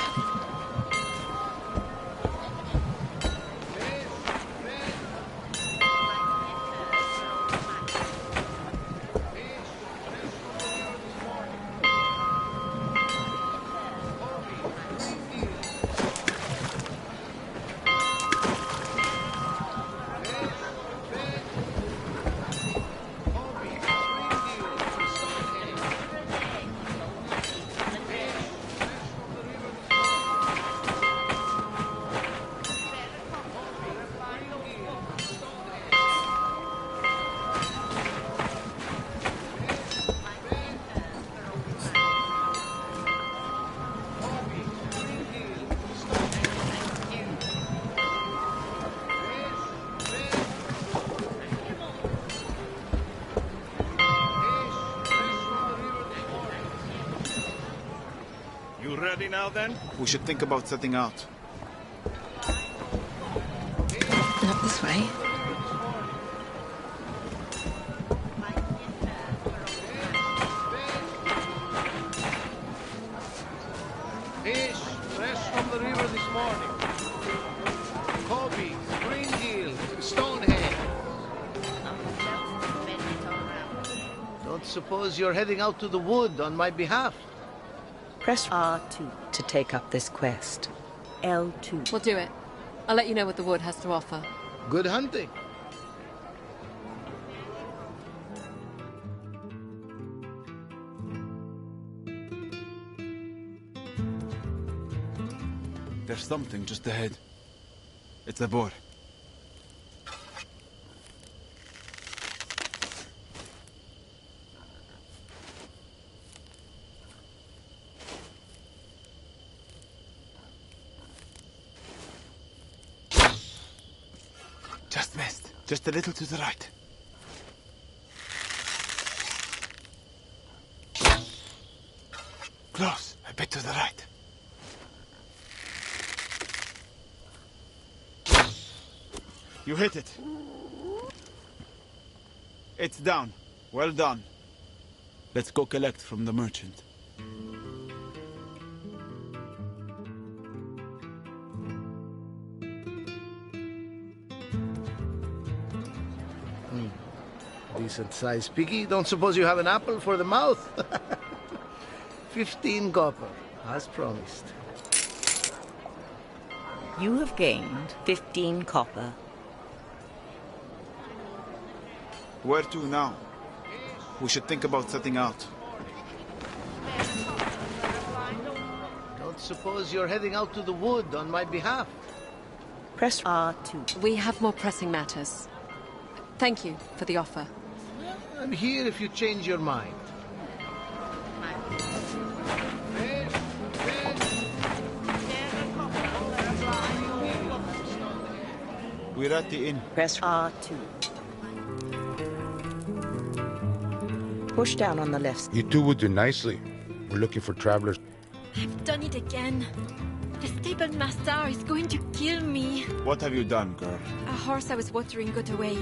You ready now, then? We should think about setting out. Not this way. Fish, fresh from the river this morning. Kobe, spring-eel, stonehead. Don't suppose you're heading out to the wood on my behalf? Press R2 to take up this quest. L2. We'll do it. I'll let you know what the wood has to offer. Good hunting. There's something just ahead. It's a boar. Just missed. Just a little to the right. Close. A bit to the right. You hit it. It's down. Well done. Let's go collect from the merchant. Decent-sized piggy. Don't suppose you have an apple for the mouth? 15 copper, as promised. You have gained 15 copper. Where to now? We should think about setting out. Don't suppose you're heading out to the wood on my behalf? Press R2. We have more pressing matters. Thank you for the offer. I'm here if you change your mind. We're at the inn. Press R2. Push down on the left. You two would do nicely. We're looking for travelers. I've done it again. The stable master is going to kill me. What have you done, girl? A horse I was watering got away.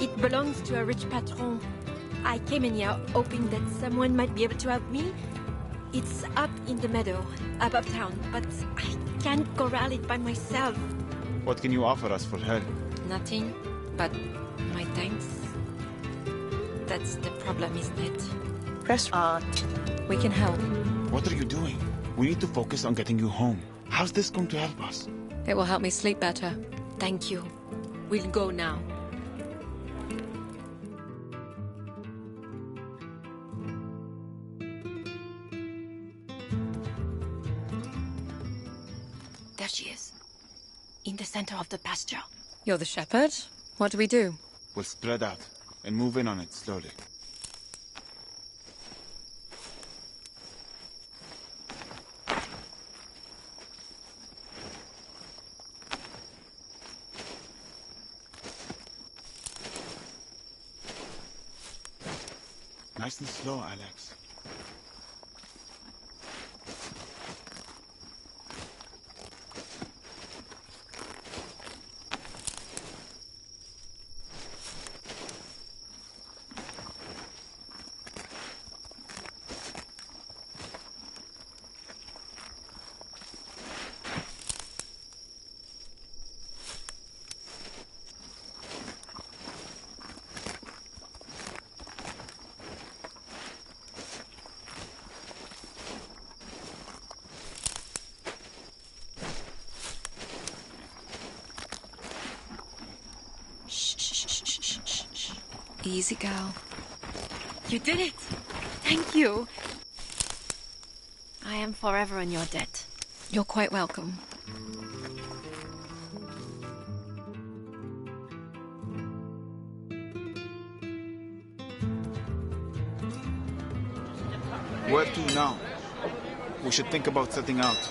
It belongs to a rich patron. I came in here hoping that someone might be able to help me. It's up in the meadow, above town, but I can't corral it by myself. What can you offer us for help? Nothing, but my thanks. That's the problem, isn't it? Press R2. We can help. What are you doing? We need to focus on getting you home. How's this going to help us? It will help me sleep better. Thank you. We'll go now. There she is. In the center of the pasture. You're the shepherd? What do we do? We'll spread out and move in on it slowly. Nice and slow, Alex. Easy, girl. You did it! Thank you! I am forever in your debt. You're quite welcome. Where to now? We should think about setting out.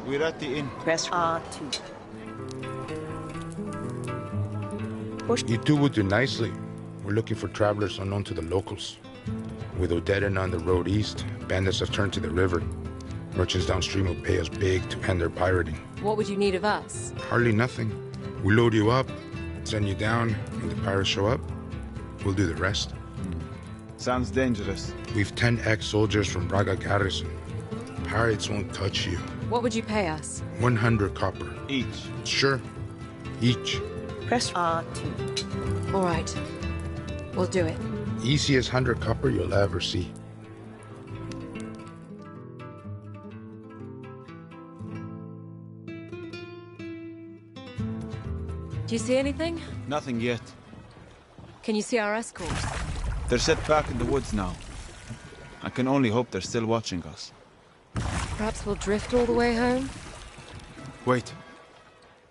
We're at the inn. Press R2. You two would do nicely. We're looking for travelers unknown to the locals. With Odetta on the road east, bandits have turned to the river. Merchants downstream will pay us big to end their pirating. What would you need of us? Hardly nothing. We load you up, send you down. When the pirates show up, we'll do the rest. Sounds dangerous. We've 10 ex-soldiers from Braga garrison. Pirates won't touch you. What would you pay us? 100 copper. Each? Sure. Each. Press R2. All right. We'll do it. Easiest 100 copper you'll ever see. Do you see anything? Nothing yet. Can you see our escort? They're set back in the woods now. I can only hope they're still watching us. Perhaps we'll drift all the way home? Wait.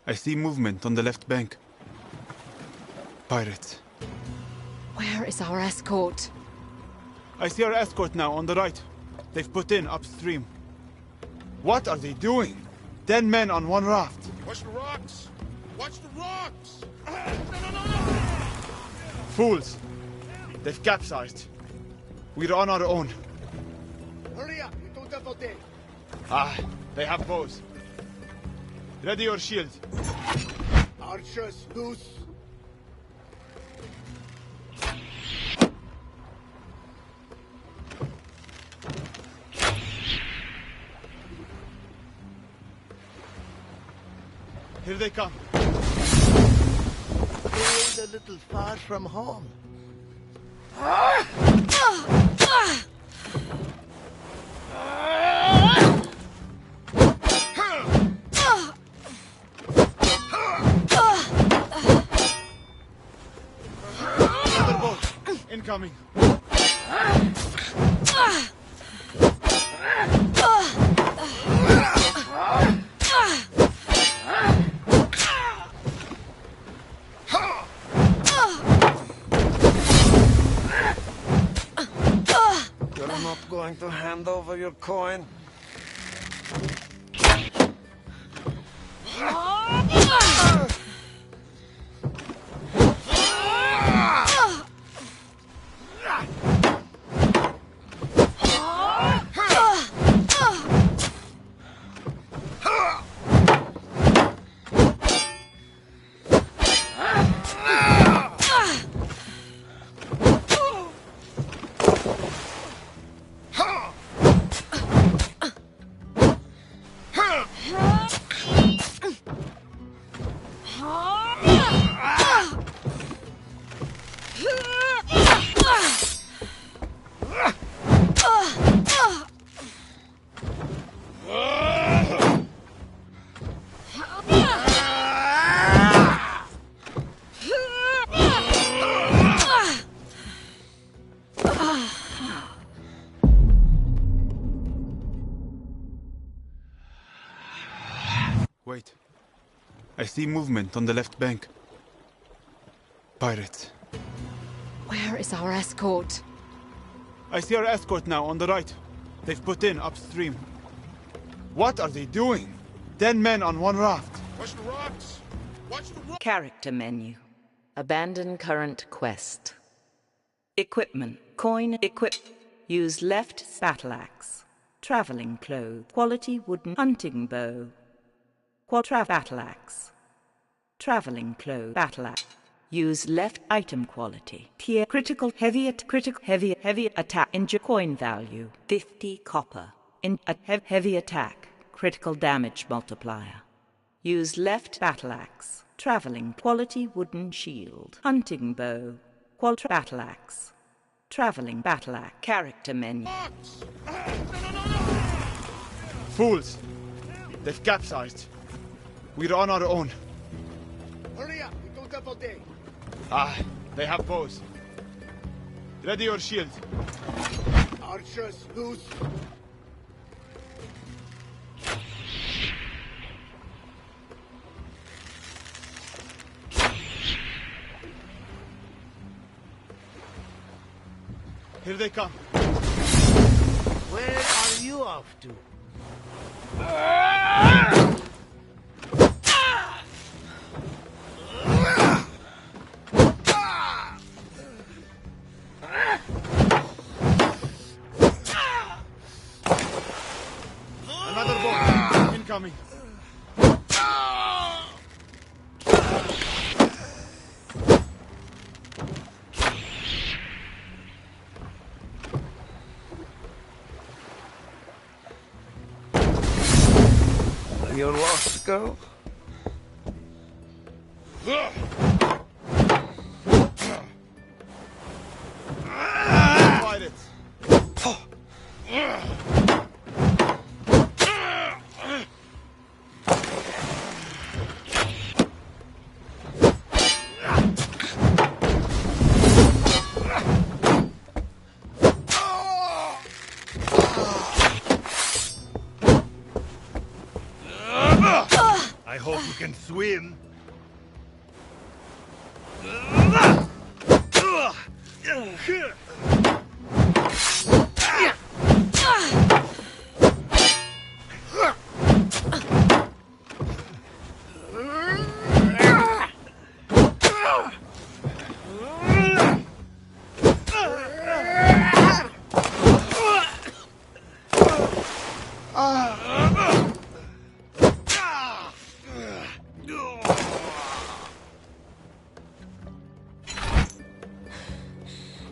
I see movement on the left bank. Pirates. Where is our escort? I see our escort now on the right. They've put in upstream. What are they doing? 10 men on one raft. Watch the rocks! Watch the rocks! Fools! They've capsized. We're on our own. Hurry up! We don't have all day. Ah, they have bows. Ready your shield. Archers, loose! Here they come. They're a little far from home. Another boat. Incoming. You're not going to hand over your coin? Wait. I see movement on the left bank. Pirates. Where is our escort? I see our escort now on the right. They've put in upstream. What are they doing? 10 men on one raft. Watch the rocks! Watch the rocks! Character menu. Abandon current quest. Equipment. Coin equip. Use left battle axe. Traveling clothes. Quality wooden hunting bow. Battle axe. Traveling clothes. Battle axe. Use left item quality. Tier critical heavy attack. Injure coin value 50 copper. In a heavy attack. Critical damage multiplier. Use left battle axe. Traveling quality wooden shield. Hunting bow. Battle axe. Traveling battle axe. Character menu. Fools! They've capsized. We're on our own. Hurry up! We don't have all day. Ah, they have bows. Ready your shield. Archers, loose! Here they come. Where are you off to? Another boat incoming. You're lost, girl? Fight it. I hope you can swim.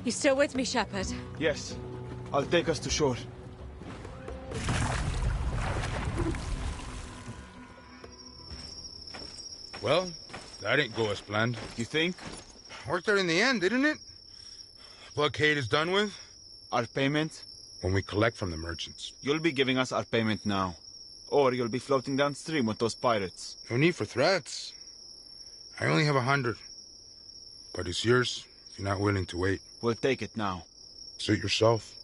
You still with me, Shepard? Yes. I'll take us to shore. Well, that didn't go as planned. You think? Worked out in the end, didn't it? Blockade is done with. Our payment? When we collect from the merchants. You'll be giving us our payment now. Or you'll be floating downstream with those pirates. No need for threats. I only have 100. But it's yours if you're not willing to wait. We'll take it now. Suit yourself.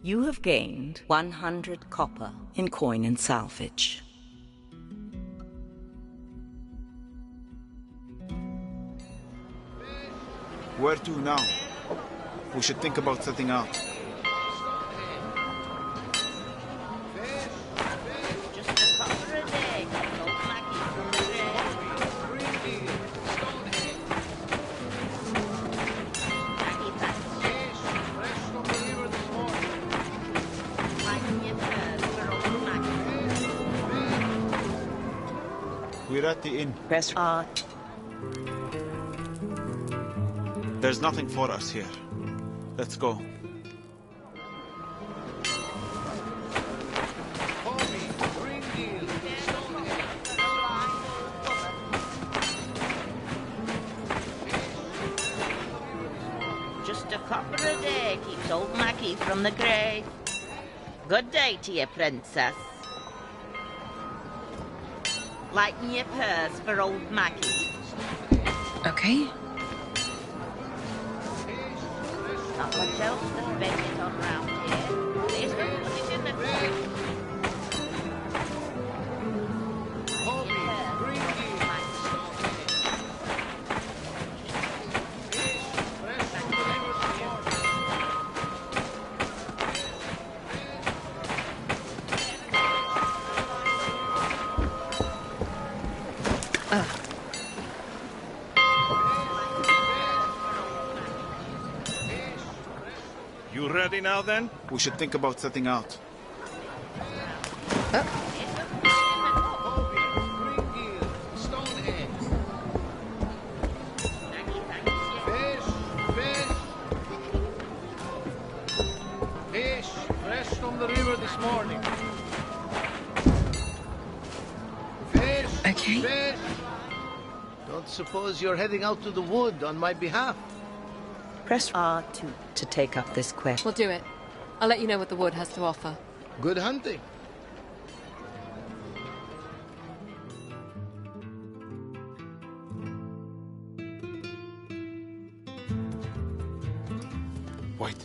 You have gained 100 copper in coin and salvage. Where to now? We should think about setting out. We're at the inn. Press R. There's nothing for us here. Let's go. Just a copper a day keeps old Mackie from the grave. Good day to you, princess. Lighten your purse for old Mackie. Okay. Not much else to spend it on round here. There's no put it in the fridge. You ready now, then? We should think about setting out. Fish, fresh from the river this morning. Fish, Okay. fish. Don't suppose you're heading out to the wood on my behalf? Press R2 to take up this quest. We'll do it. I'll let you know what the wood has to offer. Good hunting. Wait,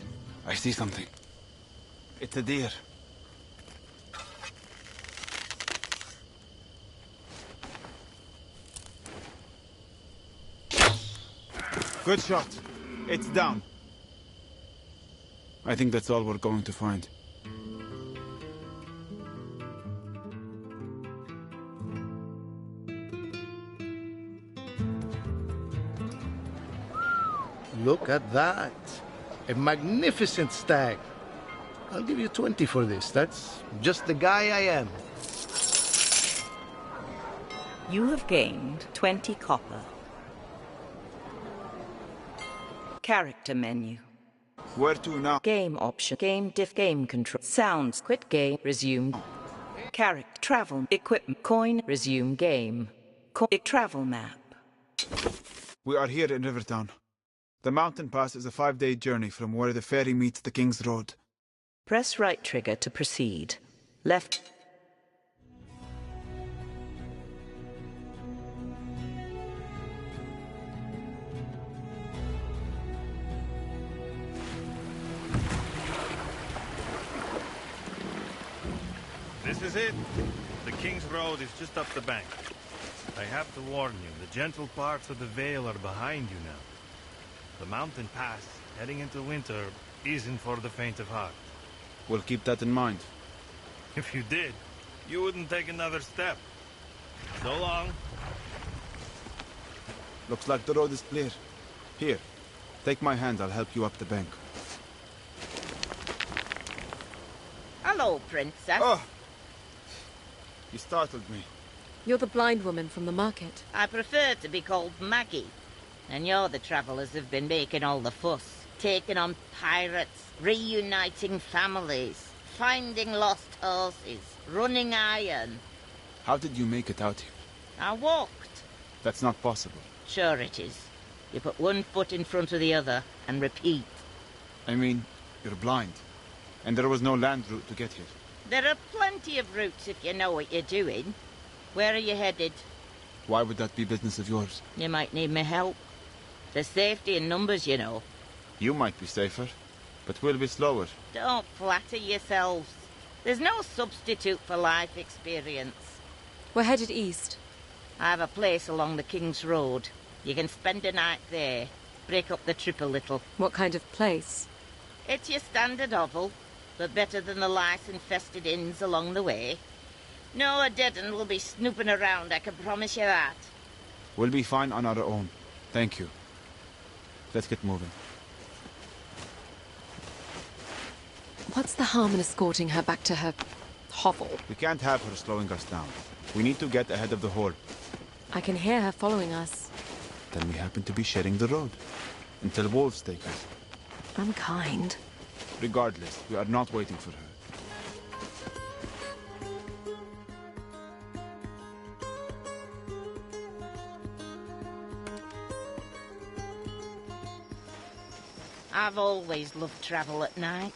I see something. It's a deer. Good shot. It's down. I think that's all we're going to find. Look at that. A magnificent stag. I'll give you 20 for this. That's just the guy I am. You have gained 20 copper. Character menu. Where to now? Game option. Game game control. Sounds. Quit game. Resume. Character. Travel. Equipment. Coin. Resume game. Travel map. We are here in Rivertown. The mountain pass is a 5-day journey from where the ferry meets the King's Road. Press right trigger to proceed. Left. This is it. The King's Road is just up the bank. I have to warn you, the gentle parts of the Vale are behind you now. The mountain pass, heading into winter, isn't for the faint of heart. We'll keep that in mind. If you did, you wouldn't take another step. So long. Looks like the road is clear. Here, take my hand, I'll help you up the bank. Hello, princess. Oh! You startled me. You're the blind woman from the market. I prefer to be called Maggie. And you're the travellers who've been making all the fuss. Taking on pirates, reuniting families, finding lost horses, running iron. How did you make it out here? I walked. That's not possible. Sure it is. You put one foot in front of the other and repeat. I mean, you're blind. And there was no land route to get here. There are plenty of routes if you know what you're doing. Where are you headed? Why would that be business of yours? You might need my help. There's safety in numbers, you know. You might be safer, but we'll be slower. Don't flatter yourselves. There's no substitute for life experience. We're headed east. I have a place along the King's Road. You can spend a night there. Break up the trip a little. What kind of place? It's your standard hovel, but better than the lice-infested inns along the way. No dead un will be snooping around, I can promise you that. We'll be fine on our own. Thank you. Let's get moving. What's the harm in escorting her back to her hovel? We can't have her slowing us down. We need to get ahead of the horde. I can hear her following us. Then we happen to be sharing the road. Until wolves take us. Unkind. Regardless, we are not waiting for her. I've always loved travel at night.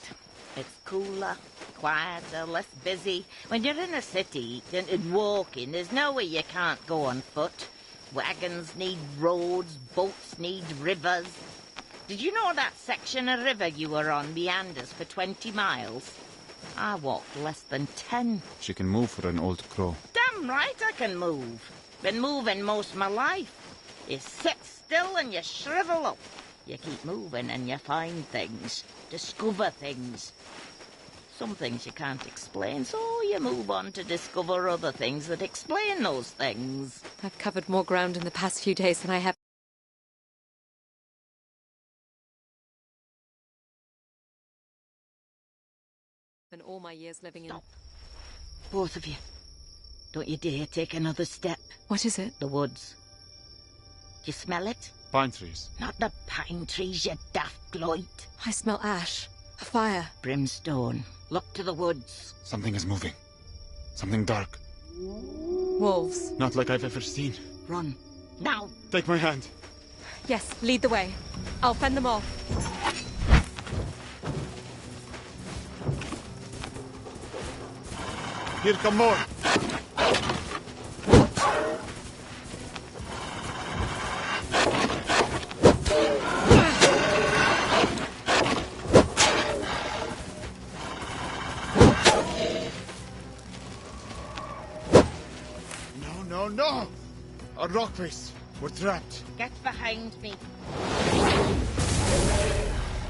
It's cooler, quieter, less busy. When you're in a city and walking, there's nowhere you can't go on foot. Wagons need roads, boats need rivers. Did you know that section of river you were on meanders for 20 miles? I walked less than 10. She can move for an old crow. Damn right I can move. Been moving most of my life. You sit still and you shrivel up. You keep moving and you find things, discover things. Some things you can't explain, so you move on to discover other things that explain those things. I've covered more ground in the past few days than I have in all my years living in... Stop. Both of you. Don't you dare take another step. What is it? The woods. Do you smell it? Pine trees. Not the pine trees, you daft gloit. I smell ash. A fire. Brimstone. Look to the woods. Something is moving. Something dark. Wolves. Not like I've ever seen. Run. Now. Take my hand. Yes, lead the way. I'll fend them off. Here come more. No! A rock face. We're trapped. Get behind me.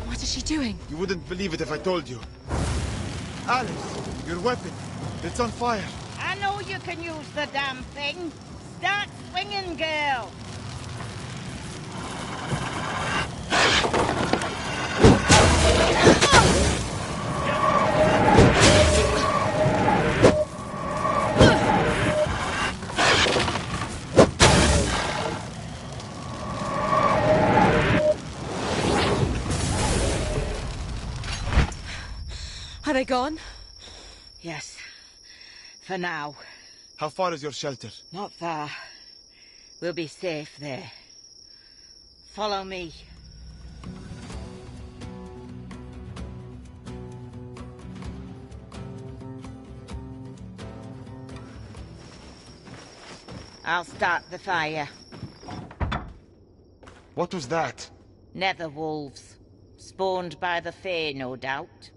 What is she doing? You wouldn't believe it if I told you. Alice, your weapon. It's on fire. I know you can use the damn thing. Start swinging, girl. Are they gone? Yes. For now. How far is your shelter? Not far. We'll be safe there. Follow me. I'll start the fire. What was that? Nether wolves. Spawned by the Fae, no doubt.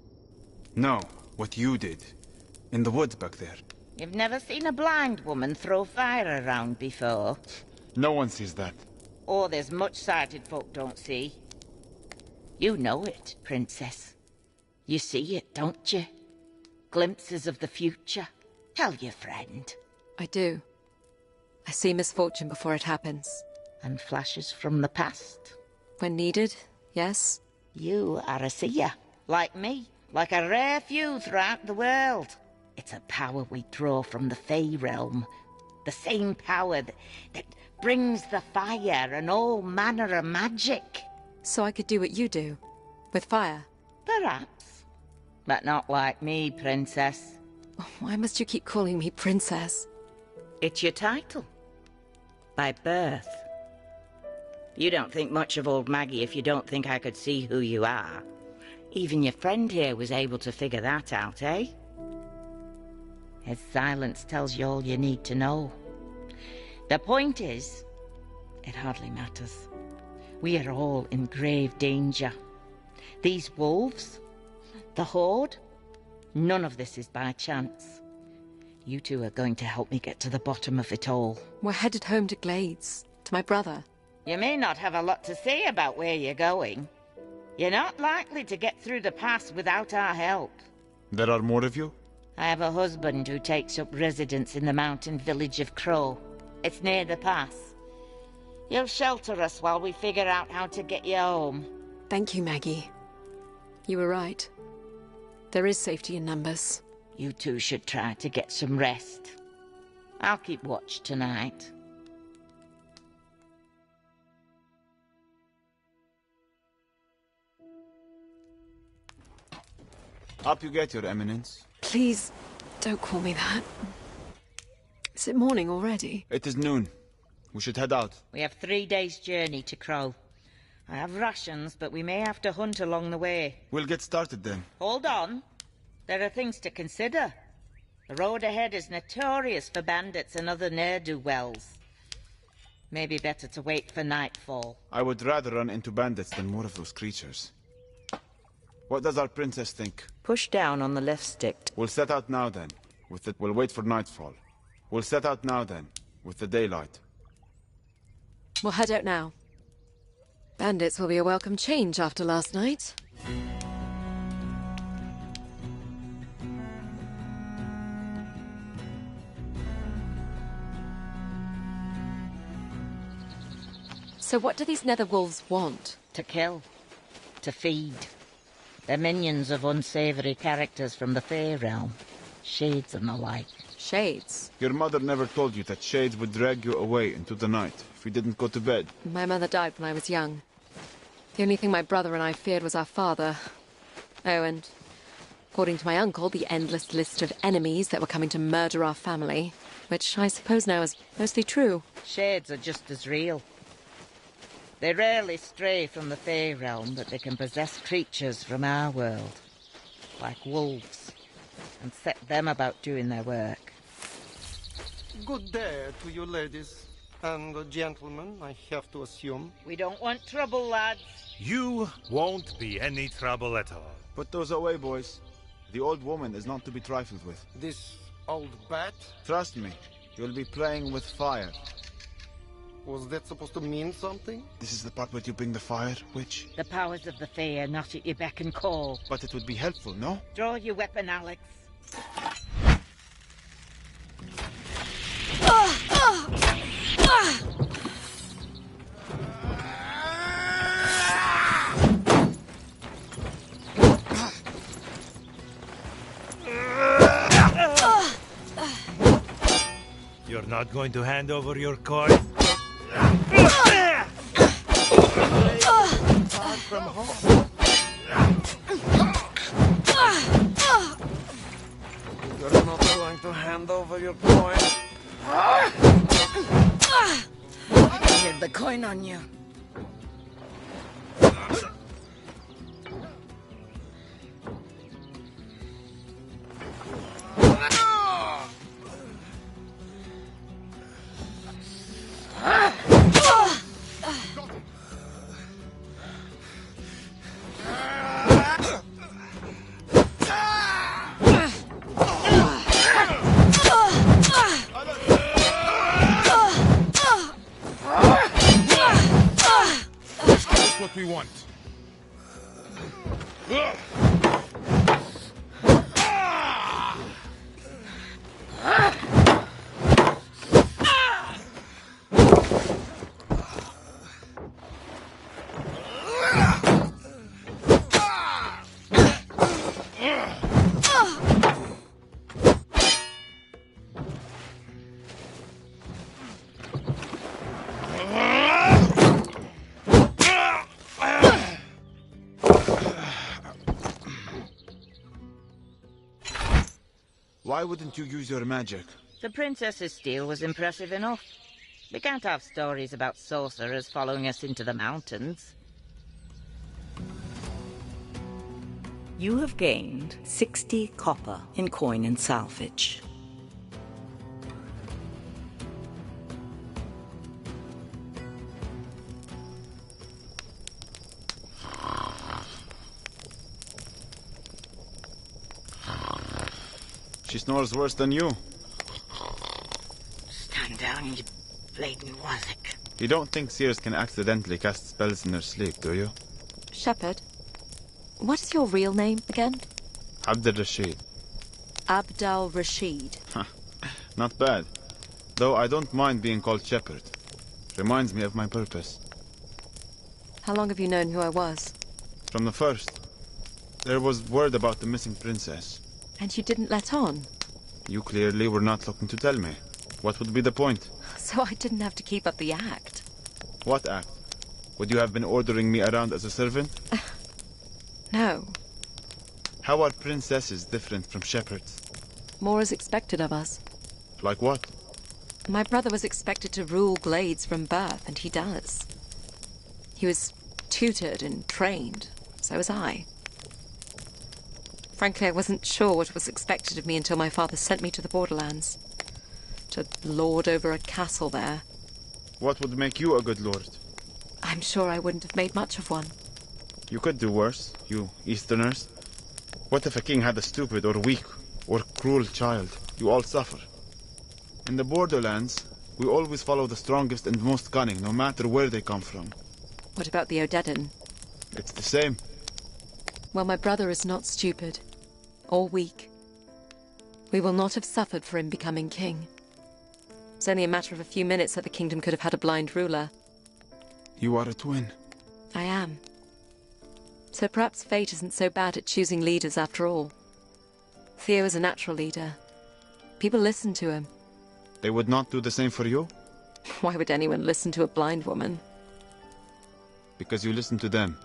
No, what you did. In the woods back there. You've never seen a blind woman throw fire around before? No one sees that. Oh, there's much sighted folk don't see. You know it, Princess. You see it, don't you? Glimpses of the future. Tell your friend. I do. I see misfortune before it happens. And flashes from the past. When needed, yes. You are a seer, like me. Like a rare few throughout the world. It's a power we draw from the Fae realm. The same power that brings the fire and all manner of magic. So I could do what you do, with fire? Perhaps. But not like me, Princess. Why must you keep calling me Princess? It's your title. By birth. You don't think much of old Maggie if you don't think I could see who you are. Even your friend here was able to figure that out, eh? His silence tells you all you need to know. The point is, it hardly matters. We are all in grave danger. These wolves, the Horde, none of this is by chance. You two are going to help me get to the bottom of it all. We're headed home to Glades, to my brother. You may not have a lot to say about where you're going. You're not likely to get through the pass without our help. There are more of you? I have a husband who takes up residence in the mountain village of Crow. It's near the pass. You'll shelter us while we figure out how to get you home. Thank you, Maggie. You were right. There is safety in numbers. You two should try to get some rest. I'll keep watch tonight. Up you get, Your Eminence. Please, don't call me that. Is it morning already? It is noon. We should head out. We have 3 days' journey to Crow. I have rations, but we may have to hunt along the way. We'll get started then. Hold on. There are things to consider. The road ahead is notorious for bandits and other ne'er-do-wells. Maybe better to wait for nightfall. I would rather run into bandits than more of those creatures. What does our princess think? Push down on the left stick. We'll set out now then. We'll wait for nightfall. We'll set out now then, with the daylight. We'll head out now. Bandits will be a welcome change after last night. So what do these nether wolves want? To kill. To feed. They're minions of unsavory characters from the Fae realm. Shades and the like. Shades? Your mother never told you that shades would drag you away into the night if you didn't go to bed. My mother died when I was young. The only thing my brother and I feared was our father. Oh, and according to my uncle, the endless list of enemies that were coming to murder our family, which I suppose now is mostly true. Shades are just as real. They rarely stray from the Fae realm, but they can possess creatures from our world, like wolves, and set them about doing their work. Good day to you ladies and gentlemen, I have to assume. We don't want trouble, lads. You won't be any trouble at all. Put those away, boys. The old woman is not to be trifled with. This old bat? Trust me, you'll be playing with fire. Was that supposed to mean something? This is the part where you bring the fire, witch? The powers of the Fae are not at your beck and call. But it would be helpful, no? Draw your weapon, Alex. You're not going to hand over your coin? From home. You're not going to hand over your coin. I hear the coin on you. What we want. Why wouldn't you use your magic? The princess's steel was impressive enough. We can't have stories about sorcerers following us into the mountains. You have gained 60 copper in coin and salvage. She snores worse than you. Stand down, you blatant wazzock. You don't think seers can accidentally cast spells in their sleep, do you? Shepherd, what is your real name again? Abd al-Rashid. Abdal Rashid. Not bad. Though I don't mind being called Shepherd. Reminds me of my purpose. How long have you known who I was? From the first. There was word about the missing princess. And you didn't let on? You clearly were not looking to tell me. What would be the point? So I didn't have to keep up the act. What act? Would you have been ordering me around as a servant? No. How are princesses different from shepherds? More is expected of us. Like what? My brother was expected to rule glades from birth, and he does. He was tutored and trained. So was I. Frankly, I wasn't sure what was expected of me until my father sent me to the borderlands. To lord over a castle there. What would make you a good lord? I'm sure I wouldn't have made much of one. You could do worse, you Easterners. What if a king had a stupid or weak or cruel child? You all suffer. In the borderlands, we always follow the strongest and most cunning, no matter where they come from. What about the Odedan? It's the same. Well, my brother is not stupid. Or weak. We will not have suffered for him becoming king. It's only a matter of a few minutes that the kingdom could have had a blind ruler. You are a twin. I am. So perhaps fate isn't so bad at choosing leaders after all. Theo is a natural leader. People listen to him. They would not do the same for you? Why would anyone listen to a blind woman? Because you listen to them.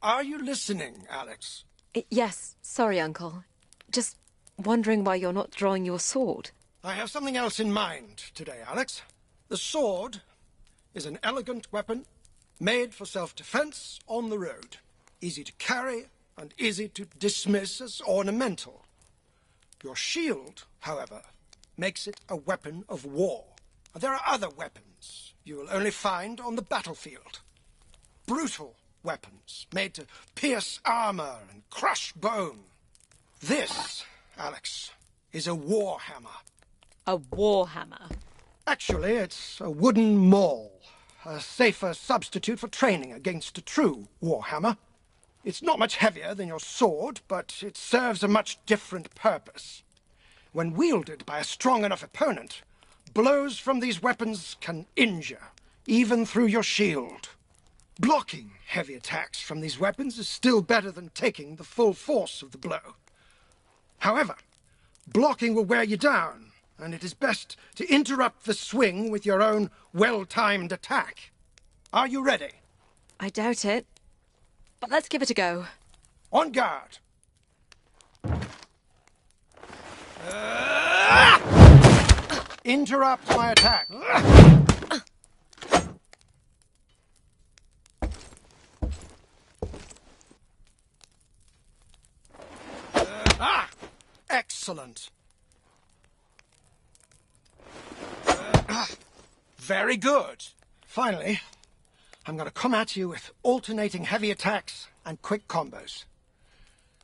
Are you listening, Alex? Yes, sorry, Uncle. Just wondering why you're not drawing your sword. I have something else in mind today, Alex. The sword is an elegant weapon made for self-defense on the road. Easy to carry and easy to dismiss as ornamental. Your shield, however, makes it a weapon of war. There are other weapons you will only find on the battlefield. Brutal weapons made to pierce armor and crush bone. This, Alex, is a war hammer. A war hammer? Actually, it's a wooden maul. A safer substitute for training against a true war hammer. It's not much heavier than your sword, but it serves a much different purpose. When wielded by a strong enough opponent, blows from these weapons can injure, even through your shield. Blocking heavy attacks from these weapons is still better than taking the full force of the blow. However, blocking will wear you down, and it is best to interrupt the swing with your own well-timed attack. Are you ready? I doubt it, but let's give it a go. On guard! Interrupt my attack. Excellent. Very good. Finally, I'm going to come at you with alternating heavy attacks and quick combos.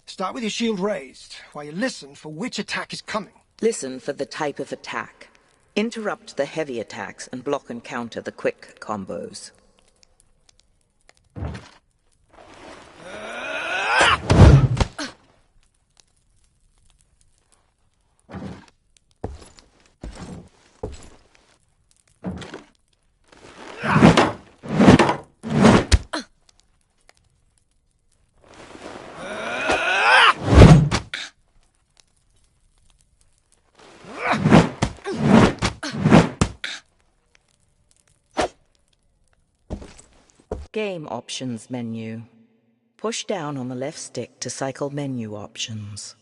Start with your shield raised, while you listen for which attack is coming. Listen for the type of attack. Interrupt the heavy attacks and block and counter the quick combos. Game Options menu. Push down on the left stick to cycle menu options.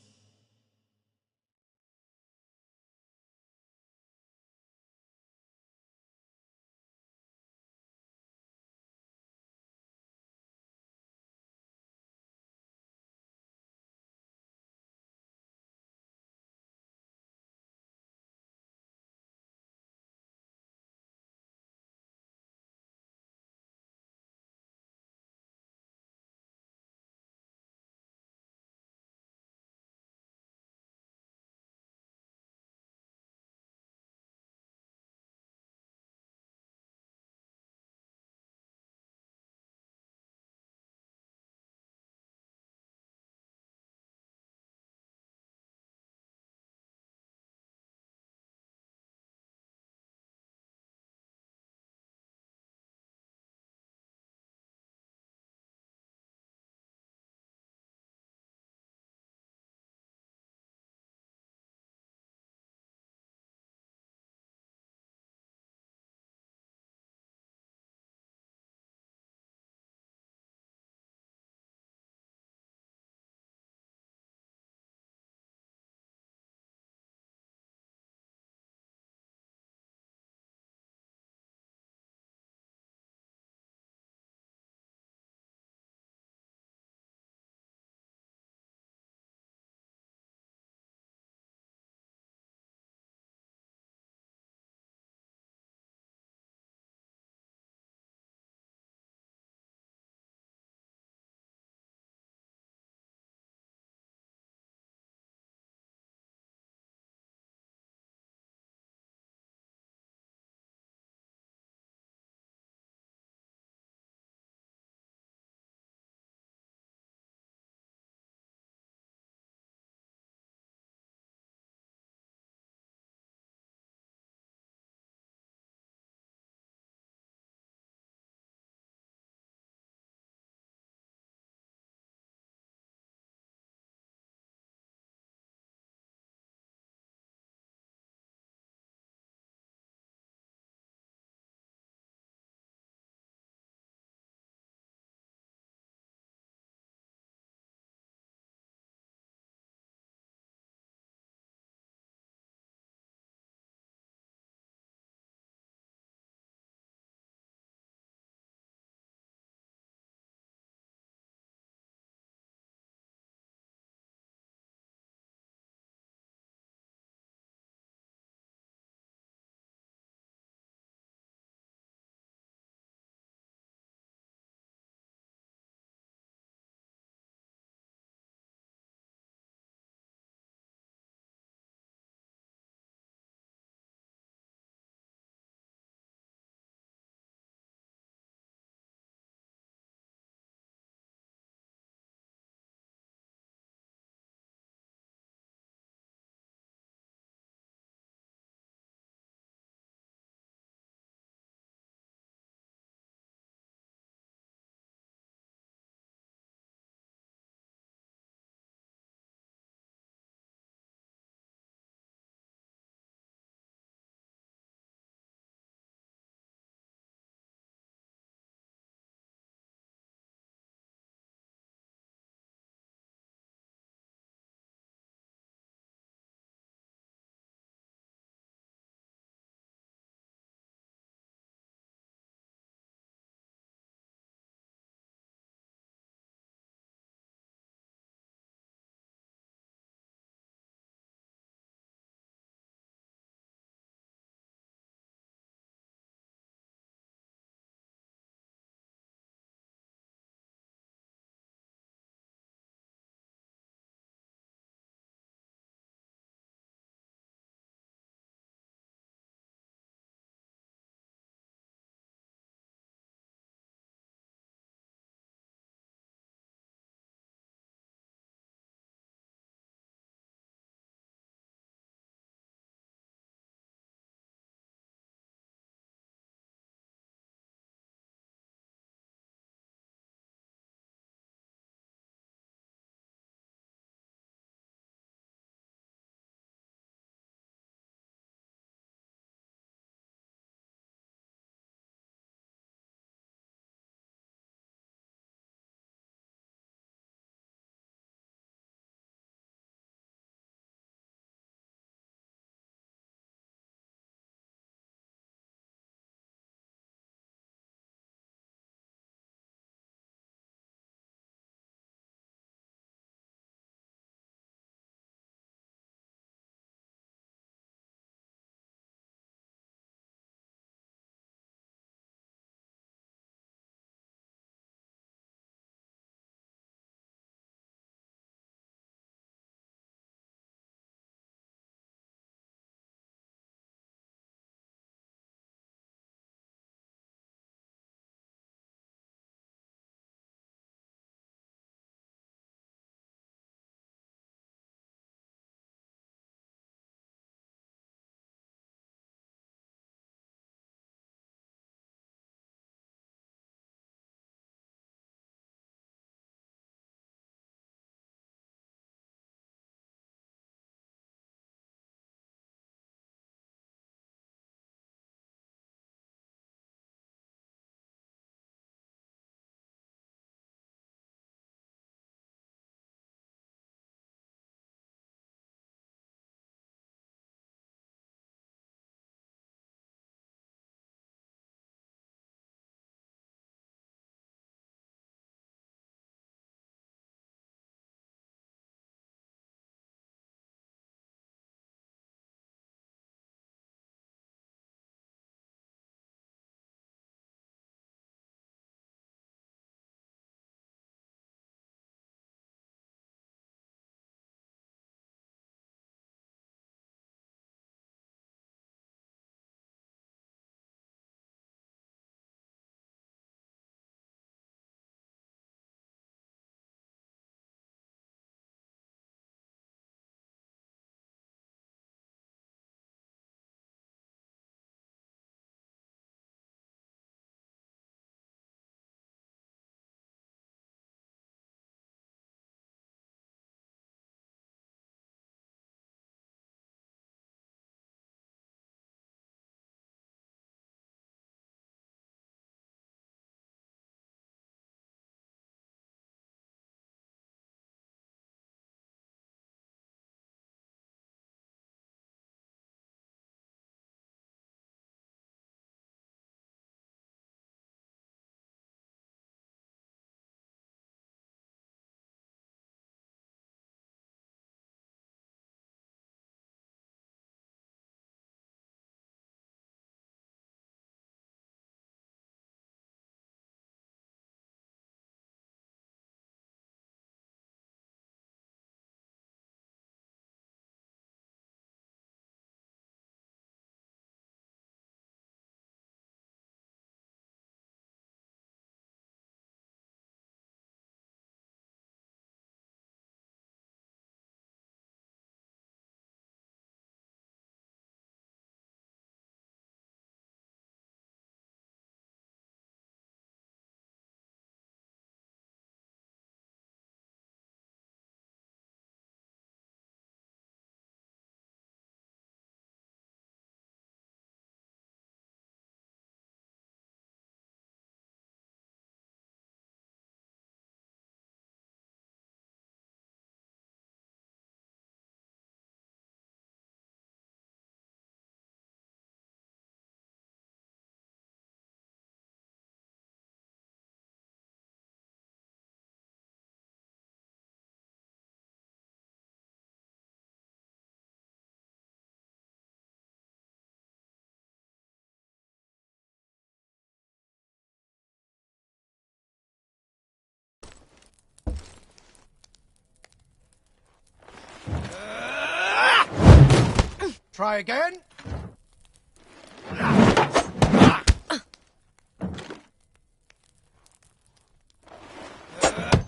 Try again.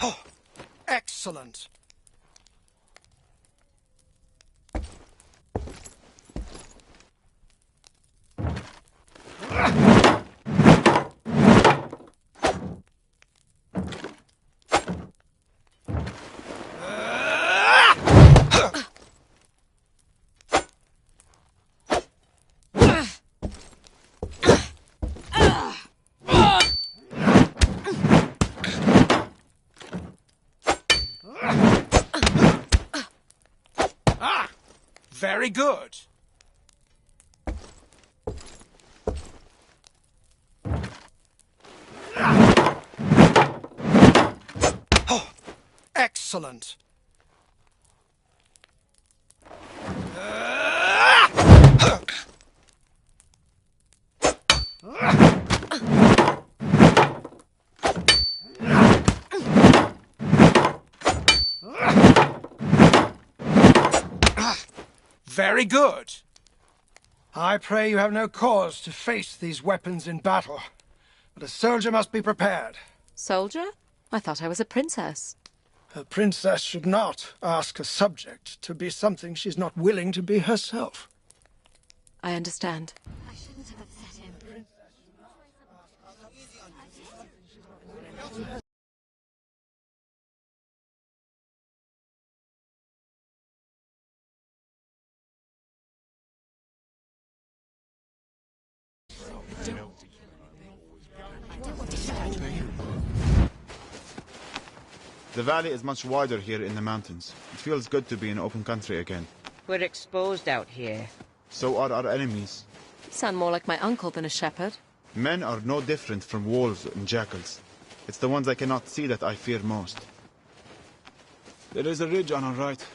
Oh, excellent. Very good. Oh, excellent. Very good. I pray you have no cause to face these weapons in battle, but a soldier must be prepared. Soldier? I thought I was a princess. A princess should not ask a subject to be something she's not willing to be herself. I understand. The valley is much wider here in the mountains. It feels good to be in open country again. We're exposed out here. So are our enemies. You sound more like my uncle than a shepherd. Men are no different from wolves and jackals. It's the ones I cannot see that I fear most. There is a ridge on our right.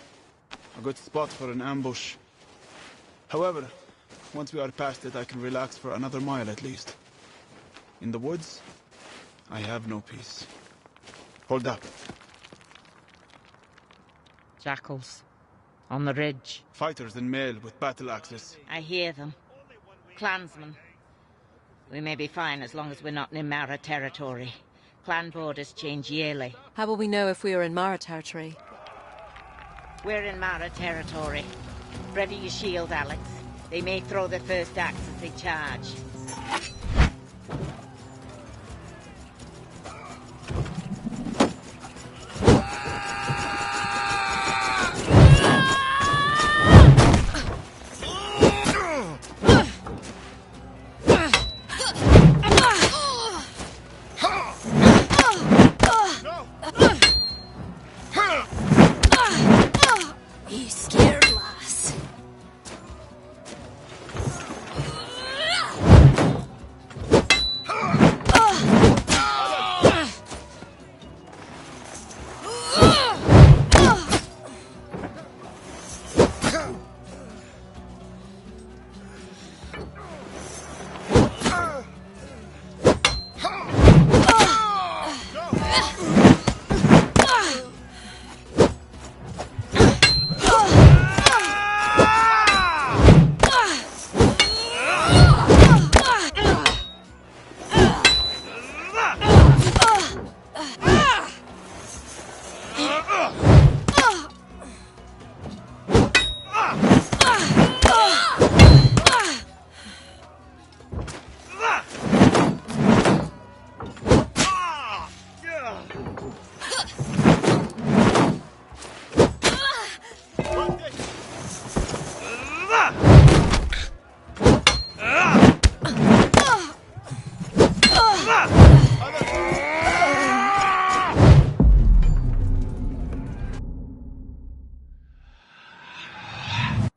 A good spot for an ambush. However, once we are past it, I can relax for another mile at least. In the woods, I have no peace. Hold up. Jackals. On the ridge. Fighters in mail with battle axes. I hear them. Clansmen. We may be fine as long as we're not in Mara territory. Clan borders change yearly. How will we know if we are in Mara territory? We're in Mara territory. Ready your shield, Alex. They may throw their first axe as they charge. You scared, lass.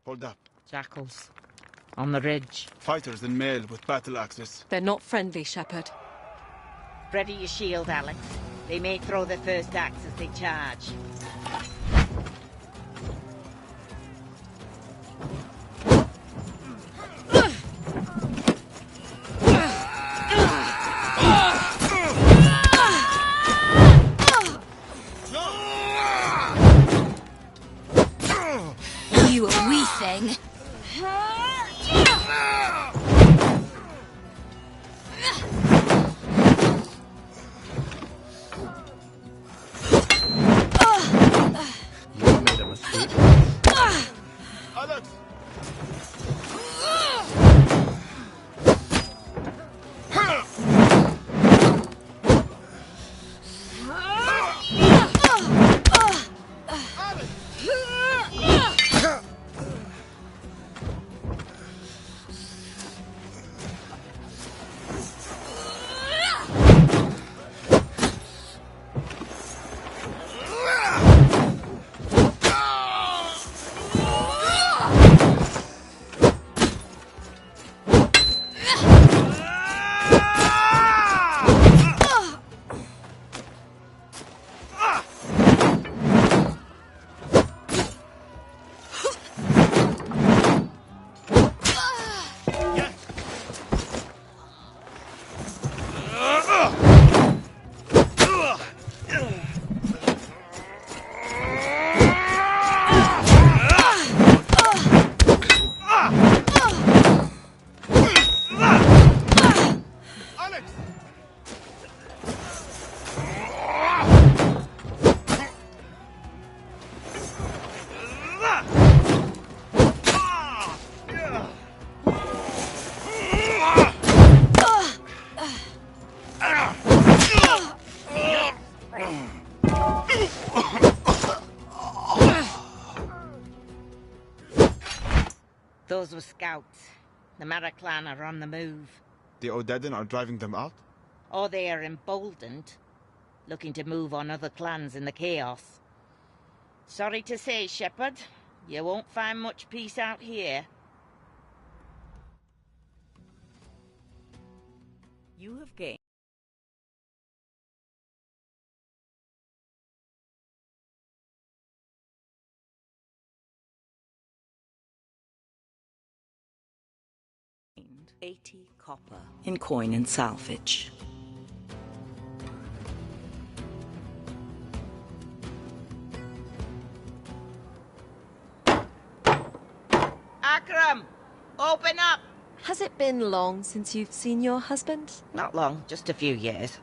Hold up. Jackals. On the ridge. Fighters in mail with battle axes. They're not friendly, shepherd. Ready your shield, Alex. They may throw their first axe as they charge. You a wee thing. You made a mistake. Alex! Those were scouts. The Mara clan are on the move. The Odedan are driving them out? Or they are emboldened, looking to move on other clans in the chaos. Sorry to say, Shepherd, you won't find much peace out here. You have gained $80 copper in coin and salvage. Akram! Open up! Has it been long since you've seen your husband? Not long, just a few years.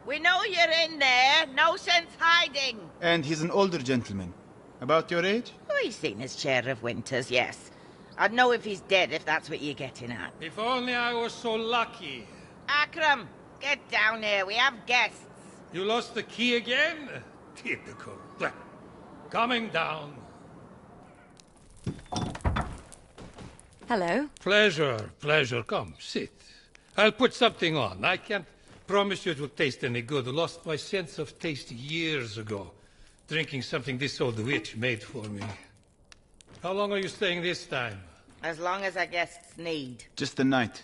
We know you're in there. No sense hiding. And he's an older gentleman. About your age? Oh, he's seen his share of winters, yes. I'd know if he's dead, if that's what you're getting at. If only I was so lucky. Akram, get down here. We have guests. You lost the key again? Typical. Coming down. Hello. Pleasure. Come, sit. I'll put something on. I can't promise you it will taste any good. I lost my sense of taste years ago, drinking something this old witch made for me. How long are you staying this time? As long as our guests need. Just the night.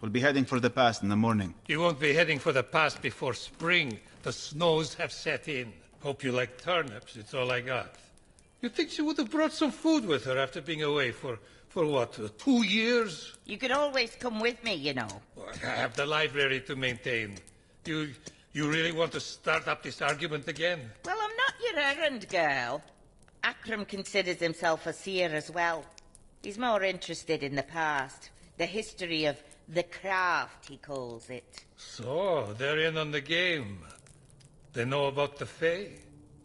We'll be heading for the pass in the morning. You won't be heading for the pass before spring. The snows have set in. Hope you like turnips. It's all I got. You'd think she would have brought some food with her after being away for what, 2 years? You could always come with me, you know. I have the library to maintain. You really want to start up this argument again? Well, I'm not your errand girl. Akram considers himself a seer as well. He's more interested in the past. The history of the craft, he calls it. So, they're in on the game. They know about the Fae?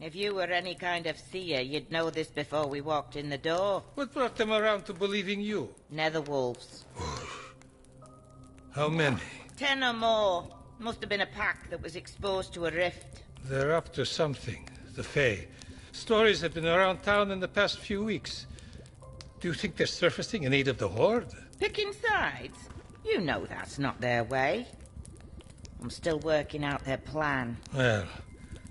If you were any kind of seer, you'd know this before we walked in the door. What brought them around to believing you? Netherwolves. How many? 10 or more. Must have been a pack that was exposed to a rift. They're up to something, the Fae. Stories have been around town in the past few weeks. Do you think they're surfacing in aid of the Horde? Picking sides? You know that's not their way. I'm still working out their plan. Well,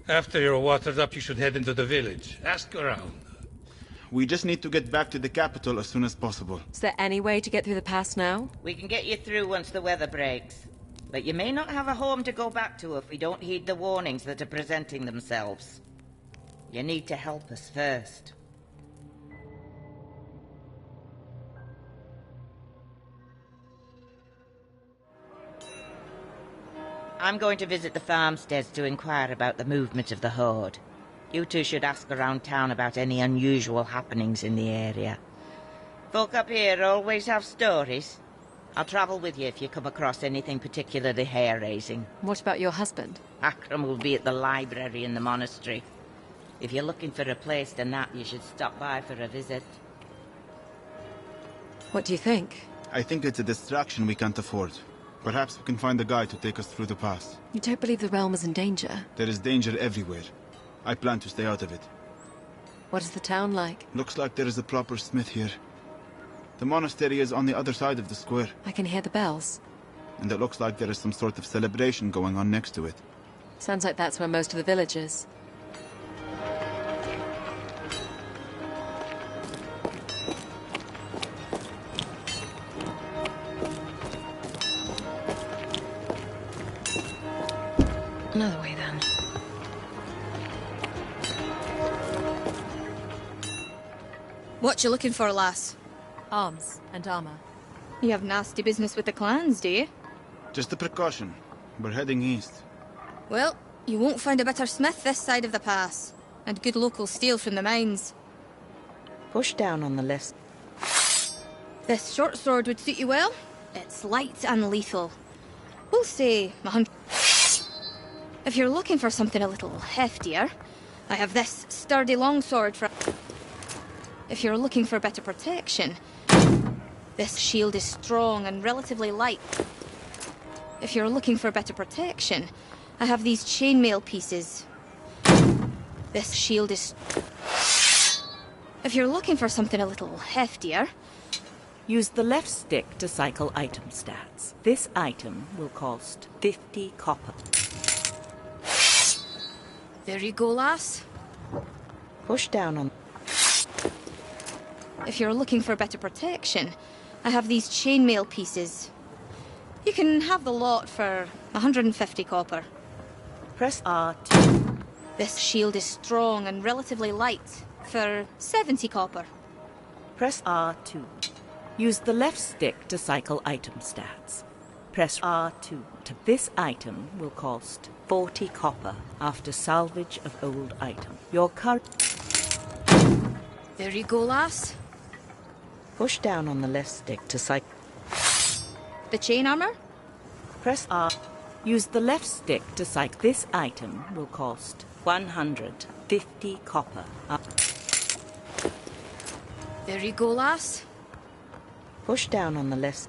after you're watered up, you should head into the village. Ask around. We just need to get back to the capital as soon as possible. Is there any way to get through the pass now? We can get you through once the weather breaks. But you may not have a home to go back to if we don't heed the warnings that are presenting themselves. You need to help us first. I'm going to visit the farmsteads to inquire about the movement of the Horde. You two should ask around town about any unusual happenings in the area. Folk up here always have stories. I'll travel with you if you come across anything particularly hair-raising. What about your husband? Akram will be at the library in the monastery. If you're looking for a place to nap, you should stop by for a visit. What do you think? I think it's a distraction we can't afford. Perhaps we can find a guide to take us through the past. You don't believe the realm is in danger? There is danger everywhere. I plan to stay out of it. What is the town like? Looks like there is a proper smith here. The monastery is on the other side of the square. I can hear the bells. And it looks like there is some sort of celebration going on next to it. Sounds like that's where most of the village is. Another way, then. What you looking for, lass? Arms and armor. You have nasty business with the clans, do you? Just a precaution. We're heading east. Well, you won't find a better smith this side of the pass. And good local steel from the mines. Push down on the left. This short sword would suit you well. It's light and lethal. We'll say 100. If you're looking for something a little heftier, I have this sturdy longsword for... If you're looking for better protection, this shield is strong and relatively light. If you're looking for better protection, I have these chainmail pieces. This shield is... If you're looking for something a little heftier... Use the left stick to cycle item stats. This item will cost 50 copper. There you go, lass. Push down on... If you're looking for better protection, I have these chainmail pieces. You can have the lot for 150 copper. Press R2. This shield is strong and relatively light for 70 copper. Press R2. Use the left stick to cycle item stats. Press R2. This item will cost 40 copper after salvage of old item. Your current... There you go, lass. Push down on the left stick to cycle... The chain armor? Press R. Use the left stick to cycle. This item will cost 150 copper. There you go, lass. Push down on the left...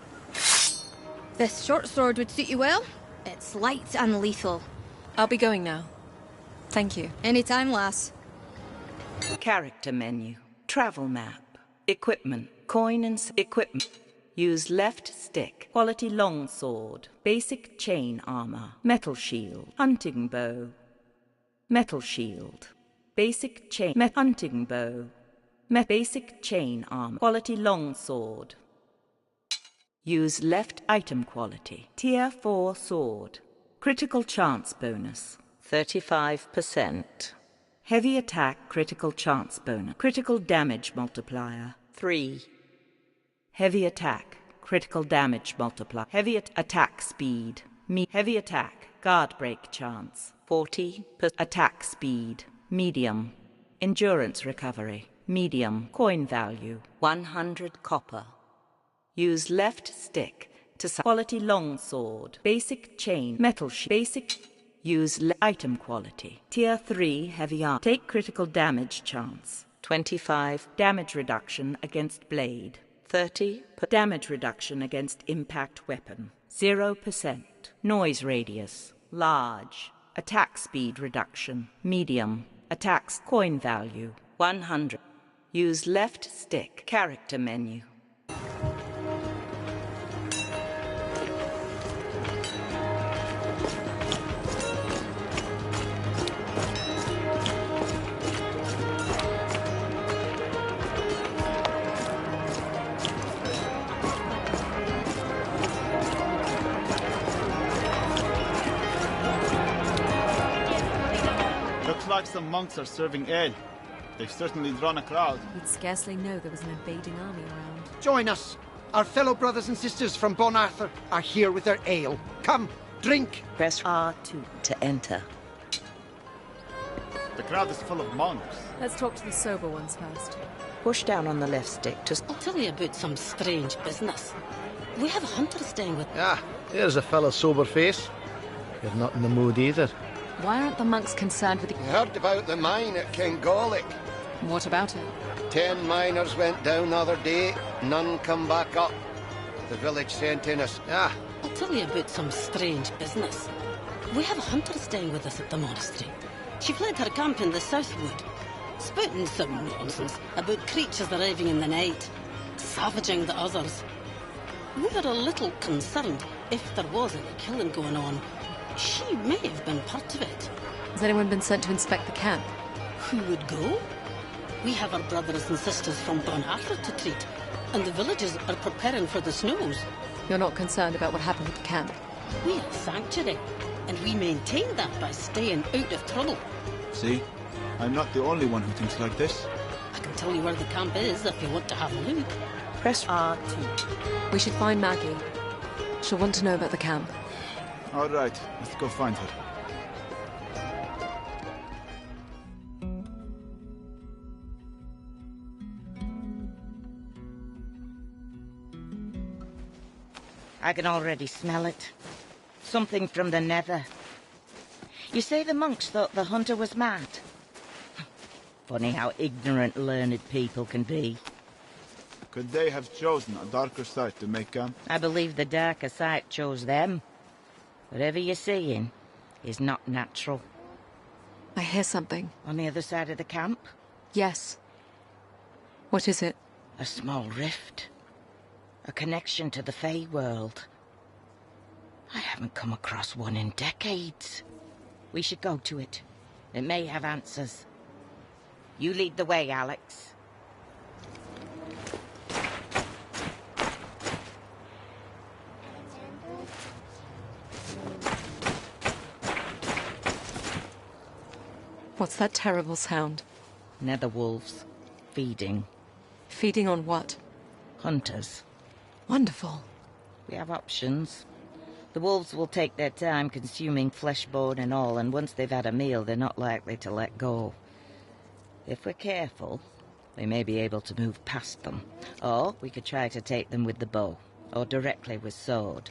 This short sword would suit you well. It's light and lethal. I'll be going now. Thank you. Anytime, lass. Character menu. Travel map. Equipment. Coin and equipment. Use left stick. Quality longsword. Basic chain armor. Metal shield. Hunting bow. Metal shield. Basic chain. Hunting bow. Basic chain armor. Quality longsword. Use left item quality. Tier 4 sword. Critical chance bonus. 35%. Heavy attack critical chance bonus. Critical damage multiplier. 3. Heavy attack critical damage multiplier. Heavy attack speed. Heavy attack guard break chance. 40%. Attack speed. Medium. Endurance recovery. Medium. Coin value. 100 copper. Use left stick to quality longsword. Basic chain. Metal basic. Use item quality. Tier 3 heavy armor. Take critical damage chance. 25. Damage reduction against blade. 30. Damage reduction against impact weapon. 0%. Noise radius. Large. Attack speed reduction. Medium. Attacks coin value. 100. Use left stick. Character menu. Looks like some monks are serving ale. They've certainly drawn a crowd. You'd scarcely know there was an invading army around. Join us. Our fellow brothers and sisters from Bon Arthur are here with their ale. Come, drink. Press R2 to enter. The crowd is full of monks. Let's talk to the sober ones first. Push down on the left stick to... I'll tell you about some strange business. We have a hunter staying with... Ah, there's a fella sober face. You're not in the mood either. Why aren't the monks concerned with the... You heard about the mine at Kingolic? What about it? 10 miners went down the other day, none come back up. The village sent in us. I'll tell you about some strange business. We have a hunter staying with us at the monastery. She fled her camp in the Southwood, spouting some nonsense about creatures arriving in the night, savaging the others. We were a little concerned if there was any killing going on. She may have been part of it. Has anyone been sent to inspect the camp? Who would go? We have our brothers and sisters from Bonhartford to treat, and the villagers are preparing for the snows. You're not concerned about what happened at the camp? We are a sanctuary, and we maintain that by staying out of trouble. See? I'm not the only one who thinks like this. I can tell you where the camp is if you want to have a look. Press R2. We should find Maggie. She'll want to know about the camp. All right, let's go find her. I can already smell it. Something from the nether. You say the monks thought the hunter was mad? Funny how ignorant learned people can be. Could they have chosen a darker site to make camp? I believe the darker side chose them. Whatever you're seeing is not natural. I hear something. On the other side of the camp? Yes. What is it? A small rift. A connection to the Fey world. I haven't come across one in decades. We should go to it. It may have answers. You lead the way, Alex. What's that terrible sound? Nether wolves. Feeding. Feeding on what? Hunters. Wonderful. We have options. The wolves will take their time consuming flesh, bone and all, and once they've had a meal, they're not likely to let go. If we're careful, we may be able to move past them. Or we could try to take them with the bow, or directly with sword.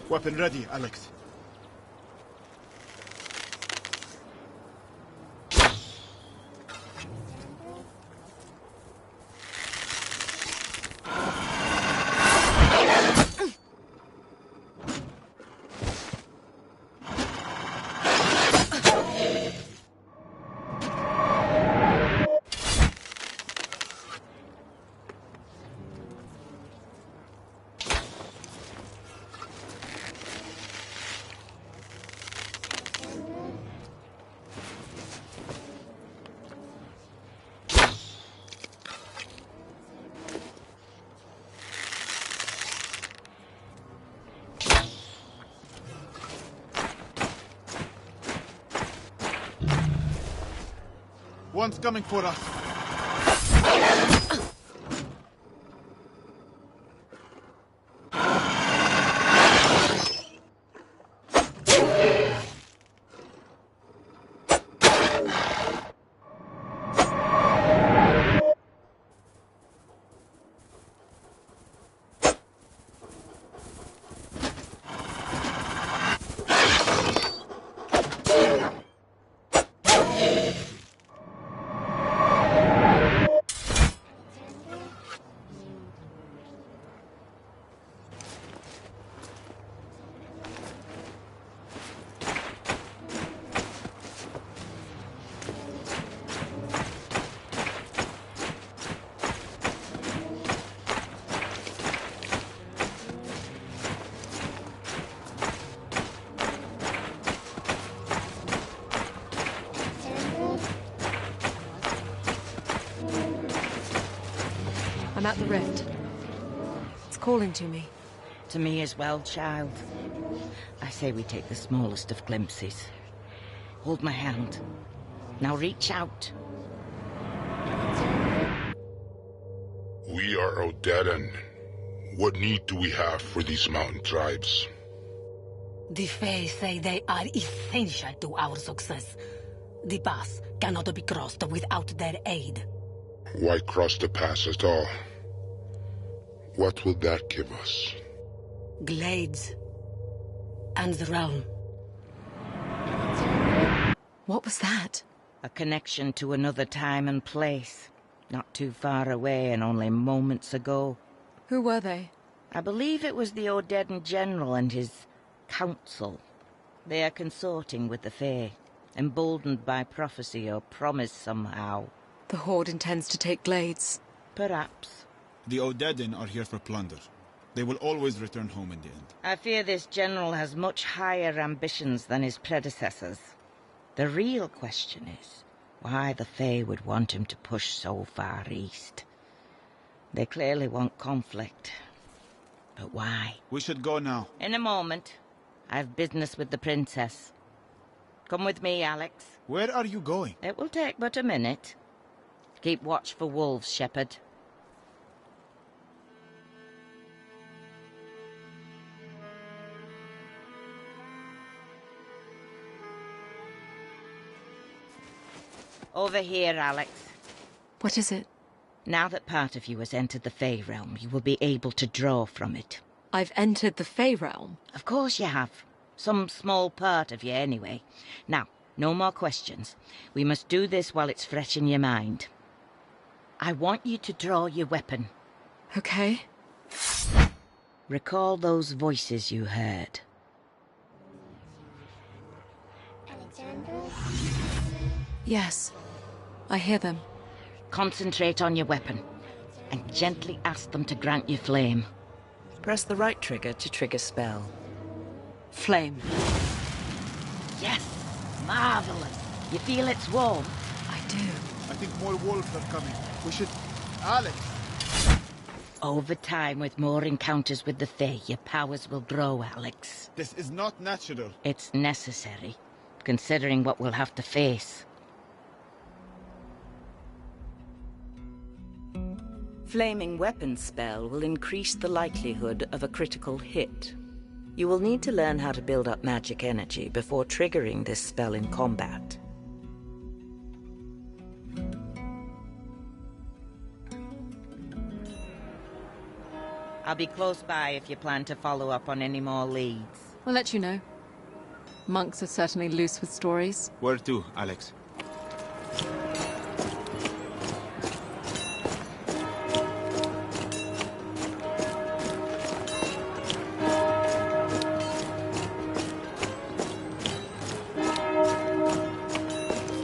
Weapon ready, Alex. One's coming for us. at the rift. It's calling to me. To me as well, child. I say we take the smallest of glimpses. Hold my hand. Now reach out. We are Odedan. What need do we have for these mountain tribes? The Fae say they are essential to our success. The pass cannot be crossed without their aid. Why cross the pass at all? What will that give us? Glades. And the realm. What was that? A connection to another time and place. Not too far away and only moments ago. Who were they? I believe it was the Odedan General and his council. They are consorting with the Fae, emboldened by prophecy or promise somehow. The Horde intends to take Glades. Perhaps. The Odedan are here for plunder. They will always return home in the end. I fear this general has much higher ambitions than his predecessors. The real question is why the Fae would want him to push so far east. They clearly want conflict. But why? We should go now. In a moment. I have business with the princess. Come with me, Alex. Where are you going? It will take but a minute. Keep watch for wolves, shepherd. Over here, Alex. What is it? Now that part of you has entered the Fae realm, you will be able to draw from it. I've entered the Fae realm? Of course you have. Some small part of you, anyway. Now, no more questions. We must do this while it's fresh in your mind. I want you to draw your weapon. Okay. Recall those voices you heard. Yes. I hear them. Concentrate on your weapon, and gently ask them to grant you flame. Press the right trigger to trigger spell. Flame. Yes! Marvelous! You feel it's warm? I do. I think more wolves are coming. We should... Alex! Over time, with more encounters with the Fae, your powers will grow, Alex. This is not natural. It's necessary, considering what we'll have to face. Flaming weapon spell will increase the likelihood of a critical hit. You will need to learn how to build up magic energy before triggering this spell in combat. I'll be close by if you plan to follow up on any more leads. We'll let you know. Monks are certainly loose with stories. Where to, Alex?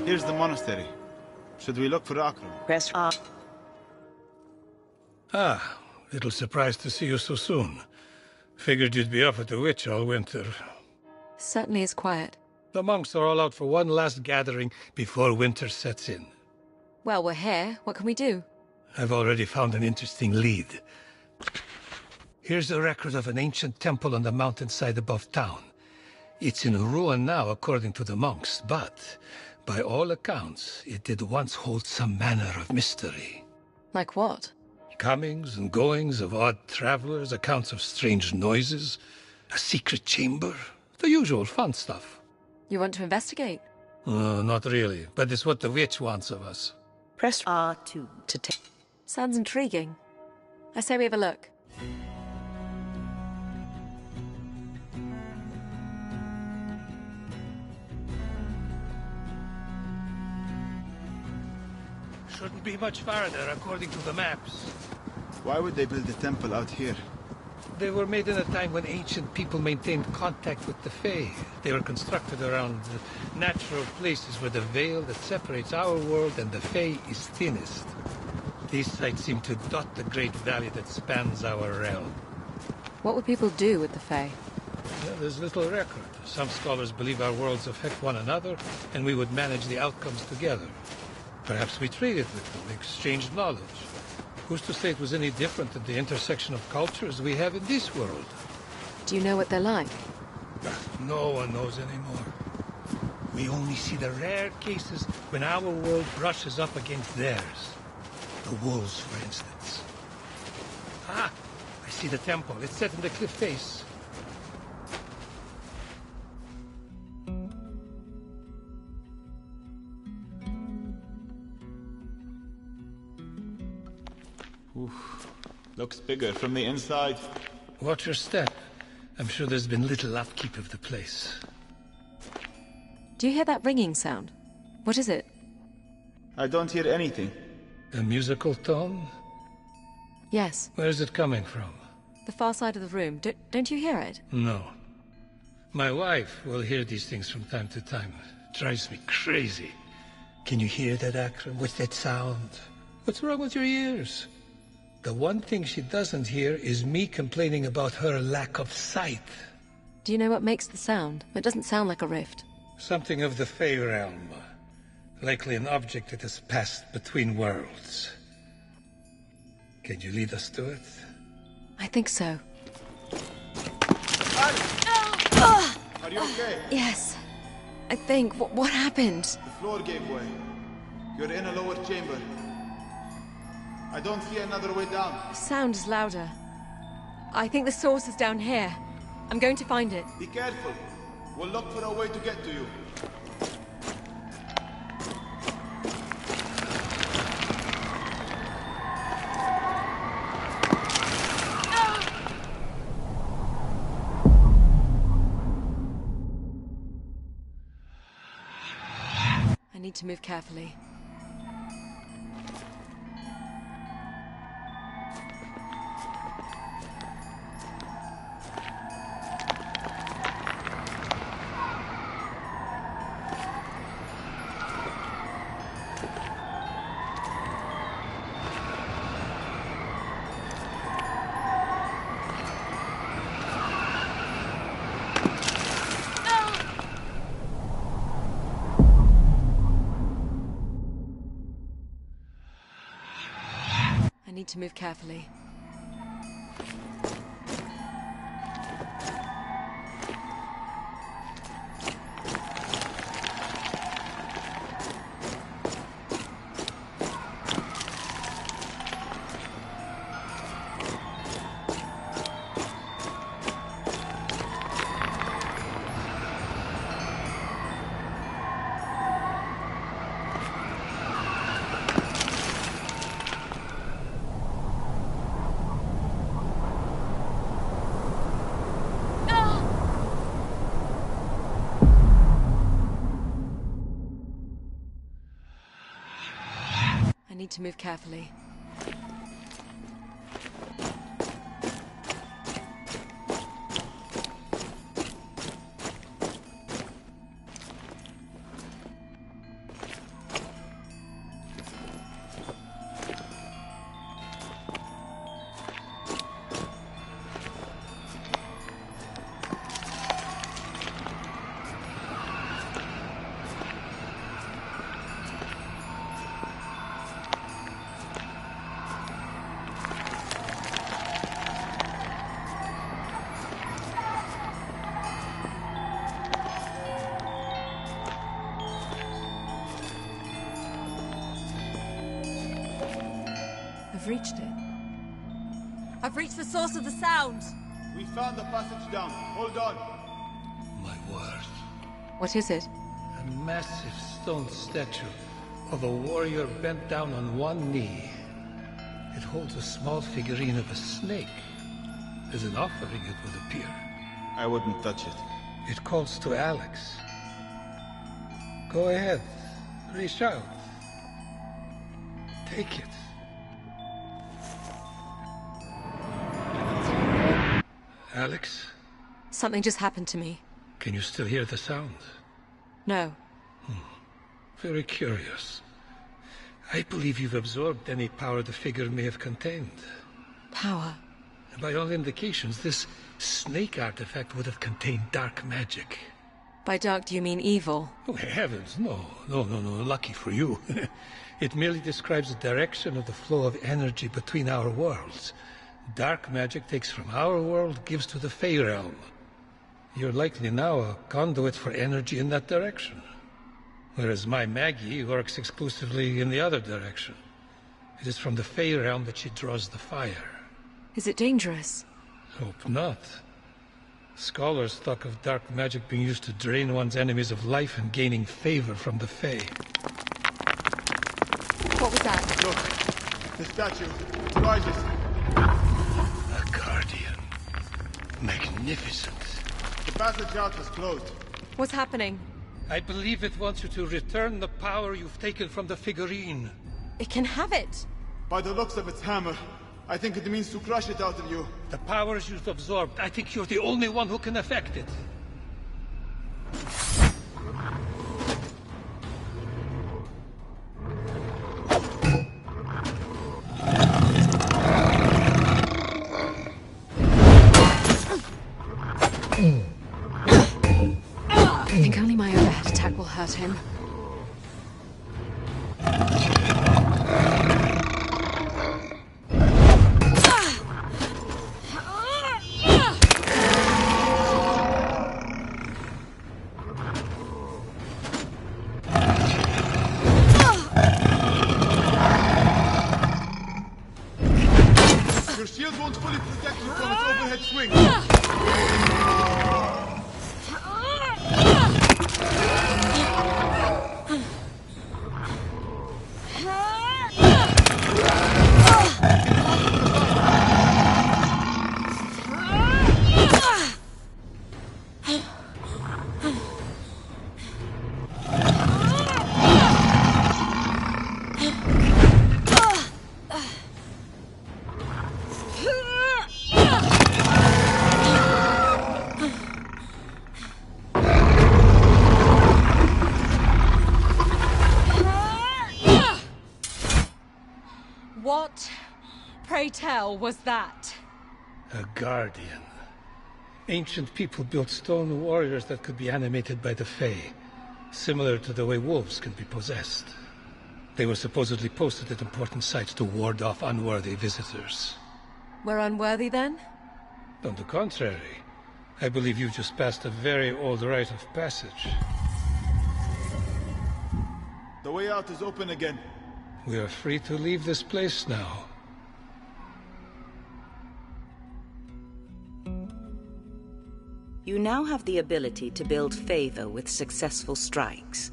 Here's the monastery. Should we look for Akram? Press R. Ah, little surprised to see you so soon. Figured you'd be up at the witch all winter. Certainly is quiet. The monks are all out for one last gathering before winter sets in. Well, we're here. What can we do? I've already found an interesting lead. Here's a record of an ancient temple on the mountainside above town. It's in ruin now, according to the monks, but by all accounts, it did once hold some manner of mystery. Like what? Comings and goings of odd travelers, accounts of strange noises, a secret chamber, the usual fun stuff. You want to investigate? Not really, but it's what the witch wants of us. Press R2 to take. Sounds intriguing. I say we have a look. Shouldn't be much farther, according to the maps. Why would they build a temple out here? They were made in a time when ancient people maintained contact with the Fae. They were constructed around natural places where the veil that separates our world and the Fae is thinnest. These sites seem to dot the great valley that spans our realm. What would people do with the Fae? Well, there's little record. Some scholars believe our worlds affect one another, and we would manage the outcomes together. Perhaps we traded with them, exchanged knowledge. Who's to say it was any different at the intersection of cultures we have in this world? Do you know what they're like? No one knows anymore. We only see the rare cases when our world brushes up against theirs. The wolves, for instance. Ah, I see the temple. It's set in the cliff face. Oof. Looks bigger from the inside. Watch your step. I'm sure there's been little upkeep of the place. Do you hear that ringing sound? What is it? I don't hear anything. A musical tone? Yes. Where is it coming from? The far side of the room. Don't you hear it? No. My wife will hear these things from time to time. It drives me crazy. Can you hear that, Akram? What's that sound? What's wrong with your ears? The one thing she doesn't hear is me complaining about her lack of sight. Do you know what makes the sound? It doesn't sound like a rift. Something of the Fey realm. Likely an object that has passed between worlds. Can you lead us to it? I think so. Are you okay? Yes. I think. What happened? The floor gave way. You're in a lower chamber. I don't see another way down. The sound is louder. I think the source is down here. I'm going to find it. Be careful. We'll look for a way to get to you. I need to move carefully. I need to move carefully. I need to move carefully. I've reached it. I've reached the source of the sound! We found the passage down. Hold on. My word. What is it? A massive stone statue of a warrior bent down on one knee. It holds a small figurine of a snake. As an offering, it would appear. I wouldn't touch it. It calls to Alex. Go ahead. Reach out. Take it. Alex? Something just happened to me. Can you still hear the sound? No. Very curious. I believe you've absorbed any power the figure may have contained. Power? By all indications, this snake artifact would have contained dark magic. By dark, do you mean evil? Oh, heavens, no. No. Lucky for you. It merely describes the direction of the flow of energy between our worlds. Dark magic takes from our world, gives to the Fey realm. You're likely now a conduit for energy in that direction. Whereas my Maggie works exclusively in the other direction. It is from the Fey realm that she draws the fire. Is it dangerous? Hope not. Scholars talk of dark magic being used to drain one's enemies of life and gaining favor from the Fey. What was that? Look, the statue. It rises. A guardian. Magnificent. The passage out was closed. What's happening? I believe it wants you to return the power you've taken from the figurine. It can have it. By the looks of its hammer, I think it means to crush it out of you. The powers you've absorbed, I think you're the only one who can affect it. I think only my overhead attack will hurt him. Your shield won't fully protect you from its overhead swing. What, pray tell, was that? A guardian. Ancient people built stone warriors that could be animated by the Fey, similar to the way wolves can be possessed. They were supposedly posted at important sites to ward off unworthy visitors. We're unworthy then? On the contrary, I believe you've just passed a very old rite of passage. The way out is open again. We are free to leave this place now. You now have the ability to build favor with successful strikes.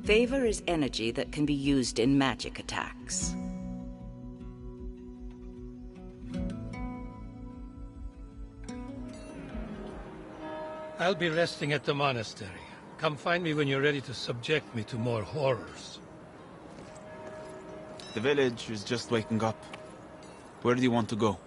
Favor is energy that can be used in magic attacks. I'll be resting at the monastery. Come find me when you're ready to subject me to more horrors. The village is just waking up. Where do you want to go?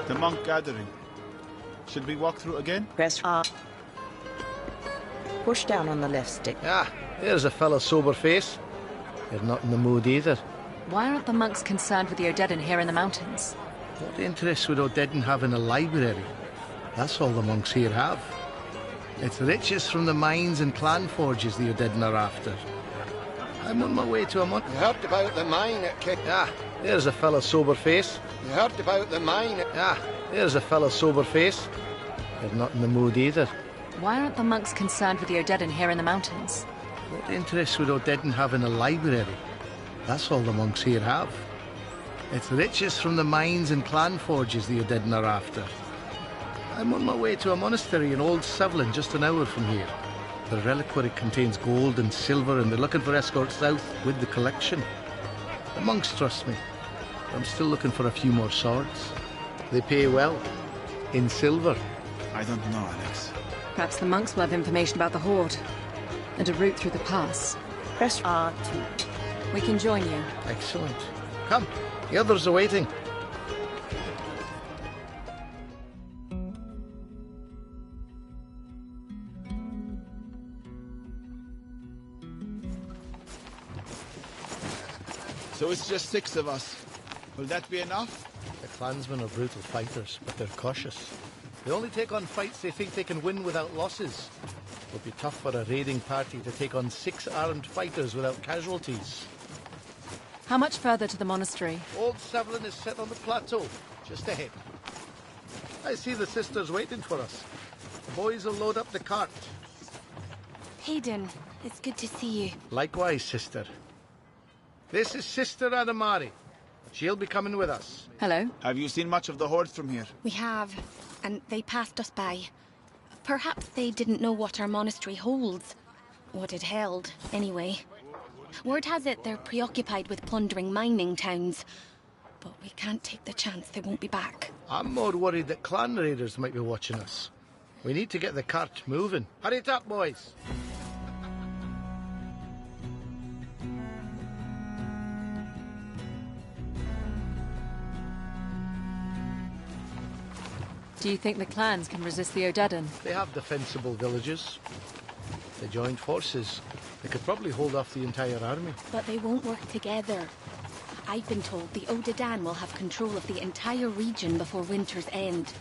The monk gathering. Should we walk through again? Press R. Push down on the left stick. Ah, there's a fellow sober face. You're not in the mood either. Why aren't the monks concerned with the Odedin here in the mountains? What interest would Odedin have in a library? That's all the monks here have. It's riches from the mines and clan forges the Odedin are after. I'm on my way to a You heard about the mine at Kick. Ah, there's a fellow sober face. You heard about the mine at... Ah, there's a fellow sober face. You're not in the mood either. Why aren't the monks concerned with the Odedin here in the mountains? What interest would Odedin have in a library? That's all the monks here have. It's riches from the mines and clan forges the Odedin are after. I'm on my way to a monastery in Old Sevlin, just an hour from here. The reliquary contains gold and silver, and they're looking for escorts south with the collection. The monks trust me. I'm still looking for a few more swords. They pay well. In silver. I don't know, Alex. Perhaps the monks will have information about the Horde. And a route through the pass. Press R2. We can join you. Excellent. Come, the others are waiting. So it's just 6 of us. Will that be enough? The clansmen are brutal fighters, but they're cautious. They only take on fights they think they can win without losses. It'll be tough for a raiding party to take on 6 armed fighters without casualties. How much further to the monastery? Old Sevlin is set on the plateau, just ahead. I see the sisters waiting for us. The boys will load up the cart. Hayden, it's good to see you. Likewise, sister. This is Sister Adamari. She'll be coming with us. Hello. Have you seen much of the Horde from here? We have, and they passed us by. Perhaps they didn't know what our monastery holds. What it held, anyway. Word has it they're preoccupied with plundering mining towns. But we can't take the chance they won't be back. I'm more worried that clan raiders might be watching us. We need to get the cart moving. Hurry it up, boys. Do you think the clans can resist the Odedan? They have defensible villages. If they joined forces, they could probably hold off the entire army. But they won't work together. I've been told the Odedan will have control of the entire region before winter's end.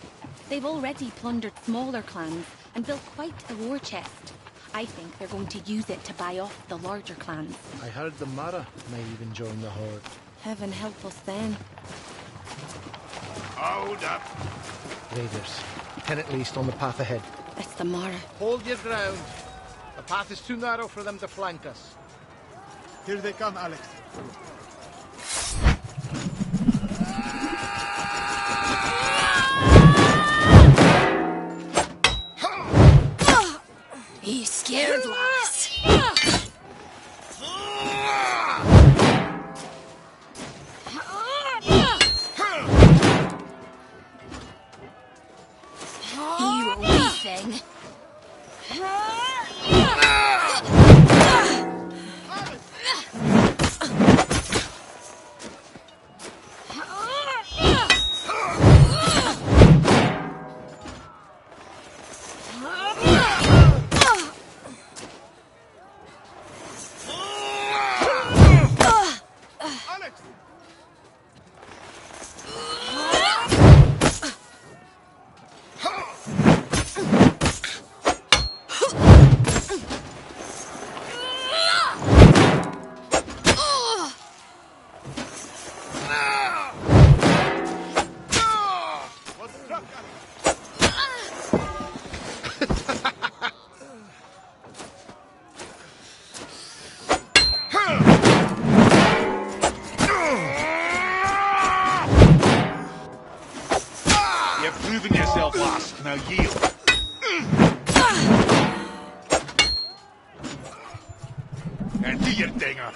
They've already plundered smaller clans and built quite a war chest. I think they're going to use it to buy off the larger clans. I heard the Mara may even join the Horde. Heaven help us then. Hold up. Raiders. 10 at least on the path ahead. It's the Mara. Hold your ground. The path is too narrow for them to flank us. Here they come, Alex. You scared, lass? You wee thing. Now yield. And do your dinger.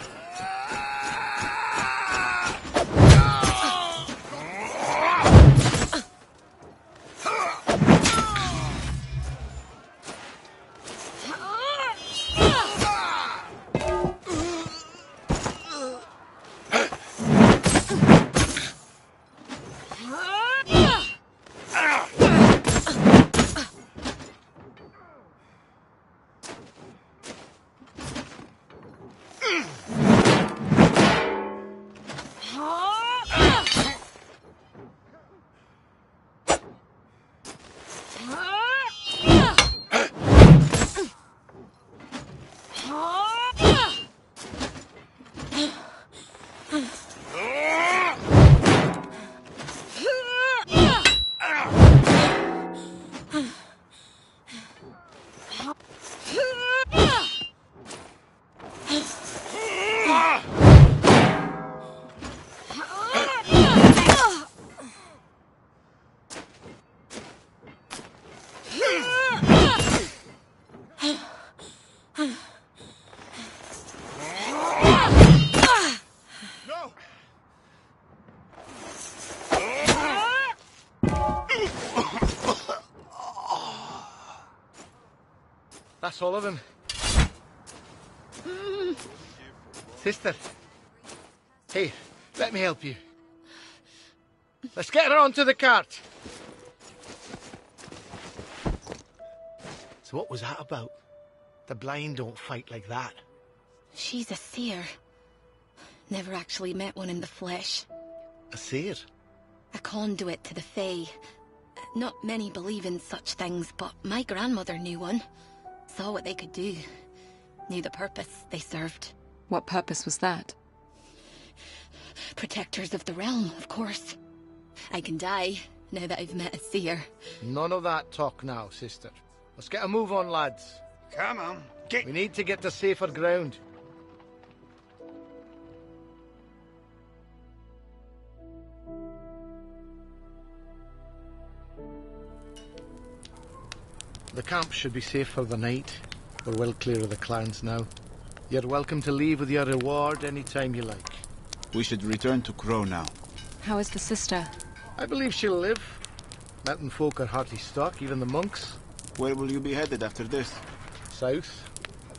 That's all of them. Sister. Hey, let me help you. Let's get her onto the cart. So what was that about? The blind don't fight like that. She's a seer. Never actually met one in the flesh. A seer? A conduit to the Fae. Not many believe in such things, but my grandmother knew one. Saw what they could do. Knew the purpose they served. What purpose was that? Protectors of the realm, of course. I can die, now that I've met a seer. None of that talk now, sister. Let's get a move on, lads. Come on, We need to get to safer ground. The camp should be safe for the night. We're well clear of the clans now. You're welcome to leave with your reward any time you like. We should return to Crow now. How is the sister? I believe she'll live. Mountain folk are hearty stock, even the monks. Where will you be headed after this? South.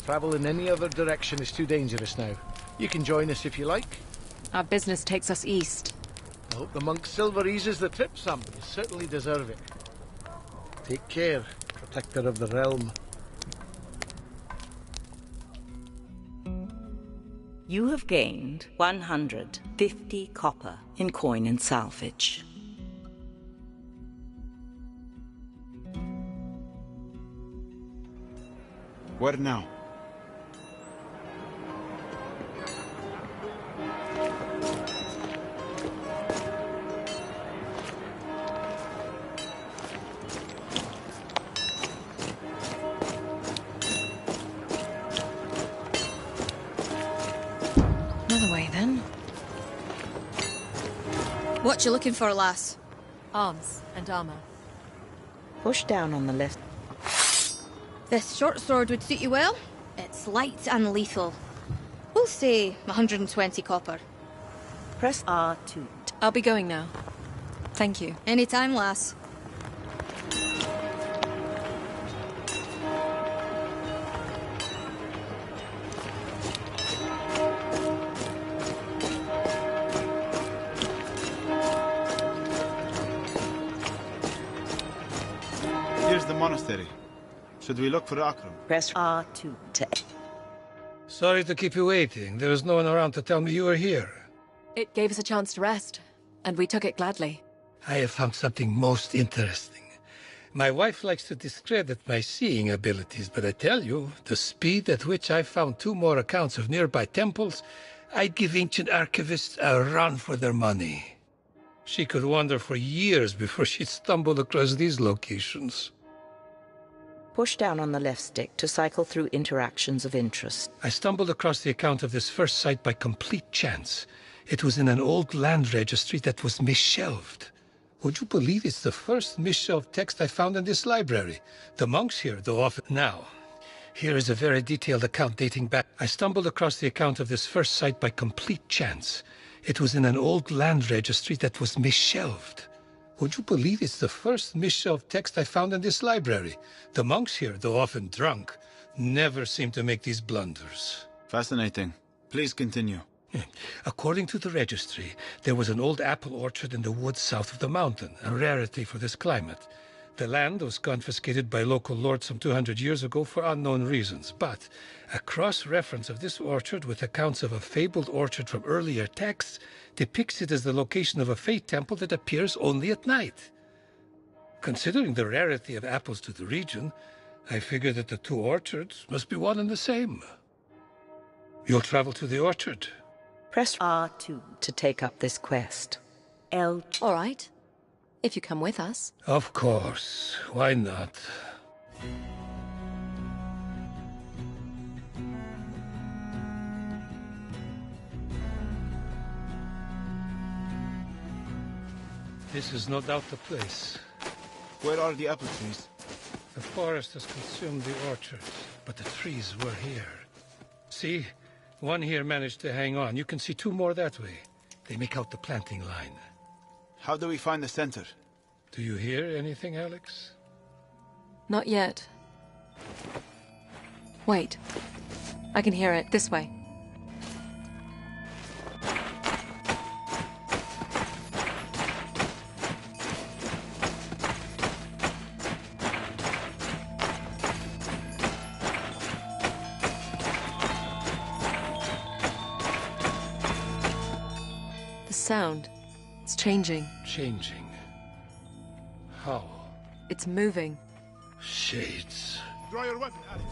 Travel in any other direction is too dangerous now. You can join us if you like. Our business takes us east. I hope the monk's silver eases the trip some. You certainly deserve it. Take care, protector of the realm. You have gained 150 copper in coin and salvage. Where now? Another way, then. What you looking for, lass? Arms and armor. Push down on the left. This short sword would suit you well. It's light and lethal. We'll say 120 copper. Press R2. I'll be going now. Thank you. Anytime, lass. Here's the monastery. Should we look for Akram? Press R2 to... Sorry to keep you waiting. There was no one around to tell me you were here. It gave us a chance to rest, and we took it gladly. I have found something most interesting. My wife likes to discredit my seeing abilities, but I tell you, the speed at which I found 2 more accounts of nearby temples, I'd give ancient archivists a run for their money. She could wander for years before she'd stumble across these locations. Push down on the left stick to cycle through interactions of interest. I stumbled across the account of this first site by complete chance. It was in an old land registry that was misshelved. Would you believe it's the first misshelved text I found in this library? The monks here, though often... Now, here is a very detailed account dating back. I stumbled across the account of this first site by complete chance. It was in an old land registry that was misshelved. Would you believe it's the first misshelved text I found in this library? The monks here, though often drunk, never seem to make these blunders. Fascinating. Please continue. According to the registry, there was an old apple orchard in the woods south of the mountain, a rarity for this climate. The land was confiscated by local lords some 200 years ago for unknown reasons, but a cross-reference of this orchard with accounts of a fabled orchard from earlier texts depicts it as the location of a Fae temple that appears only at night. Considering the rarity of apples to the region, I figure that the 2 orchards must be one and the same. You'll travel to the orchard. Press R2 to take up this quest. L. All right. If you come with us. Of course. Why not? This is no doubt the place. Where are the apple trees? The forest has consumed the orchard, but the trees were here. See? One here managed to hang on. You can see 2 more that way. They make out the planting line. How do we find the center? Do you hear anything, Alex? Not yet. Wait. I can hear it. This way. sound? It's changing. Changing? How? It's moving. Shades. Draw your weapon, Alex.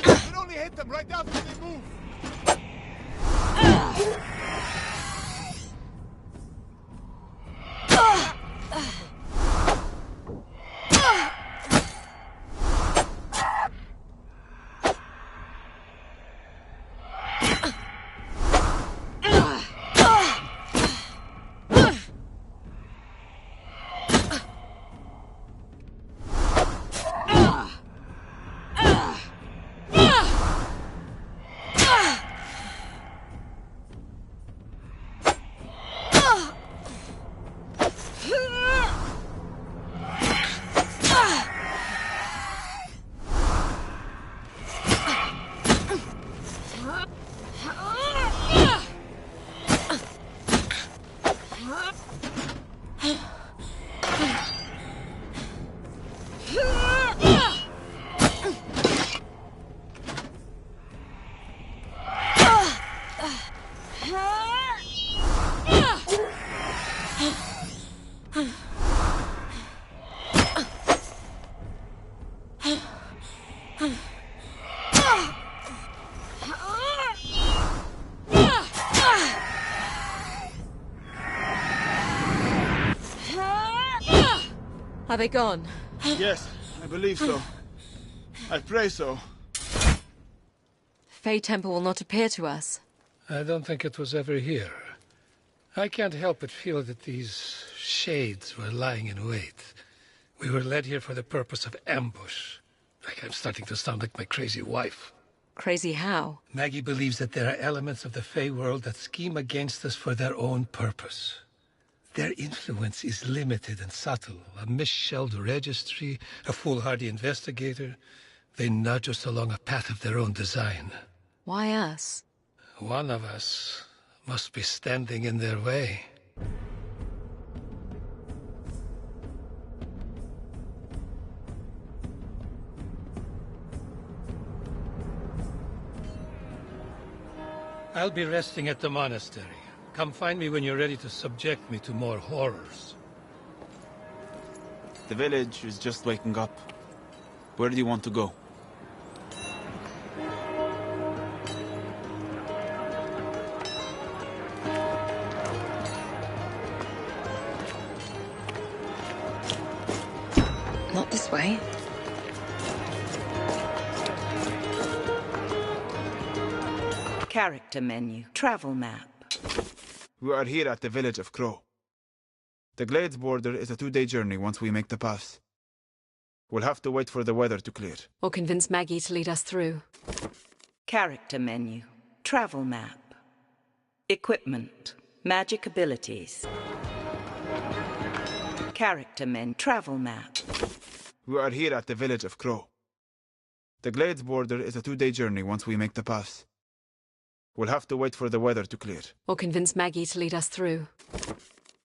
We'll only hit them right after they move. Are they gone? Yes, I believe so. I pray so. Fey Temple will not appear to us. I don't think it was ever here. I can't help but feel that these shades were lying in wait. We were led here for the purpose of ambush. Like I'm starting to sound like my crazy wife. Crazy how? Maggie believes that there are elements of the Fey world that scheme against us for their own purpose. Their influence is limited and subtle. A misshelled registry, a foolhardy investigator. They nudge us along a path of their own design. Why us? One of us must be standing in their way. I'll be resting at the monastery. Come find me when you're ready to subject me to more horrors. The village is just waking up. Where do you want to go? Not this way. Character menu. Travel map. We are here at the village of Crow. The Glades border is a 2-day journey once we make the pass. We'll have to wait for the weather to clear. Or convince Maggie to lead us through. Character menu. Travel map. Equipment. Magic abilities. Character menu. Travel map. We are here at the village of Crow. The Glades border is a 2-day journey once we make the pass. We'll have to wait for the weather to clear. Or convince Maggie to lead us through.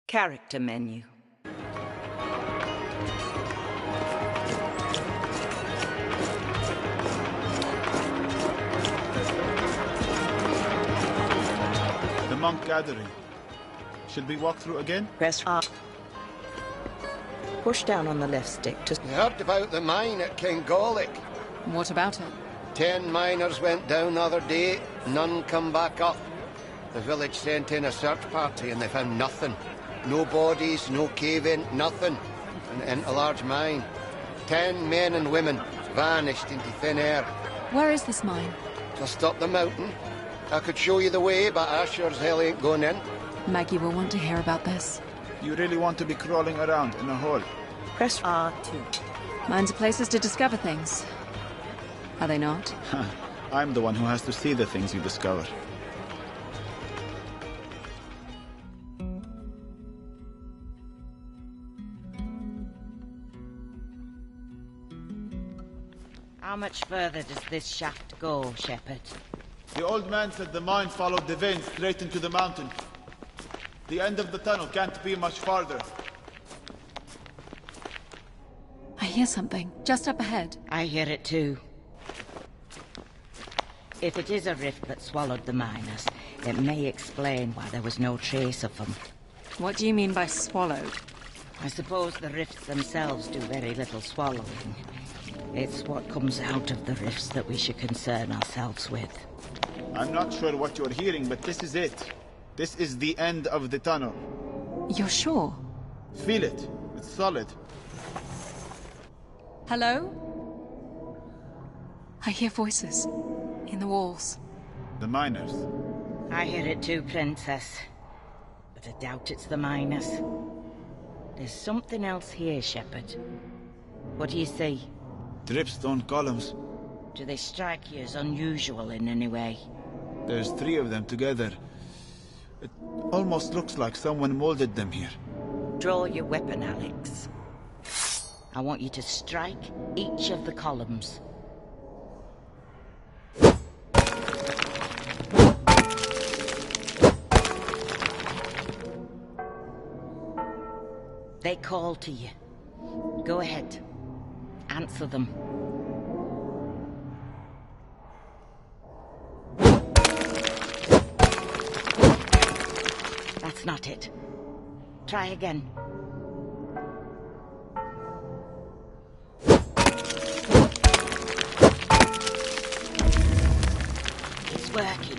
Character menu. The monk gathering. Should we walk through again? Press R. Push down on the left stick to... You heard about the mine at Kingolic? What about it? 10 miners went down the other day, none come back up. The village sent in a search party and they found nothing. No bodies, no cave-in, nothing. And a large mine. 10 men and women vanished into thin air. Where is this mine? Just up the mountain. I could show you the way, but I sure as hell ain't going in. Maggie will want to hear about this. You really want to be crawling around in a hole? Press R2. Mines are places to discover things. Are they not? I'm the one who has to see the things you discover. How much further does this shaft go, Shepherd? The old man said the mine followed the vein straight into the mountain. The end of the tunnel can't be much farther. I hear something, just up ahead. I hear it too. If it is a rift that swallowed the miners, it may explain why there was no trace of them. What do you mean by swallowed? I suppose the rifts themselves do very little swallowing. It's what comes out of the rifts that we should concern ourselves with. I'm not sure what you're hearing, but this is it. This is the end of the tunnel. You're sure? Feel it. It's solid. Hello? I hear voices. In the walls. The miners. I hear it too, Princess. But I doubt it's the miners. There's something else here, Shepherd. What do you see? Dripstone columns. Do they strike you as unusual in any way? There's 3 of them together. It almost looks like someone molded them here. Draw your weapon, Alex. I want you to strike each of the columns. They call to you. Go ahead. Answer them. That's not it. Try again. It's working.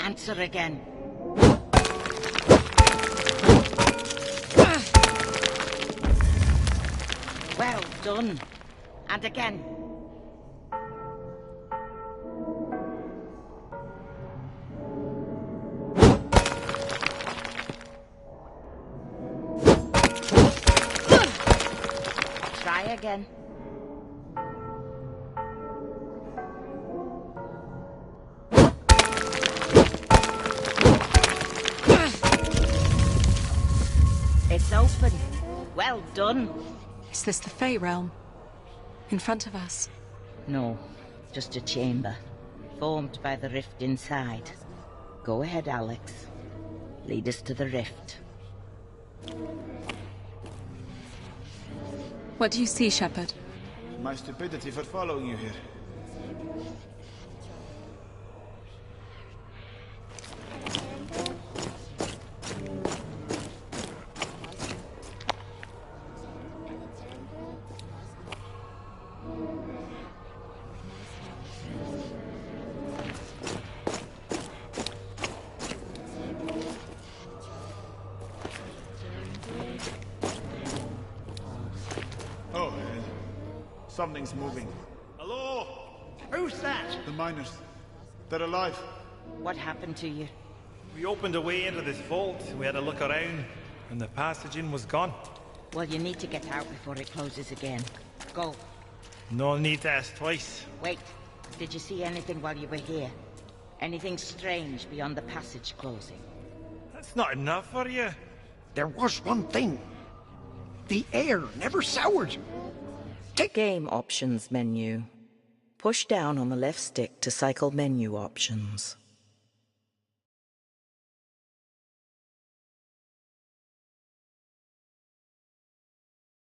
Answer again. Well done. And again. Try again. It's open. Well done. Is this the Fey realm? In front of us? No, just a chamber, formed by the rift inside. Go ahead, Alex. Lead us to the rift. What do you see, Shepherd? My stupidity for following you here. Oh, hell. Something's moving. Hello? Who's that? The miners. They're alive. What happened to you? We opened a way into this vault. We had a look around, and the passage in was gone. Well, you need to get out before it closes again. Go. No need to ask twice. Wait. Did you see anything while you were here? Anything strange beyond the passage closing? That's not enough for you. There was one thing. The air never soured. Game options menu. Push down on the left stick to cycle menu options.